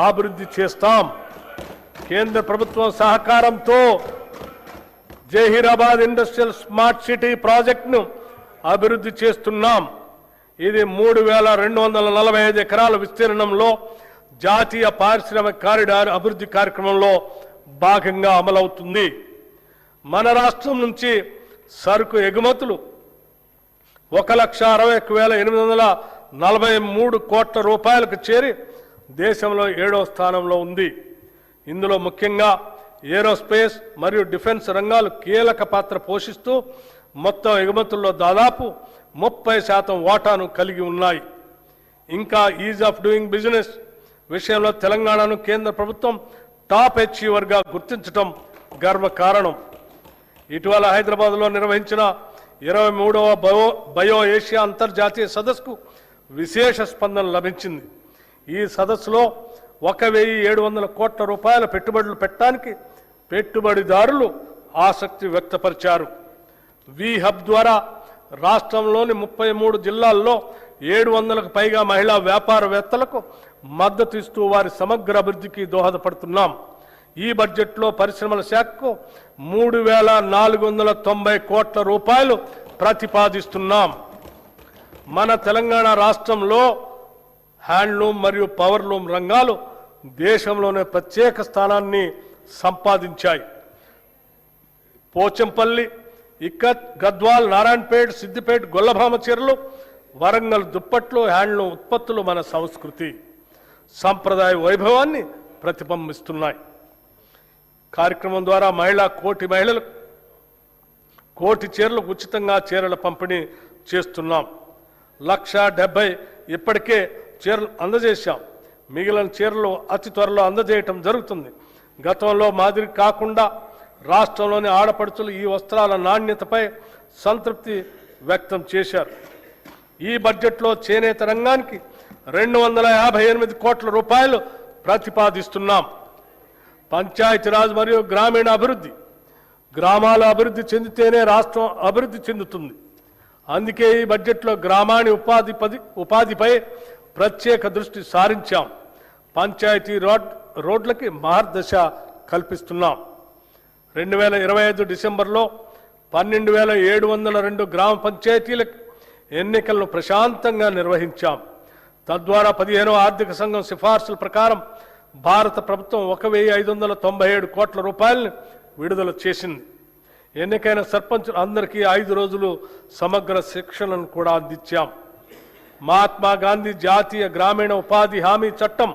అభివృద్ధి చేస్తాం. కేంద్ర ప్రభుత్వం సహకారంతో జహీరాబాద్ ఇండస్ట్రియల్ స్మార్ట్ సిటీ ప్రాజెక్టును అభివృద్ధి చేస్తున్నాం. ఇది 3,245 ఎకరాల విస్తీర్ణంలో జాతీయ పారిశ్రామిక కారిడార్ అభివృద్ధి కార్యక్రమంలో భాగంగా అమలవుతుంది. మన రాష్ట్రం నుంచి సరుకు ఎగుమతులు 1,61,843 కోట్ల రూపాయలకు చేరి దేశంలో 7వ స్థానంలో ఉంది. ఇందులో ముఖ్యంగా ఏరోస్పేస్ మరియు డిఫెన్స్ రంగాలు కీలక పాత్ర పోషిస్తూ మొత్తం ఎగుమతుల్లో దాదాపు 30% వాటాను కలిగి ఉన్నాయి. ఇంకా ఈజ్ ఆఫ్ డూయింగ్ బిజినెస్ విషయంలో తెలంగాణను కేంద్ర ప్రభుత్వం టాప్ అచీవర్గా గుర్తించడం గర్వకారణం. ఇటీవల హైదరాబాద్లో నిర్వహించిన 23వ బయో ఏషియా అంతర్జాతీయ సదస్సుకు విశేష స్పందన లభించింది. ఈ సదస్సులో 1,700 కోట్ల రూపాయల పెట్టుబడులు పెట్టడానికి పెట్టుబడిదారులు ఆసక్తి వ్యక్తపరిచారు. వి హబ్ ద్వారా రాష్ట్రంలోని 33 జిల్లాల్లో 700కు పైగా మహిళా వ్యాపారవేత్తలకు మద్దతు ఇస్తూ వారి సమగ్ర అభివృద్ధికి దోహదపడుతున్నాం. ఈ బడ్జెట్లో పరిశ్రమల శాఖకు 3,490 కోట్ల రూపాయలు ప్రతిపాదిస్తున్నాం. మన తెలంగాణ రాష్ట్రంలో హ్యాండ్లూమ్ మరియు పవర్లూమ్ రంగాలు దేశంలోనే ప్రత్యేక స్థానాన్ని సంపాదించాయి. పోచంపల్లి, ఇక్కత్, గద్వాల్, నారాయణపేట్, సిద్దిపేట గొల్లభామ చీరలు, వరంగల్ దుప్పట్లు, హ్యాండ్లూమ్ ఉత్పత్తులు మన సంస్కృతి సంప్రదాయ వైభవాన్ని ప్రతిబింబిస్తున్నాయి. కార్యక్రమం ద్వారా కోటి మహిళలకు కోటి చీరలకు ఉచితంగా చీరల పంపిణీ చేస్తున్నాం. 1,70,000 ఇప్పటికే చీరలు అందజేశాం. మిగిలిన చీరలు అతి త్వరలో అందజేయటం జరుగుతుంది. గతంలో మాదిరి కాకుండా రాష్ట్రంలోని ఆడపడుచులు ఈ వస్త్రాల నాణ్యతపై సంతృప్తి వ్యక్తం చేశారు. ఈ బడ్జెట్లో చేనేత రంగానికి 258 కోట్ల రూపాయలు ప్రతిపాదిస్తున్నాం. పంచాయతీరాజ్ మరియు గ్రామీణ అభివృద్ధి, గ్రామాల అభివృద్ధి చెందితేనే రాష్ట్రం అభివృద్ధి చెందుతుంది. అందుకే ఈ బడ్జెట్లో గ్రామాణి ఉపాధిపై ప్రత్యేక దృష్టి సారించాం. పంచాయతీ రోడ్లకి మార్గదర్శ కల్పిస్తున్నాం. 2025 డిసెంబర్లో 12,702 గ్రామ పంచాయతీలకు ఎన్నికలను ప్రశాంతంగా నిర్వహించాం. తద్వారా 15వ ఆర్థిక సంఘం సిఫార్సుల ప్రకారం భారత ప్రభుత్వం 1,597 కోట్ల రూపాయలను విడుదల చేసింది. ఎన్నికైన సర్పంచ్ అందరికీ 5 రోజులు సమగ్ర శిక్షణను కూడా అందించాం. మహాత్మా గాంధీ జాతీయ గ్రామీణ ఉపాధి హామీ చట్టం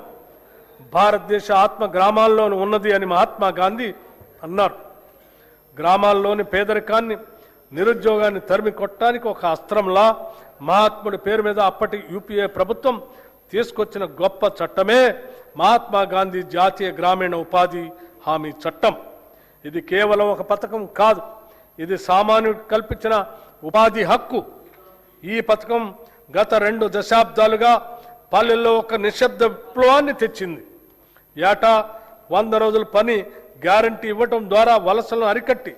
భారతదేశ ఆత్మ గ్రామాల్లోనూ ఉన్నది అని మహాత్మా గాంధీ అన్నారు. గ్రామాల్లోని పేదరికాన్ని, నిరుద్యోగాన్ని తరిమి కొట్టడానికి ఒక అస్త్రంలా మహాత్ముడి పేరు మీద అప్పటి యూపీఏ ప్రభుత్వం తీసుకొచ్చిన గొప్ప చట్టమే మహాత్మా గాంధీ జాతీయ గ్రామీణ ఉపాధి హామీ చట్టం. ఇది కేవలం ఒక పథకం కాదు, ఇది సామాన్యుడికి కల్పించిన ఉపాధి హక్కు. ఈ పథకం గత 2 దశాబ్దాలుగా పల్లెల్లో ఒక నిశ్శబ్ద విప్లవాన్ని తెచ్చింది. ఏటా 100 రోజుల పని గ్యారంటీ ఇవ్వటం ద్వారా వలసలను అరికట్టి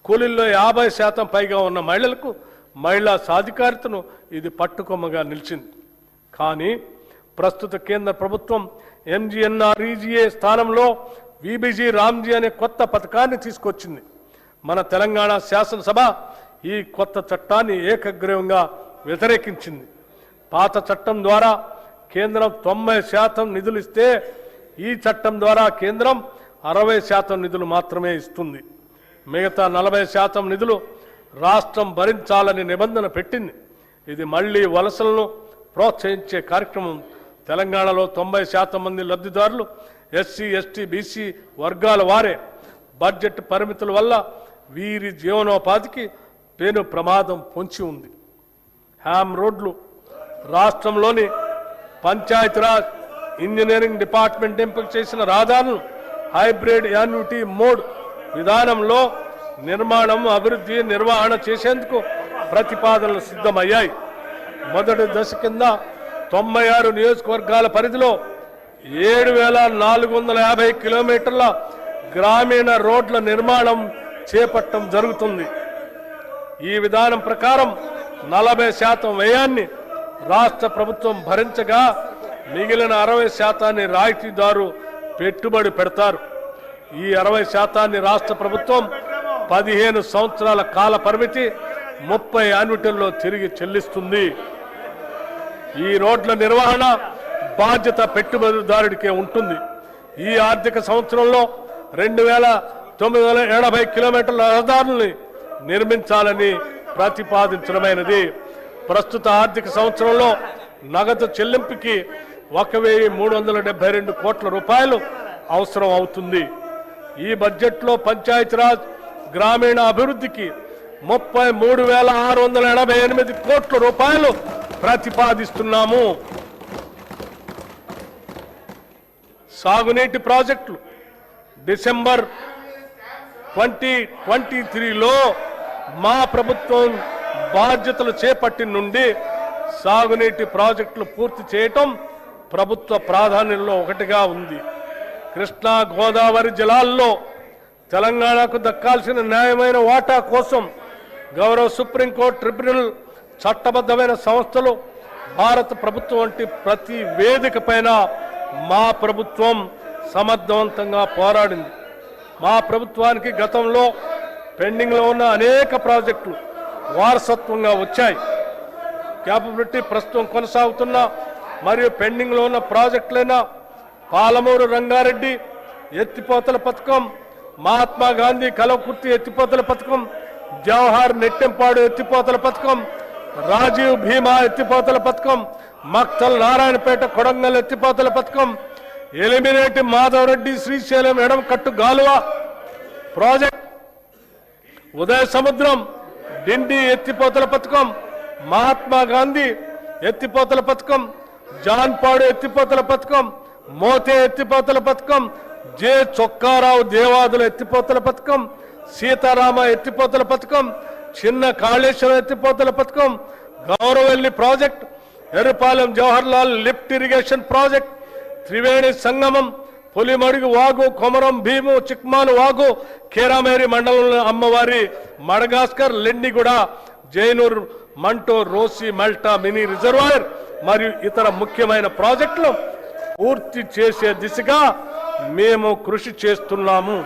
కూలీల్లో 50% పైగా ఉన్న మహిళలకు మహిళా సాధికారితను ఇది పట్టుకొమ్మగా నిలిచింది. కానీ ప్రస్తుత కేంద్ర ప్రభుత్వం ఎంజీఎన్ఆర్ఈజీఏ స్థానంలో వీబీజీ రామ్జీ అనే కొత్త పథకాన్ని తీసుకొచ్చింది. మన తెలంగాణ శాసనసభ ఈ కొత్త చట్టాన్ని ఏకగ్రీవంగా వ్యతిరేకించింది. పాత చట్టం ద్వారా కేంద్రం 90% నిధులు ఇస్తే ఈ చట్టం ద్వారా కేంద్రం 60% నిధులు మాత్రమే ఇస్తుంది. మిగతా 40% నిధులు రాష్ట్రం భరించాలని నిబంధన పెట్టింది. ఇది మళ్లీ వలసలను ప్రోత్సహించే కార్యక్రమం. తెలంగాణలో 90% మంది లబ్ధిదారులు ఎస్సీ, ఎస్టీ, బీసీ వర్గాల వారే. బడ్జెట్ పరిమితుల వల్ల వీరి జీవనోపాధికి పెను ప్రమాదం పొంచి ఉంది. హ్యామ్ రోడ్లు రాష్ట్రంలోని పంచాయతీరాజ్ ఇంజనీరింగ్ డిపార్ట్మెంట్ ఎంపిక చేసిన రహదారులను హైబ్రిడ్ యాన్యుటీ మోడ్ విధానంలో నిర్మాణం, అభివృద్ధి, నిర్వహణ చేసేందుకు ప్రతిపాదనలు సిద్ధమయ్యాయి. మొదటి దశ కింద 96 నియోజకవర్గాల పరిధిలో 7,450 కిలోమీటర్ల గ్రామీణ రోడ్ల నిర్మాణం చేపట్టడం జరుగుతుంది. ఈ విధానం ప్రకారం 40% వ్యయాన్ని రాష్ట్ర ప్రభుత్వం భరించగా మిగిలిన 60% రాయితీదారు పెట్టుబడి పెడతారు. ఈ 60% రాష్ట్ర ప్రభుత్వం 15 సంవత్సరాల కాల పరిమితి 30 యాన్యుటీల్లో తిరిగి చెల్లిస్తుంది. ఈ రోడ్ల నిర్వహణ బాధ్యత పెట్టుబడిదారుడికే ఉంటుంది. ఈ ఆర్థిక సంవత్సరంలో 2,980 కిలోమీటర్ల రహదారుల్ని నిర్మించాలని ప్రతిపాదించడమైనది. ప్రస్తుత ఆర్థిక సంవత్సరంలో నగదు చెల్లింపుకి 1,372 కోట్ల రూపాయలు అవసరం అవుతుంది. ఈ బడ్జెట్లో పంచాయతీరాజ్ గ్రామీణ అభివృద్ధికి 33,688 కోట్ల రూపాయలు ప్రతిపాదిస్తున్నాము. సాగునీటి ప్రాజెక్టులు డిసెంబర్ 2023లో మా ప్రభుత్వం బాధ్యతలు చేపట్టిన నుండి సాగునీటి ప్రాజెక్టులు పూర్తి చేయటం ప్రభుత్వ ప్రాధాన్యంలో ఒకటిగా ఉంది. కృష్ణా, గోదావరి జలాల్లో తెలంగాణకు దక్కాల్సిన న్యాయమైన వాటా కోసం గౌరవ సుప్రీంకోర్టు ట్రిబ్యునల్, చట్టబద్ధమైన సంస్థలు, భారత ప్రభుత్వం వంటి ప్రతి వేదిక పైన మా ప్రభుత్వం సమర్థవంతంగా పోరాడింది. మా ప్రభుత్వానికి గతంలో పెండింగ్లో ఉన్న అనేక ప్రాజెక్టులు వారసత్వంగా వచ్చాయి. క్యాపబిలిటీ ప్రస్తుతం కొనసాగుతున్న మరియు పెండింగ్లో ఉన్న ప్రాజెక్టులైన పాలమూరు రంగారెడ్డి ఎత్తిపోతల పథకం, మహాత్మా గాంధీ కలవకుర్తి ఎత్తిపోతల పథకం, జవహర్ నెట్టెంపాడు ఎత్తిపోతల పథకం, రాజీవ్ భీమా ఎత్తిపోతల పథకం, మక్తల్ నారాయణపేట కొడంగల్ ఎత్తిపోతల పథకం, ఎలిమినేటి మాధవరెడ్డి శ్రీశైలం ఎడమకట్టు గాలువ ప్రాజెక్ట్, ఉదయ సముద్రం డిండి ఎత్తిపోతల పథకం, మహాత్మా గాంధీ ఎత్తిపోతల పథకం, జాన్పాడు ఎత్తిపోతల పథకం, మోతే ఎత్తిపోతల పథకం, జె చొక్కారావు దేవాదుల ఎత్తిపోతల పథకం, సీతారామ ఎత్తిపోతల పథకం, చిన్న కాళేశ్వరం ఎత్తిపోతల పథకం, Gouravelli project, Errapalem Jawaharlal lift irrigation project, Triveni Sangamam, Pulimadugu వాగు, కొమరం భీము, చిక్మాను వాగు, కేరామేరి మండలంలో అమ్మవారి Madagascar, Lendiguda, Jainur, Manto, Rosi, Malta mini reservoir మరియు ఇతర ముఖ్యమైన ప్రాజెక్టులు పూర్తి చేసే దిశగా మేము కృషి చేస్తున్నాము.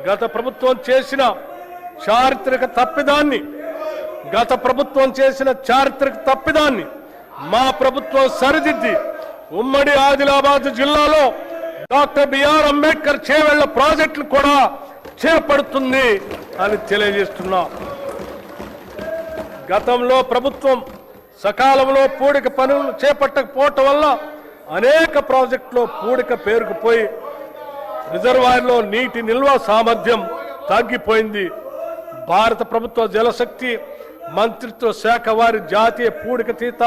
గత ప్రభుత్వం చేసిన చారిత్రక తప్పిదాన్ని మా ప్రభుత్వం సరిదిద్ది ఉమ్మడి ఆదిలాబాద్ జిల్లాలో డాక్టర్ బిఆర్ అంబేద్కర్ చేవెళ్ల ప్రాజెక్టులు కూడా చేపడుతుంది అని తెలియజేస్తున్నా. గతంలో ప్రభుత్వం సకాలంలో పూడిక పనులు చేపట్టకపోవటం వల్ల అనేక ప్రాజెక్టులో పూడిక పేరుకుపోయి రిజర్వాయర్లో నీటి నిల్వ సామర్థ్యం తగ్గిపోయింది. భారత ప్రభుత్వ జలశక్తి మంత్రిత్వ శాఖ వారి జాతీయ పూడికతీత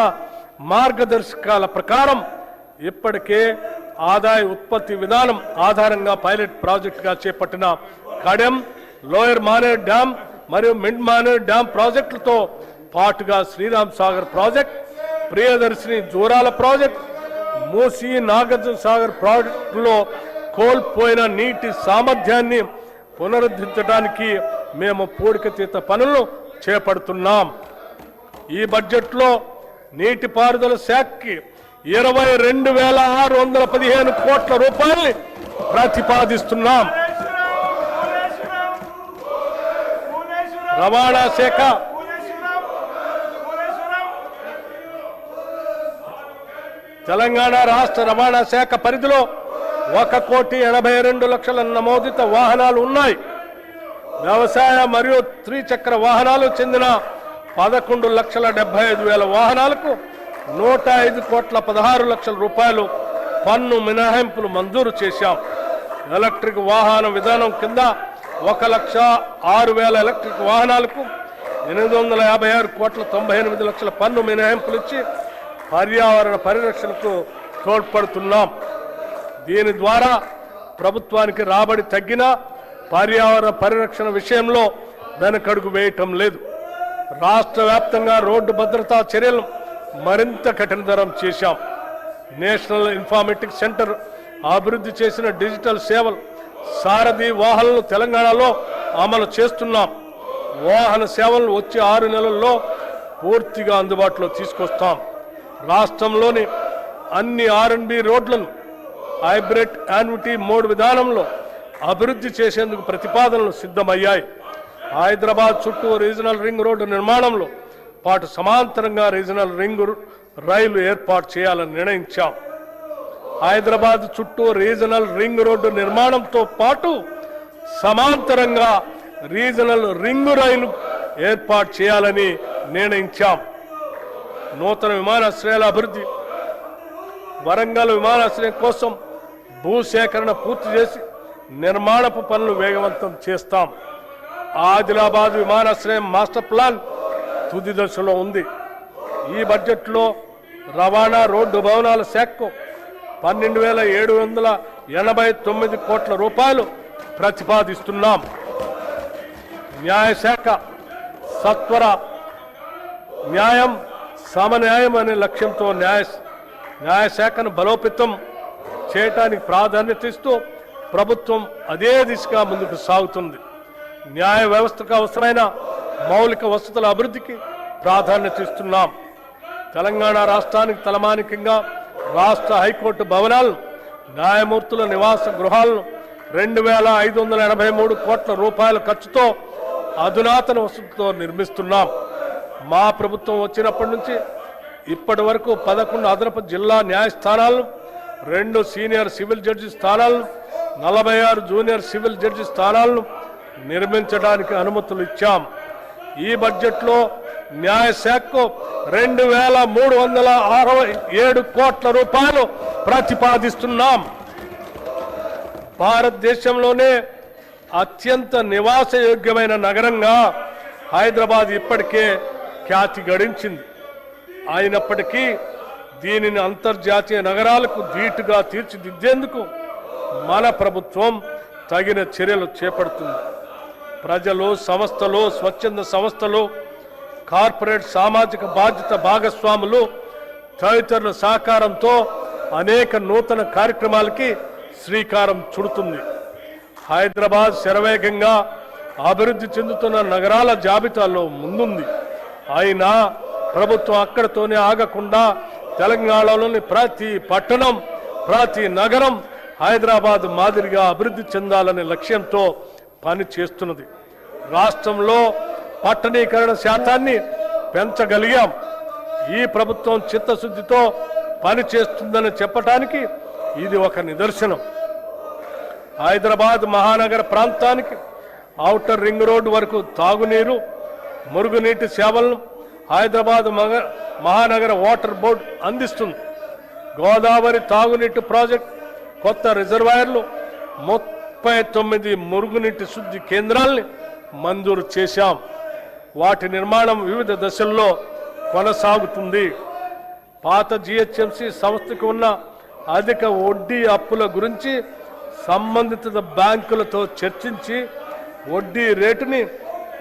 మార్గదర్శకాల ప్రకారం ఇప్పటికే ఆదాయ ఉత్పత్తి విధానం ఆధారంగా పైలట్ ప్రాజెక్టుగా చేపట్టిన కడెం, లోయర్ మానేర్ డ్యాం మరియు మిడ్ మానేర్ డ్యాం ప్రాజెక్టులతో పాటుగా శ్రీరామ్ సాగర్ ప్రాజెక్ట్, ప్రియదర్శిని జోరాల ప్రాజెక్ట్, మూసీ నాగార్జున సాగర్ ప్రాజెక్టులో కోల్పోయిన నీటి సామర్థ్యాన్ని పునరుద్ధరించడానికి మేము పూడికతీత పనులను చేపడుతున్నాం. ఈ బడ్జెట్లో నీటిపారుదల శాఖకి 22,615 కోట్ల రూపాయల్ని ప్రతిపాదిస్తున్నాం. రవాణా శాఖ తెలంగాణ రాష్ట్ర రవాణా శాఖ పరిధిలో 1,82,00,000 నమోదిత వాహనాలు ఉన్నాయి. వ్యవసాయ మరియు త్రిచక్ర వాహనాలు చెందిన 11,75,000 వాహనాలకు 105,16,00,000 రూపాయలు పన్ను మినహాయింపులు మంజూరు చేశాం. ఎలక్ట్రిక్ వాహన విధానం కింద 1,06,000 ఎలక్ట్రిక్ వాహనాలకు 856,98,00,000 పన్ను మినహాయింపులు ఇచ్చి పర్యావరణ పరిరక్షణకు తోడ్పడుతున్నాం. దీని ద్వారా ప్రభుత్వానికి రాబడి తగ్గిన పర్యావరణ పరిరక్షణ విషయంలో వెనకడుగు వేయటం లేదు. రాష్ట్ర వ్యాప్తంగా రోడ్డు భద్రతా చర్యలను మరింత కఠినతరం చేశాం. నేషనల్ ఇన్ఫర్మేటిక్స్ సెంటర్ అభివృద్ధి చేసిన డిజిటల్ సేవలు సారథి వాహనాలను తెలంగాణలో అమలు చేస్తున్నాం. వాహన సేవలను వచ్చే 6 నెలల్లో పూర్తిగా అందుబాటులో తీసుకొస్తాం. రాష్ట్రంలోని అన్ని R&B రోడ్లను హైబ్రిడ్ యాన్యుటీ మోడ్ విధానంలో అభివృద్ధి చేసేందుకు ప్రతిపాదనలు సిద్ధమయ్యాయి. హైదరాబాద్ చుట్టూ రీజనల్ రింగ్ రోడ్డు నిర్మాణంలో పాటు సమాంతరంగా రీజనల్ రింగ్ రైలు ఏర్పాటు చేయాలని నిర్ణయించాం. హైదరాబాద్ చుట్టూ రీజనల్ రింగ్ రోడ్డు నిర్మాణంతో పాటు సమాంతరంగా రీజనల్ రింగ్ రైలు ఏర్పాటు చేయాలని నిర్ణయించాం. నూతన విమానాశ్రయాల అభివృద్ధి, వరంగల్ విమానాశ్రయం కోసం భూసేకరణ పూర్తి చేసి నిర్మాణపు పనులు వేగవంతం చేస్తాం. ఆదిలాబాద్ విమానాశ్రయం మాస్టర్ ప్లాన్ తుది దశలో ఉంది. ఈ బడ్జెట్లో రవాణా రోడ్డు భవనాల శాఖకు 12,789 కోట్ల రూపాయలు ప్రతిపాదిస్తున్నాం. న్యాయశాఖ సత్వర న్యాయం సమన్యాయం అనే లక్ష్యంతో న్యాయశాఖను బలోపేతం చేయడానికి ప్రాధాన్యత ఇస్తూ ప్రభుత్వం అదే దిశగా ముందుకు సాగుతుంది. న్యాయ వ్యవస్థకు అవసరమైన మౌలిక వసతుల అభివృద్ధికి ప్రాధాన్యత ఇస్తున్నాం. తెలంగాణ రాష్ట్రానికి తలమానికంగా రాష్ట్ర హైకోర్టు భవనాలను, న్యాయమూర్తుల నివాస గృహాలను 2,583 కోట్ల రూపాయల ఖర్చుతో అధునాతన వసతులతో నిర్మిస్తున్నాం. మా ప్రభుత్వం వచ్చినప్పటి నుంచి ఇప్పటి వరకు 11 అదనపు జిల్లా న్యాయస్థానాలను, 2 సీనియర్ సివిల్ జడ్జి స్థానాలను, 46 జూనియర్ సివిల్ జడ్జి స్థానాలను నిర్మించడానికి అనుమతులు ఇచ్చాం. ఈ బడ్జెట్లో న్యాయశాఖకు 2,367 కోట్ల రూపాయలు ప్రతిపాదిస్తున్నాం. భారతదేశంలోనే అత్యంత నివాసయోగ్యమైన నగరంగా హైదరాబాద్ ఇప్పటికే ఖ్యాతి గడించింది. అయినప్పటికీ దీనిని అంతర్జాతీయ నగరాలకు ధీటుగా తీర్చిదిద్దేందుకు మన ప్రభుత్వం తగిన చర్యలు చేపడుతుంది. ప్రజలు, సంస్థలు, స్వచ్ఛంద సంస్థలు, కార్పొరేట్ సామాజిక బాధ్యత భాగస్వాములు తదితరుల సహకారంతో అనేక నూతన కార్యక్రమాలకి శ్రీకారం చుడుతుంది. హైదరాబాద్ శరవేగంగా అభివృద్ధి చెందుతున్న నగరాల జాబితాలో ముందుంది. అయినా ప్రభుత్వం అక్కడితోనే ఆగకుండా తెలంగాణలోని ప్రతి పట్టణం, ప్రతి నగరం హైదరాబాద్ మాదిరిగా అభివృద్ధి చెందాలనే లక్ష్యంతో పని చేస్తున్నది. రాష్ట్రంలో పట్టణీకరణ శాతాన్ని పెంచగలిగాం. ఈ ప్రభుత్వం చిత్తశుద్ధితో పని చేస్తుందని చెప్పటానికి ఇది ఒక నిదర్శనం. హైదరాబాద్ మహానగర ప్రాంతానికి ఔటర్ రింగ్ రోడ్డు వరకు తాగునీరు, మురుగునీటి సేవలను హైదరాబాద్ మహానగర వాటర్ బోర్డు అందిస్తుంది. గోదావరి తాగునీటి ప్రాజెక్ట్, కొత్త రిజర్వాయర్లు, 39 మురుగునీటి శుద్ధి కేంద్రాల్ని మంజూరు చేశాం. వాటి నిర్మాణం వివిధ దశల్లో కొనసాగుతుంది. పాత జిహెచ్ఎంసి సంస్థకు ఉన్న అధిక వడ్డీ అప్పుల గురించి సంబంధిత బ్యాంకులతో చర్చించి వడ్డీ రేటుని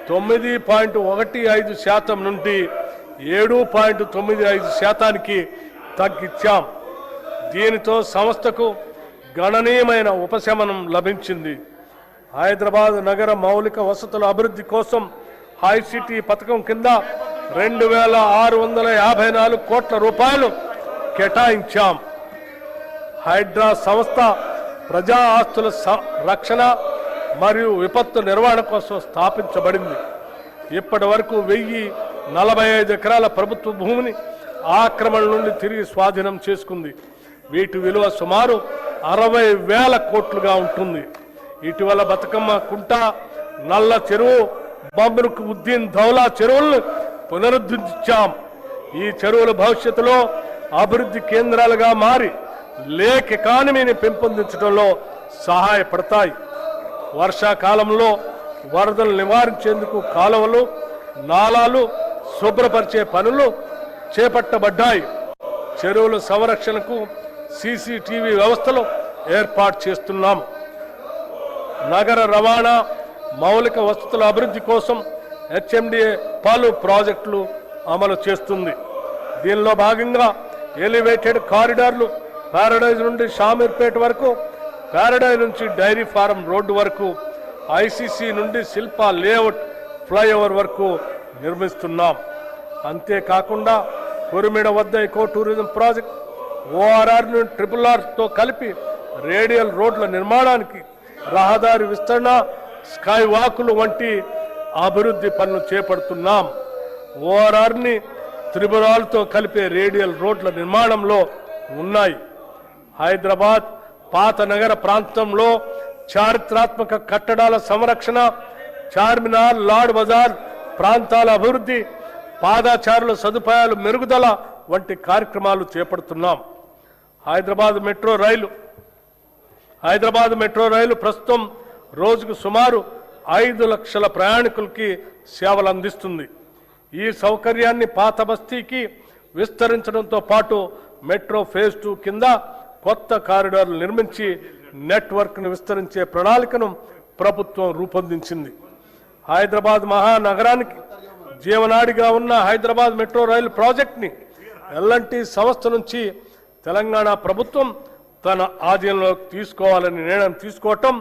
9.15% నుండి 7.95% తగ్గించాం. దీనితో సంస్థకు గణనీయమైన ఉపశమనం లభించింది. హైదరాబాద్ నగర మౌలిక వసతుల అభివృద్ధి కోసం హైసిటీ పథకం కింద 2,654 కోట్ల రూపాయలు కేటాయించాం. హైడ్రా సంస్థ ప్రజా ఆస్తుల రక్షణ మరియు విపత్తు నిర్వహణ కోసం స్థాపించబడింది. ఇప్పటి వరకు 1,045 ఎకరాల ప్రభుత్వ భూమిని ఆక్రమణ నుండి తిరిగి స్వాధీనం చేసుకుంది. వీటి విలువ సుమారు 60,000 కోట్లుగా ఉంటుంది. ఇటీవల బతుకమ్మ కుంట, నల్ల చెరువు, బమ్రుక్ ఉద్దీన్ ధౌలా చెరువులను పునరుద్ధరించాం. ఈ చెరువుల భవిష్యత్తులో అభివృద్ధి కేంద్రాలుగా మారి లేక్ ఎకానమీని పెంపొందించడంలో సహాయపడతాయి. వర్షాకాలంలో వరదలు నివారించేందుకు కాలువలు, నాలాలు శుభ్రపరిచే పనులు చేపట్టబడ్డాయి. చెరువుల సంరక్షణకు సీసీటీవీ వ్యవస్థలు ఏర్పాటు చేస్తున్నాము. నగర రవాణా మౌలిక వసతుల అభివృద్ధి కోసం హెచ్ఎండిఏ పలు ప్రాజెక్టులు అమలు చేస్తుంది. దీనిలో భాగంగా ఎలివేటెడ్ కారిడార్లు ప్యారడైజ్ నుండి షామీర్పేట వరకు, ప్యారడైజ్ నుంచి డైరీ ఫారం రోడ్డు వరకు, ఐసీసీ నుండి శిల్పా లేఅవుట్ ఫ్లైఓవర్ వరకు నిర్మిస్తున్నాం. అంతేకాకుండా కురిమిడ వద్ద ఎకో టూరిజం ప్రాజెక్ట్, ఓఆర్ఆర్ నుండి RRRతో కలిపి రేడియల్ రోడ్ల నిర్మాణానికి, రహదారి విస్తరణ, స్కై వాకులు వంటి అభివృద్ధి పనులు చేపడుతున్నాం. ఓఆర్ఆర్ని త్రిపురాలతో కలిపే రేడియల్ రోడ్ల నిర్మాణంలో ఉన్నాయి. హైదరాబాద్ పాత నగర ప్రాంతంలో చారిత్రాత్మక కట్టడాల సంరక్షణ, చార్మినార్, లాడ్ బజార్ ప్రాంతాల అభివృద్ధి, పాదచారుల సదుపాయాలు మెరుగుదల వంటి కార్యక్రమాలు చేపడుతున్నాం. హైదరాబాద్ మెట్రో రైలు ప్రస్తుతం రోజుకు సుమారు 5 లక్షల ప్రయాణికులకి సేవలు అందిస్తుంది. ఈ సౌకర్యాన్ని పాత బస్తీకి విస్తరించడంతో పాటు మెట్రో ఫేజ్ 2 కింద కొత్త కారిడార్లు నిర్మించి నెట్వర్క్ను విస్తరించే ప్రణాళికను ప్రభుత్వం రూపొందించింది. హైదరాబాద్ మహానగరానికి జీవనాడిగా ఉన్న హైదరాబాద్ మెట్రో రైలు ప్రాజెక్ట్ని ఎల్ఎన్టీ సంస్థ నుంచి తెలంగాణ ప్రభుత్వం తన ఆధీనంలోకి తీసుకోవాలని నిర్ణయం తీసుకోవటం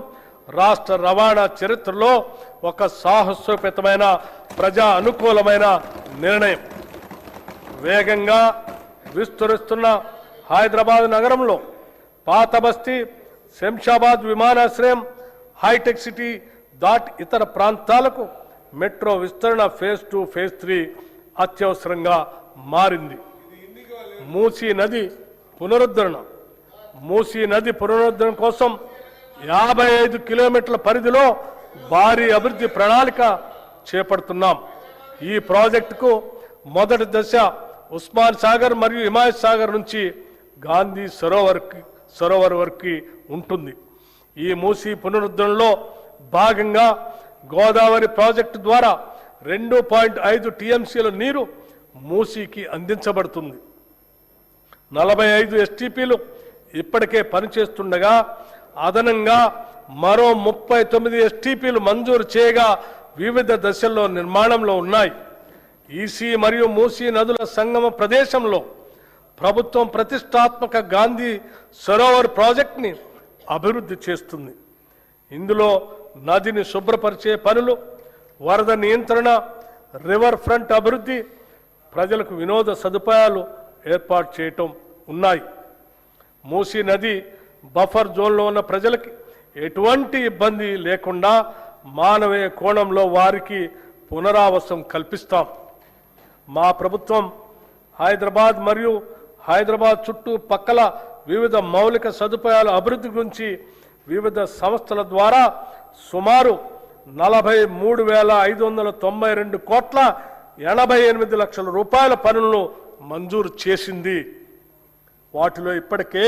రాష్ట్ర రవాణా చరిత్రలో ఒక సాహసోపేతమైన ప్రజా అనుకూలమైన నిర్ణయం. వేగంగా విస్తరిస్తున్న హైదరాబాద్ నగరంలో పాత బస్తీ, శంషాబాద్ విమానాశ్రయం, హైటెక్ సిటీ దాటి ఇతర ప్రాంతాలకు మెట్రో విస్తరణ ఫేజ్ 2, ఫేజ్ 3 అత్యవసరంగా మారింది. మూసీ నది పునరుద్ధరణ కోసం 55 కిలోమీటర్ల పరిధిలో భారీ అభివృద్ధి ప్రణాళిక చేపడుతున్నాం. ఈ ప్రాజెక్టుకు మొదటి దశ ఉస్మాన్ సాగర్ మరియు హిమాయత్ సాగర్ నుంచి గాంధీ సరోవర్ వరకు ఉంటుంది. ఈ మూసీ పునరుద్ధరణలో భాగంగా గోదావరి ప్రాజెక్టు ద్వారా 2.5 టీఎంసీల నీరు మూసీకి అందించబడుతుంది. 45 ఎస్టీపీలు ఇప్పటికే పనిచేస్తుండగా అదనంగా మరో 39 ఎస్టీపీలు మంజూరు చేయగా వివిధ దశల్లో నిర్మాణంలో ఉన్నాయి. ఈసీ మరియు మూసీ నదుల సంగమ ప్రదేశంలో ప్రభుత్వం ప్రతిష్టాత్మక గాంధీ సరోవర్ ప్రాజెక్టుని అభివృద్ధి చేస్తుంది. ఇందులో నదిని శుభ్రపరిచే పనులు, వరద నియంత్రణ, రివర్ ఫ్రంట్ అభివృద్ధి, ప్రజలకు వినోద సదుపాయాలు ఏర్పాటు చేయటం ఉన్నాయి. మూసీ నది బఫర్ జోన్లో ఉన్న ప్రజలకి ఎటువంటి ఇబ్బంది లేకుండా మానవీయ కోణంలో వారికి పునరావాసం కల్పిస్తాం. మా ప్రభుత్వం హైదరాబాద్ మరియు హైదరాబాద్ చుట్టూ పక్కల వివిధ మౌలిక సదుపాయాల అభివృద్ధి గురించి వివిధ సంస్థల ద్వారా సుమారు 43,592 కోట్ల 88 లక్షల రూపాయల పనులను మంజూరు చేసింది. వాటిలో ఇప్పటికే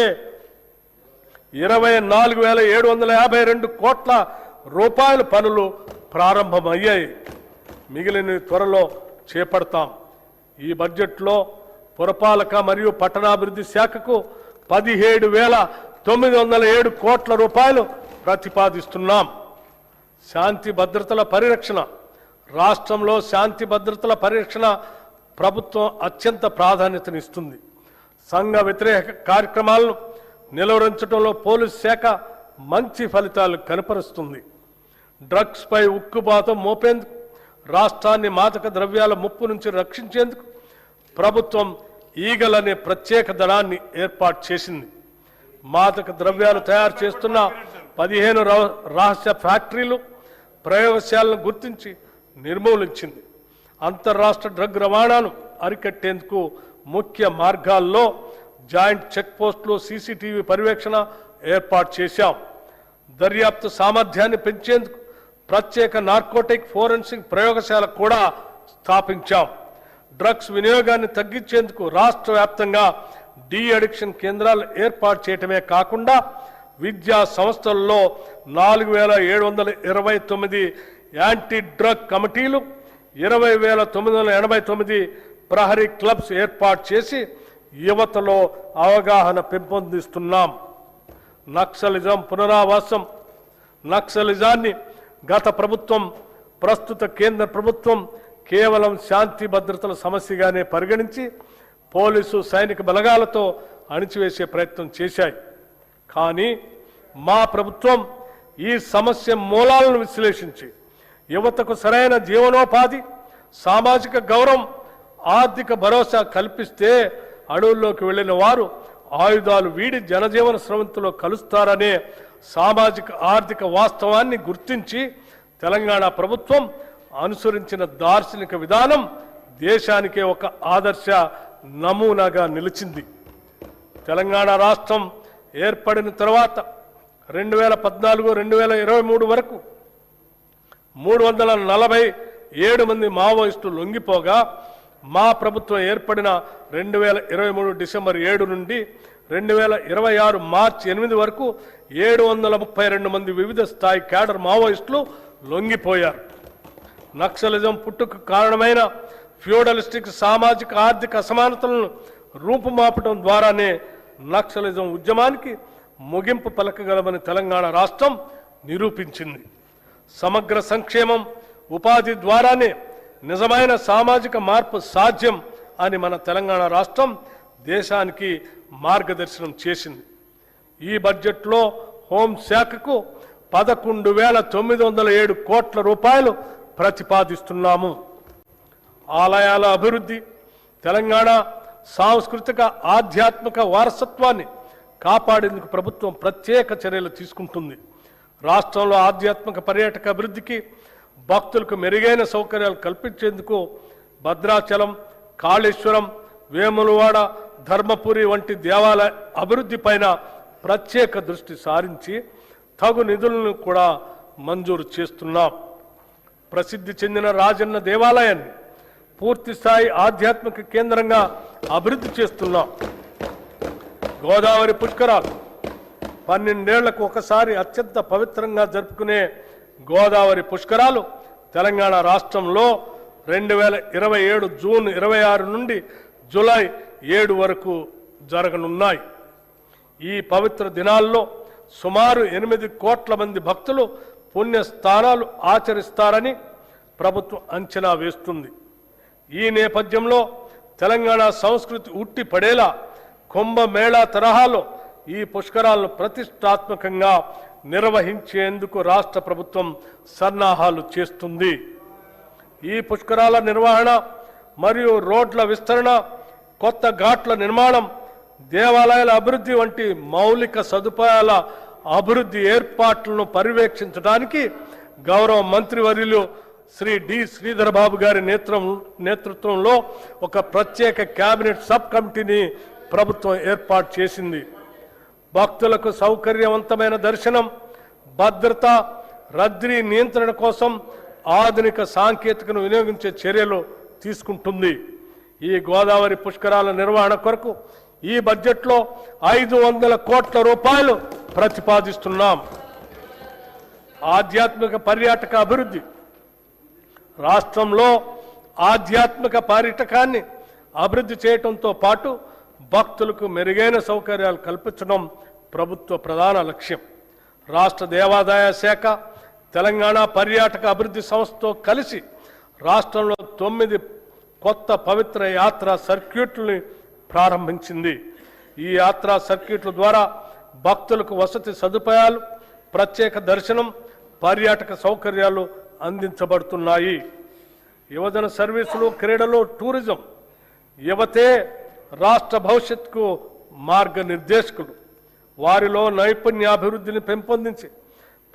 24,752 కోట్ల రూపాయల పనులు ప్రారంభమయ్యాయి. మిగిలిన త్వరలో చేపడతాం. ఈ బడ్జెట్లో పురపాలక మరియు పట్టణాభివృద్ధి శాఖకు 17,907 కోట్ల రూపాయలు ప్రతిపాదిస్తున్నాం. శాంతి భద్రతల పరిరక్షణ, రాష్ట్రంలో శాంతి భద్రతల పరిరక్షణ ప్రభుత్వం అత్యంత ప్రాధాన్యతనిస్తుంది. సంఘ వ్యతిరేక కార్యక్రమాలను నిలువరించడంలో పోలీసు శాఖ మంచి ఫలితాలు కనపరుస్తుంది. డ్రగ్స్ పై ఉక్కుపాతం మోపేందుకు, రాష్ట్రాన్ని మాదక ద్రవ్యాల ముప్పు నుంచి రక్షించేందుకు ప్రభుత్వం ఈగల్ అనే ప్రత్యేక దళాన్ని ఏర్పాటు చేసింది. మాదక ద్రవ్యాలు తయారు చేస్తున్న 15 రహస్య ఫ్యాక్టరీలు, ప్రయోగశాలను గుర్తించి నిర్మూలించింది. అంతర్రాష్ట్ర డ్రగ్ రవాణాను అరికట్టేందుకు ముఖ్య మార్గాల్లో జాయింట్ చెక్ పోస్టులు, సీసీటీవీ పర్యవేక్షణ ఏర్పాటు చేశాం. దర్యాప్తు సామర్థ్యాన్ని పెంచేందుకు ప్రత్యేక నార్కోటిక్ ఫోరెన్సిక్ ప్రయోగశాల కూడా స్థాపించాం. డ్రగ్స్ వినియోగాన్ని తగ్గించేందుకు రాష్ట్ర వ్యాప్తంగా డీ అడిక్షన్ కేంద్రాలు ఏర్పాటు చేయటమే కాకుండా విద్యా సంస్థల్లో 4,729 యాంటీ డ్రగ్ కమిటీలు, 20,989 ప్రహరీ క్లబ్స్ ఏర్పాటు చేసి యువతలో అవగాహన పెంపొందిస్తున్నాం. నక్సలిజం పునరావాసం, నక్సలిజాన్ని గత ప్రభుత్వం, ప్రస్తుత కేంద్ర ప్రభుత్వం కేవలం శాంతి భద్రతల సమస్యగానే పరిగణించి పోలీసు సైనిక బలగాలతో అణిచివేసే ప్రయత్నం చేశాయి. కానీ మా ప్రభుత్వం ఈ సమస్య మూలాలను విశ్లేషించి యువతకు సరైన జీవనోపాధి, సామాజిక గౌరవం, ఆర్థిక భరోసా కల్పిస్తే అడవుల్లోకి వెళ్లిన వారు ఆయుధాలు వీడి జనజీవన స్రవంతిలో కలుస్తారనే సామాజిక ఆర్థిక వాస్తవాన్ని గుర్తించి తెలంగాణ ప్రభుత్వం అనుసరించిన దార్శనిక విధానం దేశానికే ఒక ఆదర్శ నమూనాగా నిలిచింది. తెలంగాణ రాష్ట్రం ఏర్పడిన తర్వాత 2014-2023 వరకు 347 మంది మావోయిస్టులు లొంగిపోగా, మా ప్రభుత్వం ఏర్పడిన 2023 డిసెంబర్ 7 నుండి 2026 మార్చి 8 వరకు 732 మంది వివిధ స్థాయి క్యాడర్ మావోయిస్టులు లొంగిపోయారు. నక్సలిజం పుట్టుకు కారణమైన ఫ్యూడలిస్టిక్ సామాజిక ఆర్థిక అసమానతలను రూపుమాపటం ద్వారానే నక్సలిజం ఉద్యమానికి ముగింపు పలకగలమని తెలంగాణ రాష్ట్రం నిరూపించింది. సమగ్ర సంక్షేమం, ఉపాధి ద్వారానే నిజమైన సామాజిక మార్పు సాధ్యం అని మన తెలంగాణ రాష్ట్రం దేశానికి మార్గదర్శనం చేసింది. ఈ బడ్జెట్లో హోంశాఖకు 11,907 కోట్ల రూపాయలు ప్రతిపాదిస్తున్నాము. ఆలయాల అభివృద్ధి, తెలంగాణ సాంస్కృతిక ఆధ్యాత్మిక వారసత్వాన్ని కాపాడేందుకు ప్రభుత్వం ప్రత్యేక చర్యలు తీసుకుంటుంది. రాష్ట్రంలో ఆధ్యాత్మిక పర్యాటక అభివృద్ధికి భక్తులకు మెరుగైన సౌకర్యాలు కల్పించేందుకు భద్రాచలం, కాళేశ్వరం, వేములవాడ, ధర్మపురి వంటి దేవాలయ అభివృద్ధి పైన ప్రత్యేక దృష్టి సారించి తగు నిధులను కూడా మంజూరు చేస్తున్నాం. ప్రసిద్ధి చెందిన రాజన్న దేవాలయాన్ని పూర్తి స్థాయి ఆధ్యాత్మిక కేంద్రంగా అభివృద్ధి చేస్తున్నాం. గోదావరి పుష్కరాలు 12 ఏళ్లకు ఒకసారి అత్యంత పవిత్రంగా జరుపుకునే గోదావరి పుష్కరాలు తెలంగాణ రాష్ట్రంలో 2027 జూన్ 26 నుండి జూలై 7 వరకు జరగనున్నాయి. ఈ పవిత్ర దినాల్లో సుమారు 8 కోట్ల మంది భక్తులు పుణ్యస్థానాలు ఆచరిస్తారని ప్రభుత్వం అంచనా వేస్తుంది. ఈ నేపథ్యంలో తెలంగాణ సంస్కృతి ఉట్టి పడేలా కుంభమేళా తరహాలో ఈ పుష్కరాలను ప్రతిష్టాత్మకంగా నిర్వహించేందుకు రాష్ట్ర ప్రభుత్వం సన్నాహాలు చేస్తుంది. ఈ పుష్కరాల నిర్వహణ మరియు రోడ్ల విస్తరణ, కొత్త ఘాట్ల నిర్మాణం, దేవాలయాల అభివృద్ధి వంటి మౌలిక సదుపాయాల అభివృద్ధి ఏర్పాట్లను పర్యవేక్షించడానికి గౌరవ మంత్రివర్యులు శ్రీ డి శ్రీధర్ బాబు గారి నేతృత్వంలో ఒక ప్రత్యేక కేబినెట్ సబ్ కమిటీని ప్రభుత్వం ఏర్పాటు చేసింది. భక్తులకు సౌకర్యవంతమైన దర్శనం, భద్రత, రద్దీ నియంత్రణ కోసం ఆధునిక సాంకేతికను వినియోగించే చర్యలు తీసుకుంటుంది. ఈ గోదావరి పుష్కరాల నిర్వహణ కొరకు ఈ బడ్జెట్లో 500 కోట్ల రూపాయలు ప్రతిపాదిస్తున్నాం. ఆధ్యాత్మిక పర్యాటక అభివృద్ధి, రాష్ట్రంలో ఆధ్యాత్మిక పర్యాటకాన్ని అభివృద్ధి చేయడంతో పాటు భక్తులకు మెరుగైన సౌకర్యాలు కల్పించడం ప్రభుత్వ ప్రధాన లక్ష్యం. రాష్ట్ర దేవాదాయ శాఖ తెలంగాణ పర్యాటక అభివృద్ధి సంస్థతో కలిసి రాష్ట్రంలో 9 కొత్త పవిత్ర యాత్రా సర్క్యూట్లని ప్రారంభించింది. ఈ యాత్రా సర్క్యూట్ల ద్వారా భక్తులకు వసతి సదుపాయాలు, ప్రత్యేక దర్శనం, పర్యాటక సౌకర్యాలు అందించబడుతున్నాయి. యువజన సర్వీసులు, క్రీడలు, టూరిజం, యువతే రాష్ట్ర భవిష్యత్తుకు మార్గనిర్దేశకులు. వారిలో నైపుణ్యాభివృద్ధిని పెంపొందించి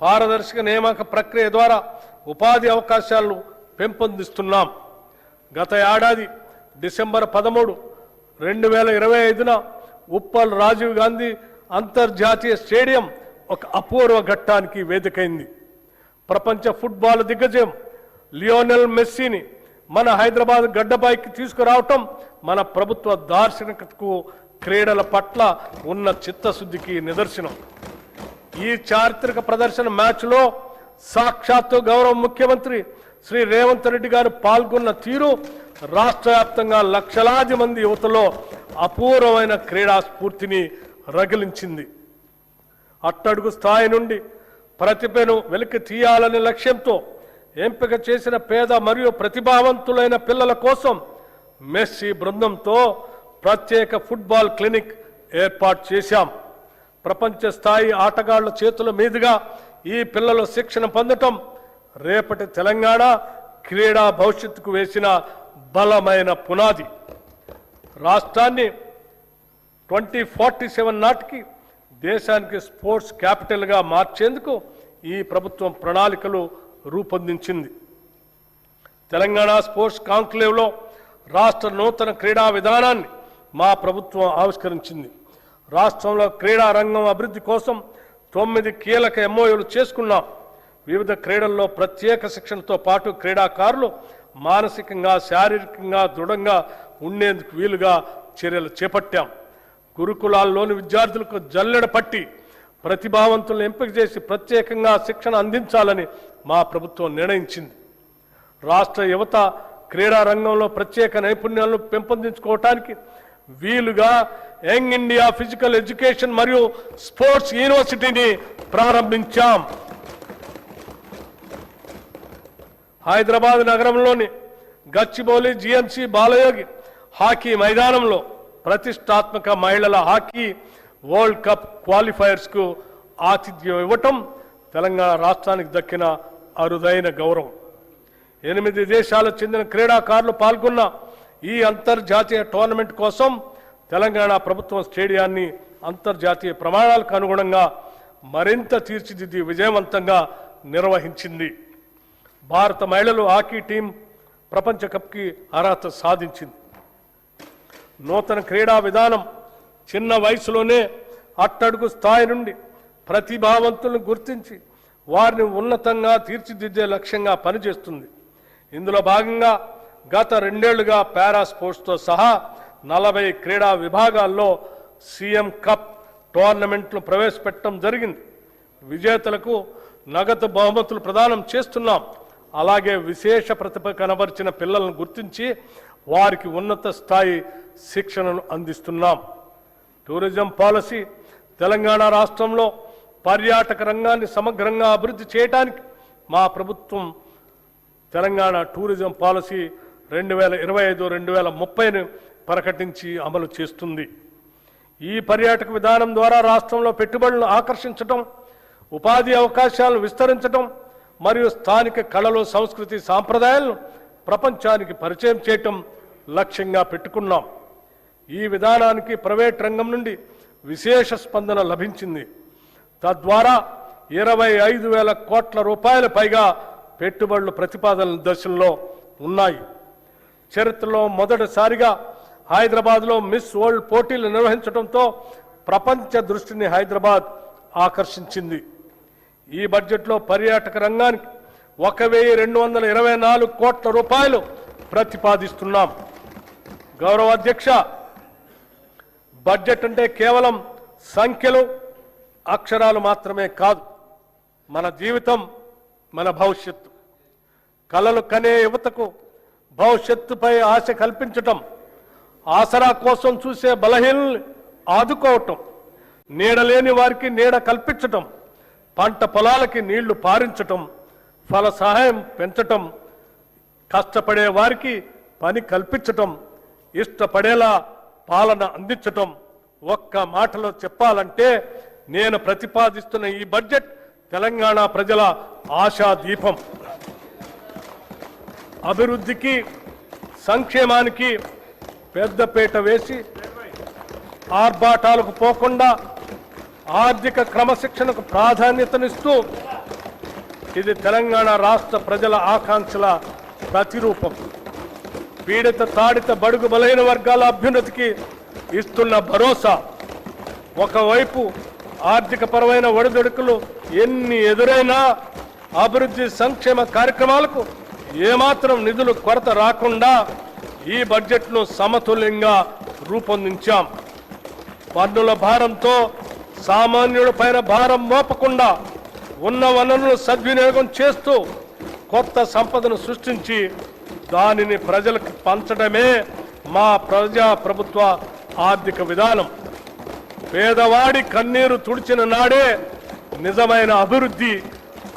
పారదర్శక నియామక ప్రక్రియ ద్వారా ఉపాధి అవకాశాలను పెంపొందిస్తున్నాం. గత ఏడాది డిసెంబర్ 13, 2025న ఉప్పల్ రాజీవ్ గాంధీ అంతర్జాతీయ స్టేడియం ఒక అపూర్వ ఘట్టానికి వేదికైంది. ప్రపంచ ఫుట్బాల్ దిగ్గజం లియోనెల్ మెస్సీని మన హైదరాబాద్ గడ్డపైకి తీసుకురావటం మన ప్రభుత్వ దార్శనికతకు, క్రీడల పట్ల ఉన్న చిత్తశుద్ధికి నిదర్శనం. ఈ చారిత్రక ప్రదర్శన మ్యాచ్లో సాక్షాత్తు గౌరవ ముఖ్యమంత్రి శ్రీ రేవంత్ రెడ్డి గారు పాల్గొన్న తీరు రాష్ట్ర వ్యాప్తంగా లక్షలాది మంది యువతలో అపూర్వమైన క్రీడా స్ఫూర్తిని రగిలించింది. అట్టడుగు స్థాయి నుండి ప్రతిభను వెలికి తీయాలనే లక్ష్యంతో ఎంపిక చేసిన పేద మరియు ప్రతిభావంతులైన పిల్లల కోసం మెస్సీ బృందంతో ప్రత్యేక ఫుట్బాల్ క్లినిక్ ఏర్పాటు చేశాం. ప్రపంచ స్థాయి ఆటగాళ్ల చేతుల మీదుగా ఈ పిల్లలు శిక్షణ పొందటం రేపటి తెలంగాణ క్రీడా భవిష్యత్తుకు వేసిన బలమైన పునాది. రాష్ట్రాన్ని 2047 నాటికి దేశానికి స్పోర్ట్స్ క్యాపిటల్గా మార్చేందుకు ఈ ప్రభుత్వం ప్రణాళికలు రూపొందించింది. తెలంగాణ స్పోర్ట్స్ కాంక్లేవ్లో రాష్ట్ర నూతన క్రీడా విధానాన్ని మా ప్రభుత్వం ఆవిష్కరించింది. రాష్ట్రంలో క్రీడా రంగం అభివృద్ధి కోసం 9 కీలక ఎంఓయూలు చేసుకున్నాం. వివిధ క్రీడల్లో ప్రత్యేక శిక్షణతో పాటు క్రీడాకారులు మానసికంగా, శారీరకంగా దృఢంగా ఉండేందుకు వీలుగా చర్యలు చేపట్టాం. గురుకులాల్లోని విద్యార్థులకు జల్లెడ పట్టి ప్రతిభావంతులను ఎంపిక చేసి ప్రత్యేకంగా శిక్షణ అందించాలని మా ప్రభుత్వం నిర్ణయించింది. రాష్ట్ర యువత క్రీడా రంగంలో ప్రత్యేక నైపుణ్యాలను పెంపొందించుకోవటానికి వీలుగా యంగ్ ఇండియా ఫిజికల్ ఎడ్యుకేషన్ మరియు స్పోర్ట్స్ యూనివర్సిటీని ప్రారంభించాం. హైదరాబాద్ నగరంలోని గచ్చిబౌలి జిఎంసి బాలయోగి హాకీ మైదానంలో ప్రతిష్టాత్మక మహిళల హాకీ వరల్డ్ కప్ క్వాలిఫైయర్స్కు ఆతిథ్యం ఇవ్వటం తెలంగాణ రాష్ట్రానికి దక్కిన అరుదైన గౌరవం. 8 దేశాలకు చెందిన క్రీడాకారులు పాల్గొన్న ఈ అంతర్జాతీయ టోర్నమెంట్ కోసం తెలంగాణ ప్రభుత్వం స్టేడియాన్ని అంతర్జాతీయ ప్రమాణాలకు అనుగుణంగా మరింత తీర్చిదిద్ది విజయవంతంగా నిర్వహించింది. భారత మహిళలు హాకీ టీం ప్రపంచ కప్కి అర్హత సాధించింది. నూతన క్రీడా విధానం చిన్న వయసులోనే అట్టడుగు స్థాయి నుండి ప్రతిభావంతులను గుర్తించి వారిని ఉన్నతంగా తీర్చిదిద్దే లక్ష్యంగా పనిచేస్తుంది. ఇందులో భాగంగా గత 2 ఏళ్లుగా పారా స్పోర్ట్స్తో సహా 40 క్రీడా విభాగాల్లో సీఎం కప్ టోర్నమెంట్లు ప్రవేశపెట్టడం జరిగింది. విజేతలకు నగదు బహుమతులు ప్రదానం చేస్తున్నాం. అలాగే విశేష ప్రతిభ కనబరిచిన పిల్లలను గుర్తించి వారికి ఉన్నత స్థాయి శిక్షణను అందిస్తున్నాం. టూరిజం పాలసీ తెలంగాణ రాష్ట్రంలో పర్యాటక రంగాన్ని సమగ్రంగా అభివృద్ధి చేయడానికి మా ప్రభుత్వం తెలంగాణ టూరిజం పాలసీ 2025-2030ని ప్రకటించి అమలు చేస్తుంది. ఈ పర్యాటక విధానం ద్వారా రాష్ట్రంలో పెట్టుబడులను ఆకర్షించడం, ఉపాధి అవకాశాలను విస్తరించడం మరియు స్థానిక కళలు, సంస్కృతి, సాంప్రదాయాలను ప్రపంచానికి పరిచయం చేయటం లక్ష్యంగా పెట్టుకున్నాం. ఈ విధానానికి ప్రైవేట్ రంగం నుండి విశేష స్పందన లభించింది. తద్వారా 25,000 కోట్ల రూపాయల పైగా పెట్టుబడులు ప్రతిపాదనల దశల్లో ఉన్నాయి. చరిత్రలో మొదటిసారిగా హైదరాబాద్లో మిస్ వరల్డ్ పోటీలు నిర్వహించడంతో ప్రపంచ దృష్టిని హైదరాబాద్ ఆకర్షించింది. ఈ బడ్జెట్లో పర్యాటక రంగానికి 1,224 కోట్ల రూపాయలు ప్రతిపాదిస్తున్నాం. గౌరవ అధ్యక్ష, బడ్జెట్ అంటే కేవలం సంఖ్యలు, అక్షరాలు మాత్రమే కాదు. మన జీవితం, మన భవిష్యత్తు. కలలు కనే యువతకు భవిష్యత్తుపై ఆశ కల్పించటం, ఆసరా కోసం చూసే బలహీనల్ని ఆదుకోవటం, నీడలేని వారికి నీడ కల్పించటం, పంట పొలాలకి నీళ్లు పారించటం, ఫల సహాయం పెంచటం, కష్టపడే వారికి పని కల్పించటం, ఇష్టపడేలా పాలన అందించటం. ఒక్క మాటలో చెప్పాలంటే నేను ప్రతిపాదిస్తున్న ఈ బడ్జెట్ తెలంగాణ ప్రజల ఆశా దీపం. అభివృద్ధికి, సంక్షేమానికి పెద్దపీట వేసి ఆర్భాటాలకు పోకుండా ఆర్థిక క్రమశిక్షణకు ప్రాధాన్యతనిస్తూ ఇది తెలంగాణ రాష్ట్ర ప్రజల ఆకాంక్షల ప్రతిరూపం. పీడిత, తాడిత, బడుగు బలైన వర్గాల అభ్యున్నతికి ఇస్తున్న భరోసా. ఒకవైపు ఆర్థిక పరమైన ఒడిదుడుకులు ఎన్ని ఎదురైనా అభివృద్ధి, సంక్షేమ కార్యక్రమాలకు ఏమాత్రం నిధులు కొరత రాకుండా ఈ బడ్జెట్ను సమతుల్యంగా రూపొందించాం. పన్నుల భారంతో సామాన్యుడి పైన భారం మోపకుండా ఉన్న వనరులను సద్వినియోగం చేస్తూ కొత్త సంపదను సృష్టించి దానిని ప్రజలకు పంచడమే మా ప్రజాప్రభుత్వ ఆర్థిక విధానం. పేదవాడి కన్నీరు తుడిచిన నాడే నిజమైన అభివృద్ధి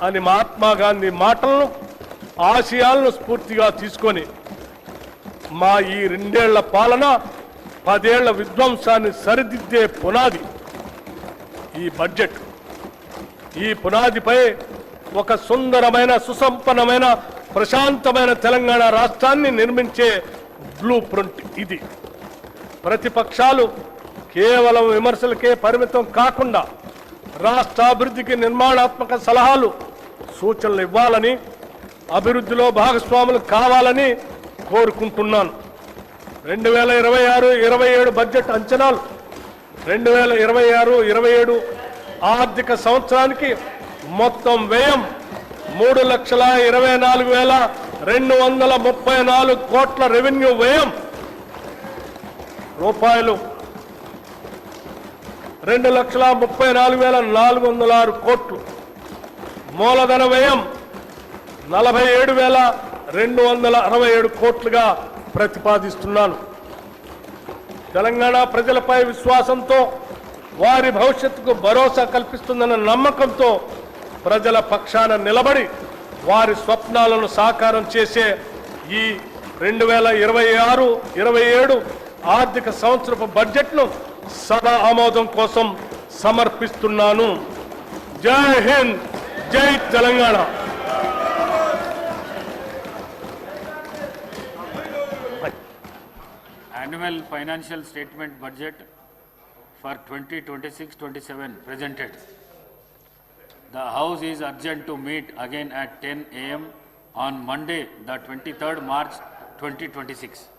అని మహాత్మా గాంధీ మాటలను, ఆశయాలను స్ఫూర్తిగా తీసుకొని మా ఈ 2 ఏళ్ల పాలన 10 ఏళ్ల విధ్వంసాన్ని సరిదిద్దే పునాది ఈ బడ్జెట్. ఈ పునాదిపై ఒక సుందరమైన, సుసంపన్నమైన, ప్రశాంతమైన తెలంగాణ రాష్ట్రాన్ని నిర్మించే బ్లూ ప్రింట్ ఇది. ప్రతిపక్షాలు కేవలం విమర్శలకే పరిమితం కాకుండా రాష్ట్ర అభివృద్ధికి నిర్మాణాత్మక సలహాలు, సూచనలు ఇవ్వాలని, అభివృద్ధిలో భాగస్వాములు కావాలని కోరుకుంటున్నాను. 2026-27 బడ్జెట్ అంచనాలు 2026-27 ఆర్థిక సంవత్సరానికి మొత్తం వ్యయం 3,24,234 కోట్ల రెవెన్యూ వ్యయం, రూపాయలు 2,34,406 కోట్లు, మూలధన వ్యయం 47,267 కోట్లుగా ప్రతిపాదిస్తున్నాను. తెలంగాణ ప్రజలపై విశ్వాసంతో, వారి భవిష్యత్తుకు భరోసా కల్పిస్తుందన్న నమ్మకంతో ప్రజల పక్షాన నిలబడి వారి స్వప్నాలను సాకారం చేసే ఈ 2026-27 ఆర్థిక సంవత్సరపు బడ్జెట్ను సదా ఆమోదం కోసం సమర్పిస్తున్నాను. జై హింద్, జై Telangana.
Annual financial statement budget for 2026-27 presented. The House is urgent to meet again at 10 a.m. on Monday, the 23rd March 2026.